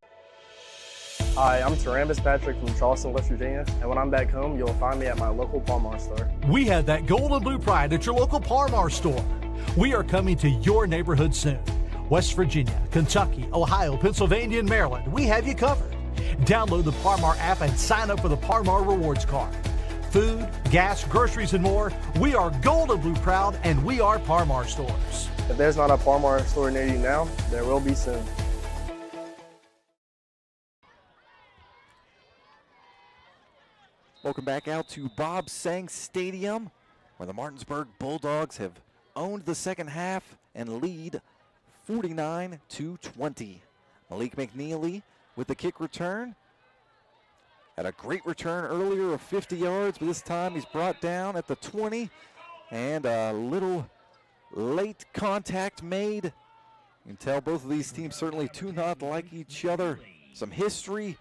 Hi, I'm Tarambis Patrick from Charleston, West Virginia, and when I'm back home, you'll find me at my local Palmar store. We have that gold and blue pride at your local Palmar store. We are coming to your neighborhood soon. West Virginia, Kentucky, Ohio, Pennsylvania, and Maryland, we have you covered. Download the Palmar app and sign up for the Palmar Rewards Card. Food, gas, groceries, and more, we are gold and blue proud, and we are Palmar stores. If there's not a Palmar store near you now, there will be soon. Welcome back out to Bob Sang Stadium, where the Martinsburg Bulldogs have owned the second half and lead 49-20. Malik McNeely with the kick return. Had a great return earlier of 50 yards, but this time he's brought down at the 20. And a little late contact made. You can tell both of these teams certainly do not like each other. Some history,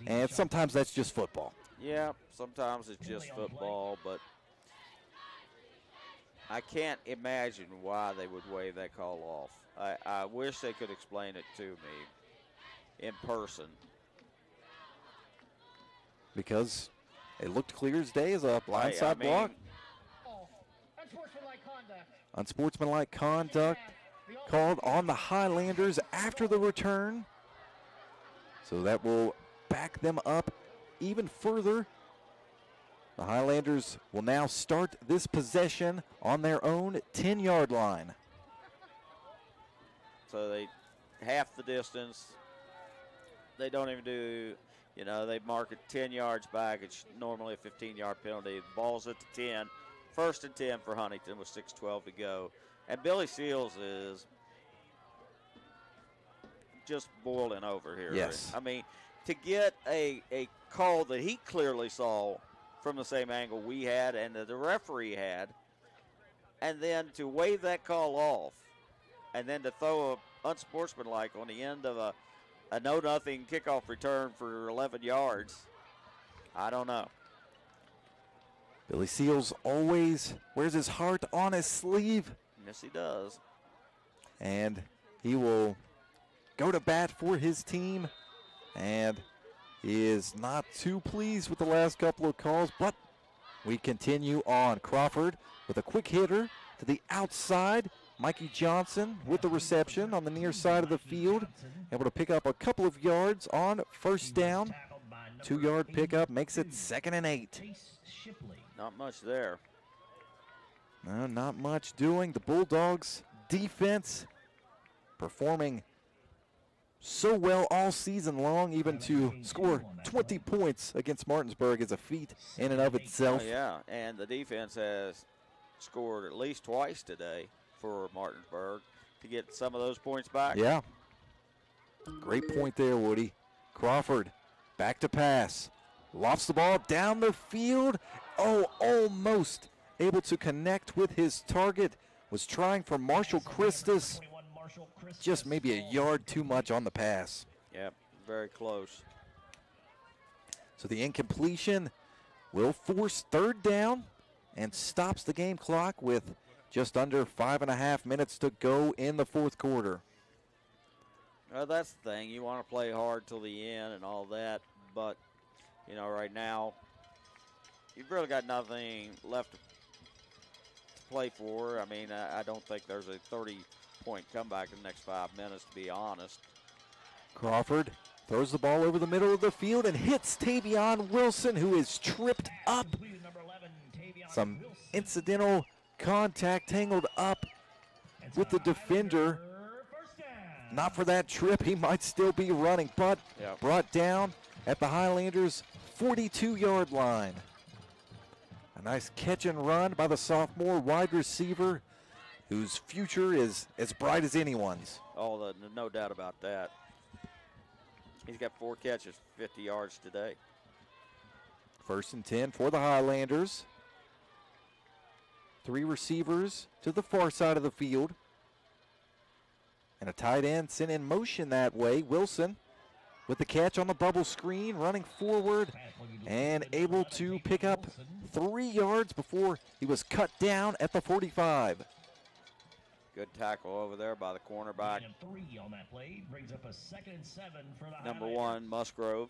and sometimes that's just football. Yeah, sometimes it's just football, but I can't imagine why they would waive that call off. I wish they could explain it to me in person. Because it looked clear as day as a blindside block. Unsportsmanlike conduct called on the Highlanders after the return. So that will back them up even further. The Highlanders will now start this possession on their own 10-yard line. So they half the distance. They don't even do, they mark it 10 yards back. It's normally a 15-yard penalty. The ball's at the 10. 1st and 10 for Huntington with 6:12 to go. And Billy Seals is just boiling over here. Yes. I mean, to get a call that he clearly saw from the same angle we had and that the referee had, and then to waive that call off, and then to throw a unsportsmanlike on the end of a 0-0 kickoff return for 11 yards, I don't know. Billy Seals always wears his heart on his sleeve. Yes, he does. And he will go to bat for his team. And he is not too pleased with the last couple of calls, but we continue on. Crawford with a quick hitter to the outside. Mikey Johnson with the reception on the near side of the field. Able to pick up a couple of yards on 1st down. 2-yard pickup makes it 2nd and 8. Not much there. No, not much doing. The Bulldogs defense performing so well all season long, even to score 20 points against Martinsburg is a feat in and of itself. Oh, yeah, and the defense has scored at least twice today for Martinsburg to get some of those points back. Yeah. Great point there, Woody. Crawford back to pass. Lofts the ball down the field. Oh, almost able to connect with his target. Was trying for Marshall Christus. Just maybe a yard too much on the pass. Yep, very close. So the incompletion will force 3rd down and stops the game clock with just under 5.5 minutes to go in the 4th quarter. Well, that's the thing. You want to play hard till the end and all that, but right now, you've really got nothing left to play for. I mean, I don't think there's a 30-point comeback in the next 5 minutes, to be honest. Crawford throws the ball over the middle of the field and hits Tavion Wilson, who is tripped up. Some incidental contact, tangled up with the defender. Not for that trip. He might still be running, but brought down at the Highlanders' 42-yard line. A nice catch and run by the sophomore wide receiver, whose future is as bright as anyone's. Oh, no doubt about that. He's got 4 catches, 50 yards today. 1st and 10 for the Highlanders. 3 receivers to the far side of the field. And a tight end sent in motion that way. Wilson with the catch on the bubble screen, running forward and able to pick up 3 yards before he was cut down at the 45. Good tackle over there by the cornerback. And 3 on that play brings up a 2nd and 7 for the Number 1, Musgrove.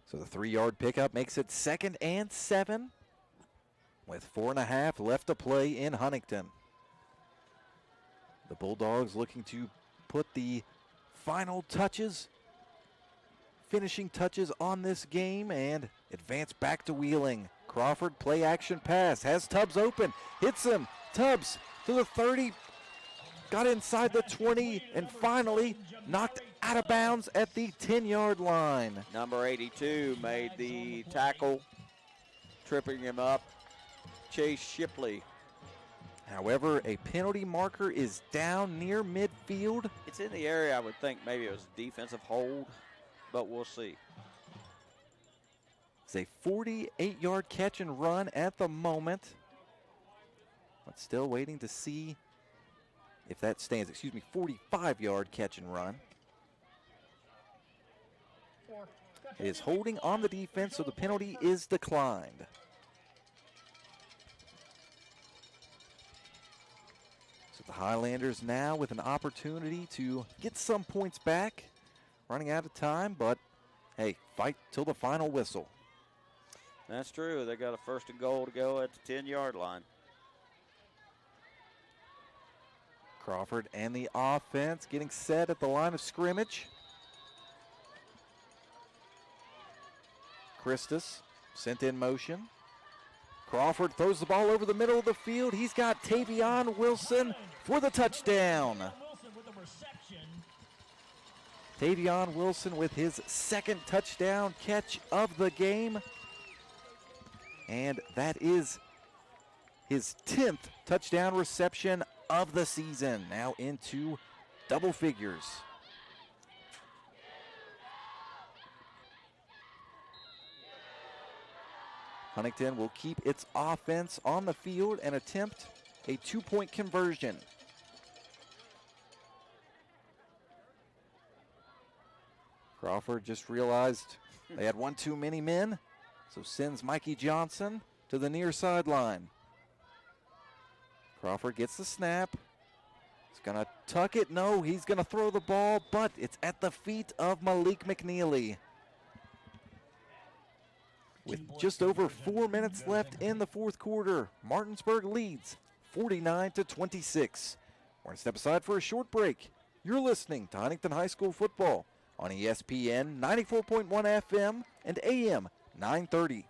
So the 3-yard pickup makes it 2nd and 7 with 4.5 left to play in Huntington. The Bulldogs looking to put the final touches, finishing touches on this game and advance back to Wheeling. Crawford, play action pass, has Tubbs open, hits him. Tubbs to the 30, got inside the 20, and finally knocked out of bounds at the 10-yard line. Number 82 made the tackle, tripping him up, Chase Shipley. However, a penalty marker is down near midfield. It's in the area I would think maybe it was a defensive hold. but we'll see. It's a 48-yard catch and run at the moment. But still waiting to see if that stands. 45-yard catch and run. It is holding on the defense, so the penalty is declined. So the Highlanders now with an opportunity to get some points back. Running out of time, but hey, fight till the final whistle. That's true. They got a 1st and goal to go at the 10-yard line. Crawford and the offense getting set at the line of scrimmage. Christus sent in motion. Crawford throws the ball over the middle of the field. He's got Tavion Wilson for the touchdown. Tavion Wilson with his 2nd touchdown catch of the game. And that is his 10th touchdown reception of the season. Now into double figures. Huntington will keep its offense on the field and attempt a 2-point conversion. Crawford just realized they had one too many men, so sends Mikey Johnson to the near sideline. Crawford gets the snap. He's going to tuck it. No, he's going to throw the ball, but it's at the feet of Malik McNeely. With just over 4 minutes left in the 4th quarter, Martinsburg leads 49-26. We're going to step aside for a short break. You're listening to Huntington High School football on ESPN 94.1 FM and AM 930.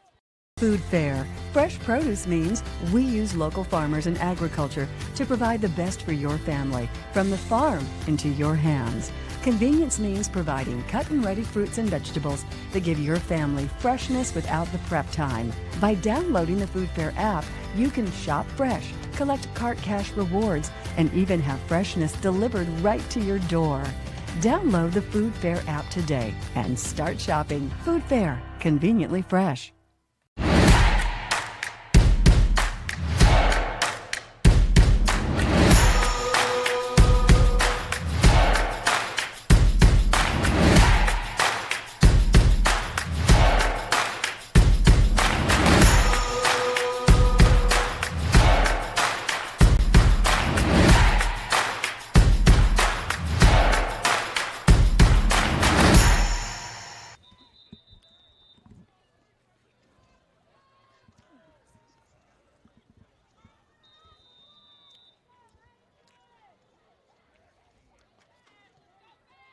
Food Fair. Fresh produce means we use local farmers and agriculture to provide the best for your family, from the farm into your hands. Convenience means providing cut and ready fruits and vegetables that give your family freshness without the prep time. By downloading the Food Fair app, you can shop fresh, collect cart cash rewards, and even have freshness delivered right to your door. Download the Food Fair app today and start shopping. Food Fair, conveniently fresh.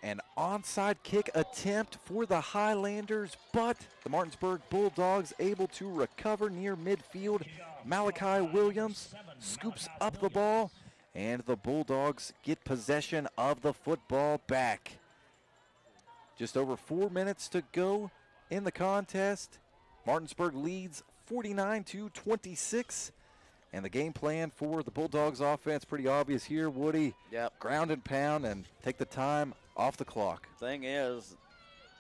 An onside kick attempt for the Highlanders, but the Martinsburg Bulldogs able to recover near midfield. Malachi Williams scoops up the ball, and the Bulldogs get possession of the football back. Just over 4 minutes to go in the contest. Martinsburg leads 49-26. And the game plan for the Bulldogs offense pretty obvious here, Woody. Yep. Ground and pound and take the time off the clock. Thing is,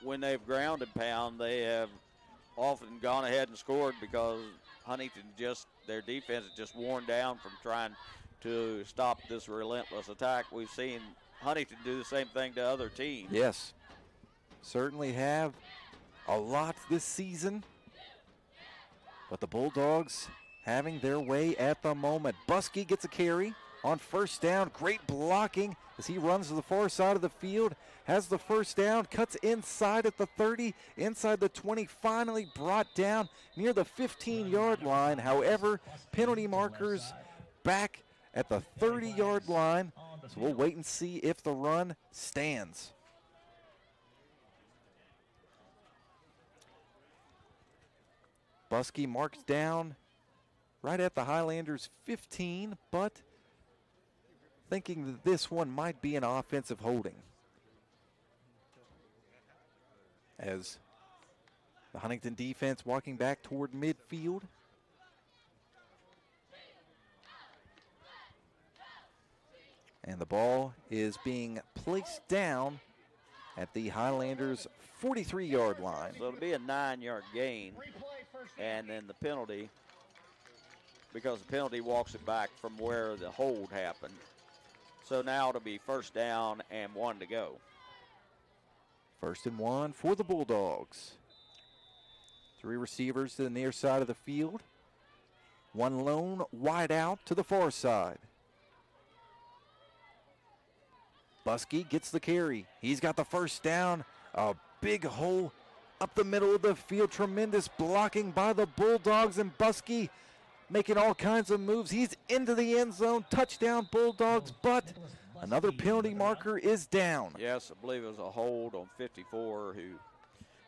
when they've ground and pound, they have often gone ahead and scored because Huntington their defense is just worn down from trying to stop this relentless attack. We've seen Huntington do the same thing to other teams. Yes, certainly have a lot this season. But the Bulldogs having their way at the moment. Buskey gets a carry on 1st down. Great blocking as he runs to the far side of the field. Has the 1st down, cuts inside at the 30, inside the 20, finally brought down near the 15-yard line. However, penalty markers back at the 30-yard line. So we'll wait and see if the run stands. Buskey marks down right at the Highlanders 15, but thinking that this one might be an offensive holding. As the Huntington defense walking back toward midfield. And the ball is being placed down at the Highlanders' 43-yard line. So it'll be a 9-yard gain, and then the penalty, because the penalty walks it back from where the hold happened. So now it'll be 1st down and 1 to go. 1st and 1 for the Bulldogs. 3 receivers to the near side of the field. 1 lone wide out to the far side. Buskey gets the carry. He's got the 1st down. A big hole up the middle of the field. Tremendous blocking by the Bulldogs, and Buskey making all kinds of moves. He's into the end zone. Touchdown Bulldogs, but another penalty marker is down. Yes, I believe it was a hold on 54 who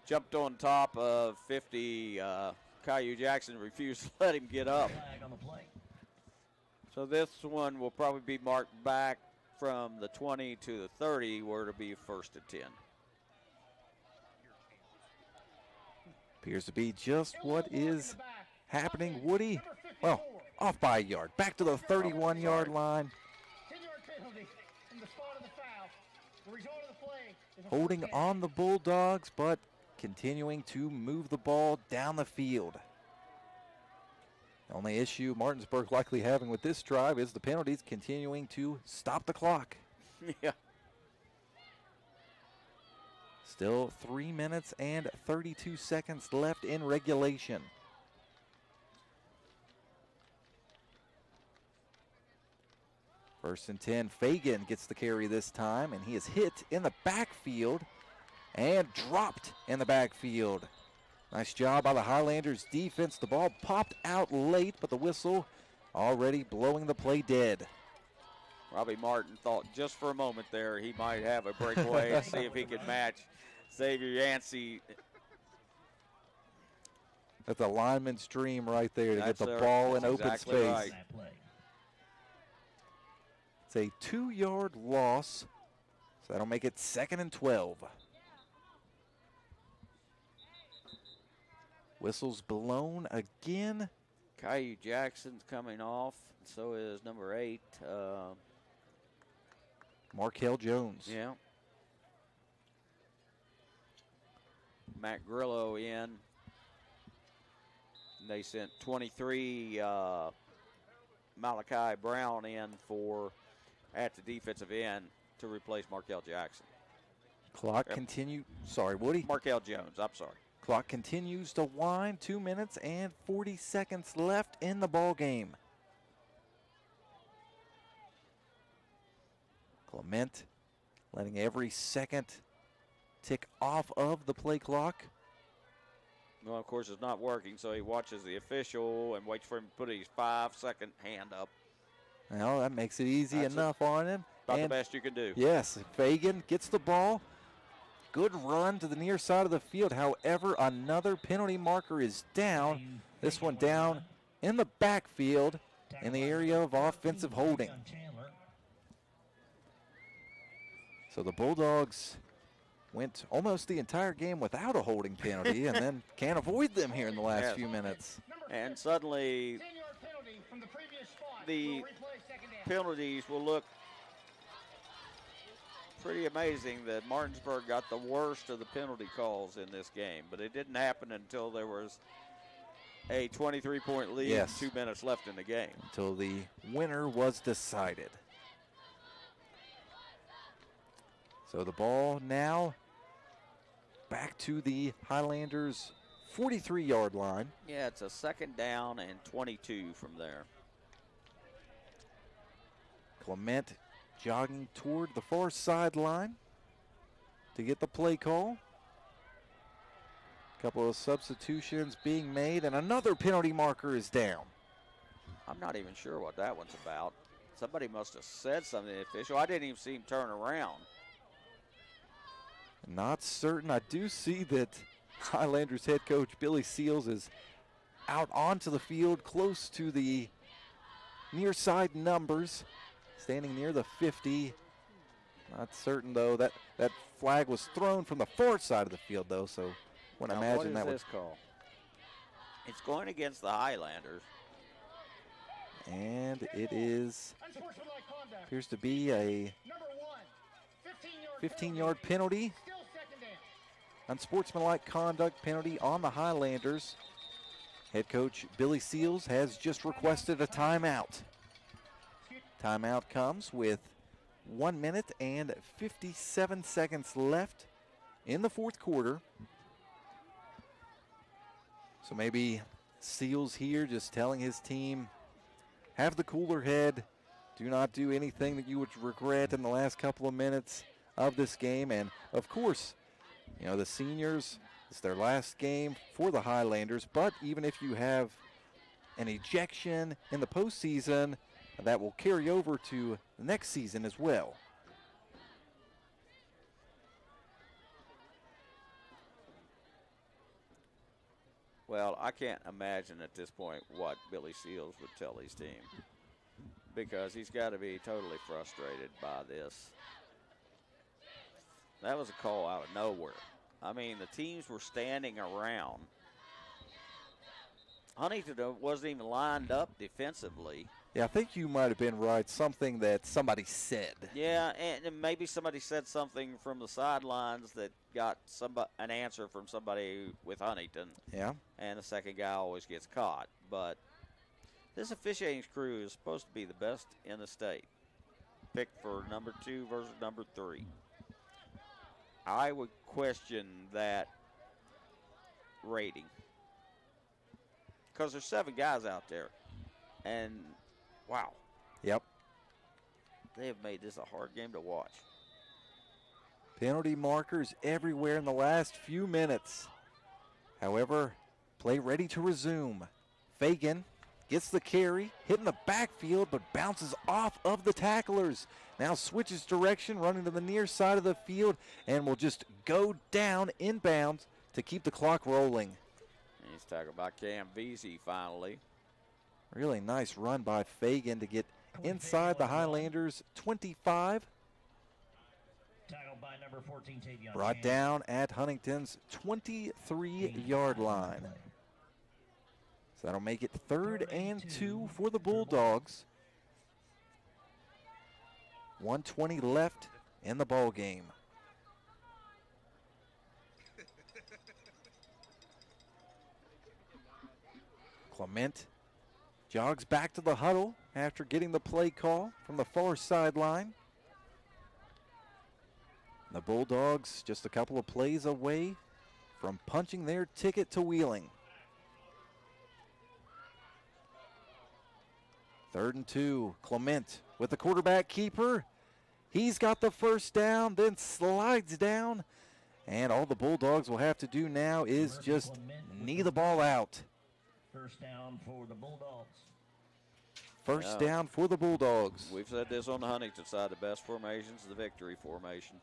jumped on top of 50. Caillou Jackson refused to let him get up. So this one will probably be marked back from the 20 to the 30, where it'll be 1st and 10. Appears to be just what is happening. Woody, well, off by a yard. Back to the 31-yard line. 10-yard penalty from the spot of the foul. The result of the play is a Holding on the Bulldogs, but continuing to move the ball down the field. The only issue Martinsburg likely having with this drive is the penalties continuing to stop the clock. Yeah. Still 3 minutes and 32 seconds left in regulation. First and 10, Fagan gets the carry this time, and he is hit in the backfield and dropped in the backfield. Nice job by the Highlanders defense. The ball popped out late, but the whistle already blowing the play dead. Robbie Martin thought just for a moment there he might have a breakaway and see if he could match Xavier Yancey. That's a lineman's dream right there to That's get the ball in open exactly space. Right. It's a 2-yard loss, so that'll make it 2nd and 12. Whistles blown again. Caillou Jackson's coming off, and so is number 8. Markel Jones. Yeah. Matt Grillo in. And they sent 23 Malachi Brown in at the defensive end to replace Markel Jackson. Clock continue. Sorry, Woody. Markel Jones, I'm sorry. Clock continues to wind. 2 minutes and 40 seconds left in the ball game. Clement letting every second tick off of the play clock. Well, of course, it's not working, so he watches the official and waits for him to put his 5-second hand up. Well, that makes it easy enough on him. About the best you can do. Yes, Fagan gets the ball. Good run to the near side of the field. However, another penalty marker is down. This one down in the backfield in the area of offensive holding. So the Bulldogs went almost the entire game without a holding penalty and then can't avoid them here in the last few minutes. And suddenly the penalties will look pretty amazing that Martinsburg got the worst of the penalty calls in this game, but it didn't happen until there was a 23-point lead and 2 minutes left in the game. Until the winner was decided. So the ball now back to the Highlanders' 43-yard line. Yeah, it's a 2nd down and 22 from there. Clement jogging toward the far sideline to get the play call. A couple of substitutions being made, and another penalty marker is down. I'm not even sure what that one's about. Somebody must have said something to the official. I didn't even see him turn around. Not certain. I do see that Highlanders head coach Billy Seals is out onto the field close to the near side numbers, standing near the 50. Not certain, though. That flag was thrown from the far side of the field, though, so wouldn't imagine that What was. is this call? It's going against the Highlanders. And it is, appears to be a 15-yard penalty. unsportsmanlike conduct penalty on the Highlanders. Head coach Billy Seals has just requested a timeout. Timeout comes with 1 minute and 57 seconds left in the fourth quarter. So maybe Seals here just telling his team, have the cooler head. Do not do anything that you would regret in the last couple of minutes of this game. And, of course, you know, the seniors, it's their last game for the Highlanders. But even if you have an ejection in the postseason, that will carry over to the next season as well. Well, I can't imagine at this point what Billy Seals would tell his team, because he's got to be totally frustrated by this. That was a call out of nowhere. I mean, the teams were standing around. Huntington wasn't even lined up defensively. Yeah, I think you might have been right. Something that somebody said. Yeah, and maybe somebody said something from the sidelines that got an answer from somebody with Huntington. Yeah. And the second guy always gets caught. But this officiating crew is supposed to be the best in the state. Picked for number 2 versus number 3. I would question that rating, because there's 7 guys out there. And, wow. Yep. They have made this a hard game to watch. Penalty markers everywhere in the last few minutes. However, play ready to resume. Fagan gets the carry, hitting the backfield, but bounces off of the tacklers. Now switches direction, running to the near side of the field, and will just go down inbounds to keep the clock rolling. He's tackled by Cam Vesey finally. Really nice run by Fagan to get inside the Highlanders 25. Tackled by number 14, Tavion. Brought down at Huntington's 23-yard line. So that'll make it 3rd and 2 for the Bulldogs. 1:20 left in the ball game. Clement jogs back to the huddle after getting the play call from the far sideline. The Bulldogs just a couple of plays away from punching their ticket to Wheeling. 3rd and 2, Clement with the quarterback keeper. He's got the first down, then slides down. And all the Bulldogs will have to do now is just knee the ball out. First down for the Bulldogs. First down for the Bulldogs. We've said this on the Huntington side, the best formation is the victory formation.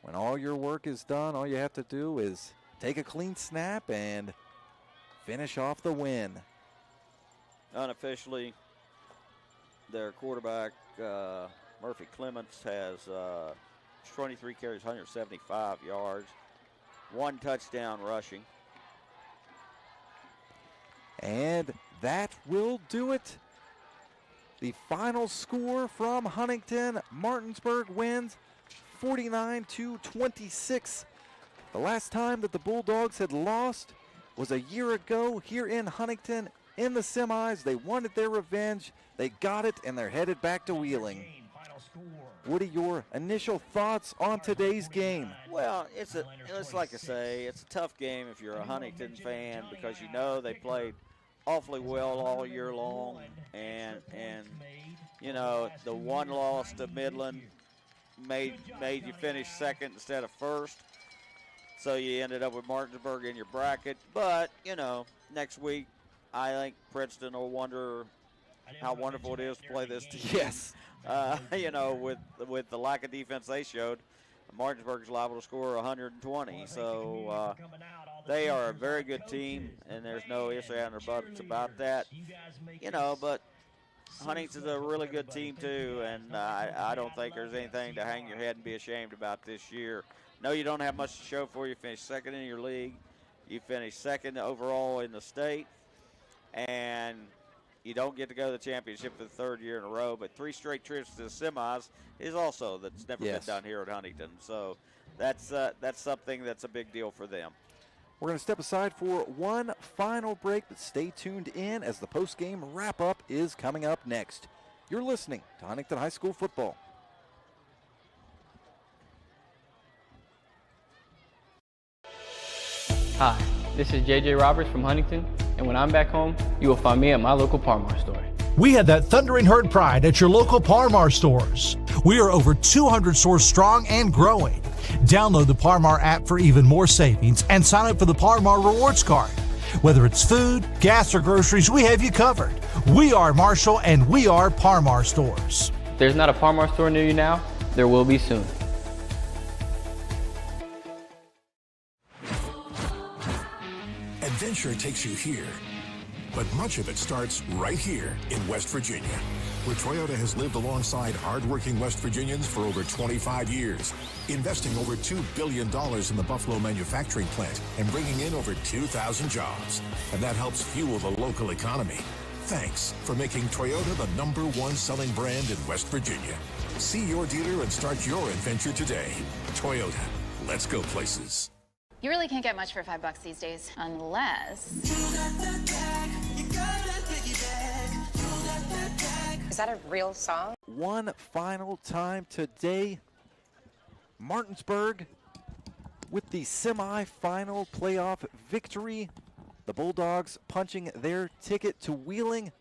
When all your work is done, all you have to do is take a clean snap and finish off the win. Unofficially, their quarterback, Murphy Clements, has 23 carries, 175 yards, 1 touchdown rushing. And that will do it. The final score from Huntington, Martinsburg wins 49-26. The last time that the Bulldogs had lost was a year ago here in Huntington in the semis. They wanted their revenge. They got it, and they're headed back to Wheeling. What are your initial thoughts on today's game? Well, it's like I say, it's a tough game if you're a Huntington fan, because you know they played awfully well all year long, and you know, the one loss to Midland made you finish second instead of first, so you ended up with Martinsburg in your bracket. But you know, next week I think Princeton will wonder how wonderful it is to play this team. Yes. You know, with the lack of defense they showed, Martinsburg's liable to score 120. So they are a very good team, and there's no ifs, ands, or buts about that. You know, but Huntington's a really good team too, and I don't think there's anything to hang your head and be ashamed about this year. No, you don't have much to show for. You finished second in your league. You finished second overall in the state, and you don't get to go to the championship for the 3rd year in a row, but 3 straight trips to the semis is also that's never been done here at Huntington. So that's something that's a big deal for them. We're going to step aside for one final break, but stay tuned in as the post-game wrap-up is coming up next. You're listening to Huntington High School football. Hi, this is JJ Roberts from Huntington, and when I'm back home, you will find me at my local Parmar store. We have that thundering herd pride at your local Parmar stores. We are over 200 stores strong and growing. Download the Parmar app for even more savings and sign up for the Parmar Rewards Card. Whether it's food, gas, or groceries, we have you covered. We are Marshall and we are Parmar stores. If there's not a Parmar store near you now, there will be soon. Adventure takes you here, but much of it starts right here in West Virginia, where Toyota has lived alongside hardworking West Virginians for over 25 years, investing over $2 billion in the Buffalo manufacturing plant and bringing in over 2,000 jobs. And that helps fuel the local economy. Thanks for making Toyota the #1 selling brand in West Virginia. See your dealer and start your adventure today. Toyota, let's go places. You really can't get much for $5 these days, unless... Is that a real song? One final time today, Martinsburg with the semifinal playoff victory. The Bulldogs punching their ticket to Wheeling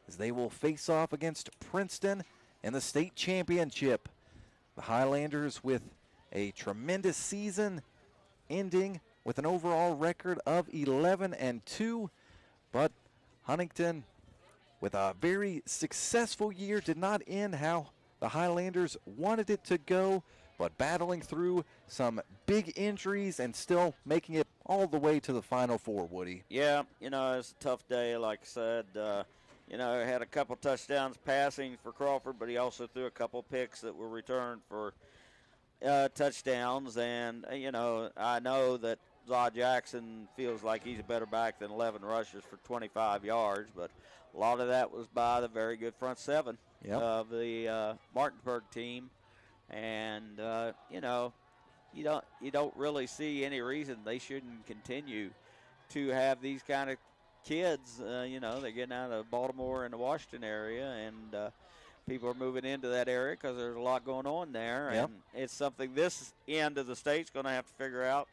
as they will face off against Princeton in the state championship. The Highlanders with a tremendous season, ending with an overall record of 11-2, but Huntington with a very successful year did not end how the Highlanders wanted it to go, but battling through some big injuries and still making it all the way to the Final Four, Woody. Yeah, it's a tough day, like I said. Had a couple touchdowns passing for Crawford, but he also threw a couple picks that were returned for touchdowns. And, I know that Zaw Jackson feels like he's a better back than 11 rushes for 25 yards, but a lot of that was by the very good front seven of the Martinsburg team. And, you don't really see any reason they shouldn't continue to have these kind of kids. They're getting out of Baltimore and the Washington area, and people are moving into that area because there's a lot going on there. Yep. And it's something this end of the state's going to have to figure out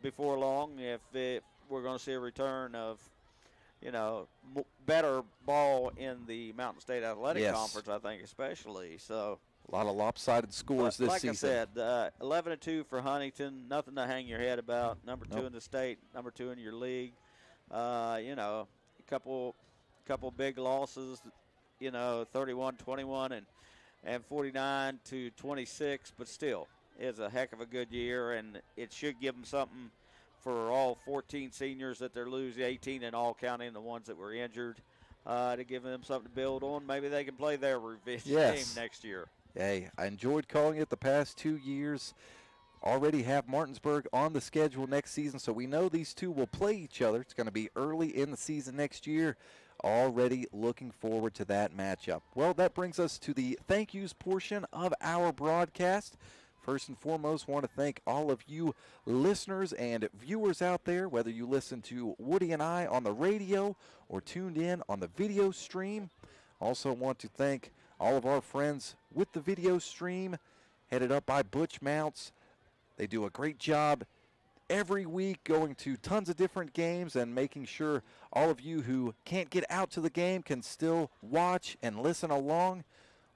before long if we're going to see a return of, better ball in the Mountain State Athletic Conference, I think, especially. So a lot of lopsided scores this season. Like I said, 11-2 for Huntington, nothing to hang your head about. Number two in the state, number 2 in your league. A couple big losses, 31-21 and 49-26, but still, it's a heck of a good year, and it should give them something for all 14 seniors that they're losing, 18 in all, counting the ones that were injured, to give them something to build on. Maybe they can play their revenge game next year. Hey, I enjoyed calling it the past 2 years. Already have Martinsburg on the schedule next season, so we know these two will play each other. It's going to be early in the season next year. Already looking forward to that matchup. Well, that brings us to the thank yous portion of our broadcast. First and foremost, want to thank all of you listeners and viewers out there, whether you listen to Woody and I on the radio or tuned in on the video stream. Also want to thank all of our friends with the video stream, headed up by Butch Mounts. They do a great job every week going to tons of different games and making sure all of you who can't get out to the game can still watch and listen along.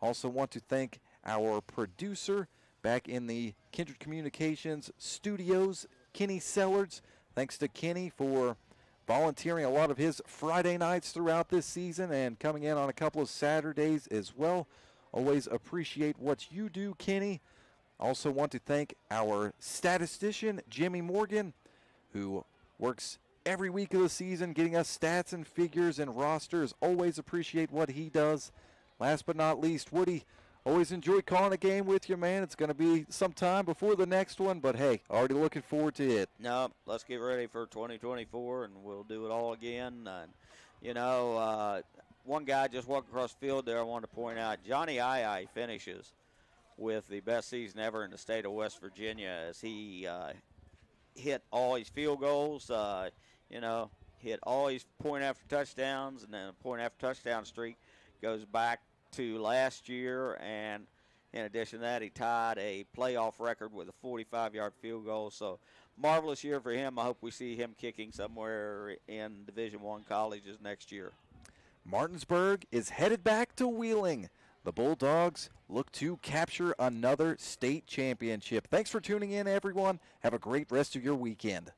Also want to thank our producer back in the Kindred Communications studios, Kenny Sellards. Thanks to Kenny for volunteering a lot of his Friday nights throughout this season and coming in on a couple of Saturdays as well. Always appreciate what you do, Kenny. Also want to thank our statistician, Jimmy Morgan, who works every week of the season getting us stats and figures and rosters. Always appreciate what he does. Last but not least, Woody, always enjoy calling a game with you, man. It's going to be some time before the next one, but hey, already looking forward to it. No, let's get ready for 2024, and we'll do it all again. One guy just walked across the field there I wanted to point out. Johnny finishes with the best season ever in the state of West Virginia as he hit all his field goals, hit all his point after touchdowns, and then a point after touchdown streak goes back to last year. And in addition to that, he tied a playoff record with a 45-yard field goal. So marvelous year for him. I hope we see him kicking somewhere in Division I colleges next year. Martinsburg is headed back to Wheeling. The Bulldogs look to capture another state championship. Thanks for tuning in, everyone. Have a great rest of your weekend.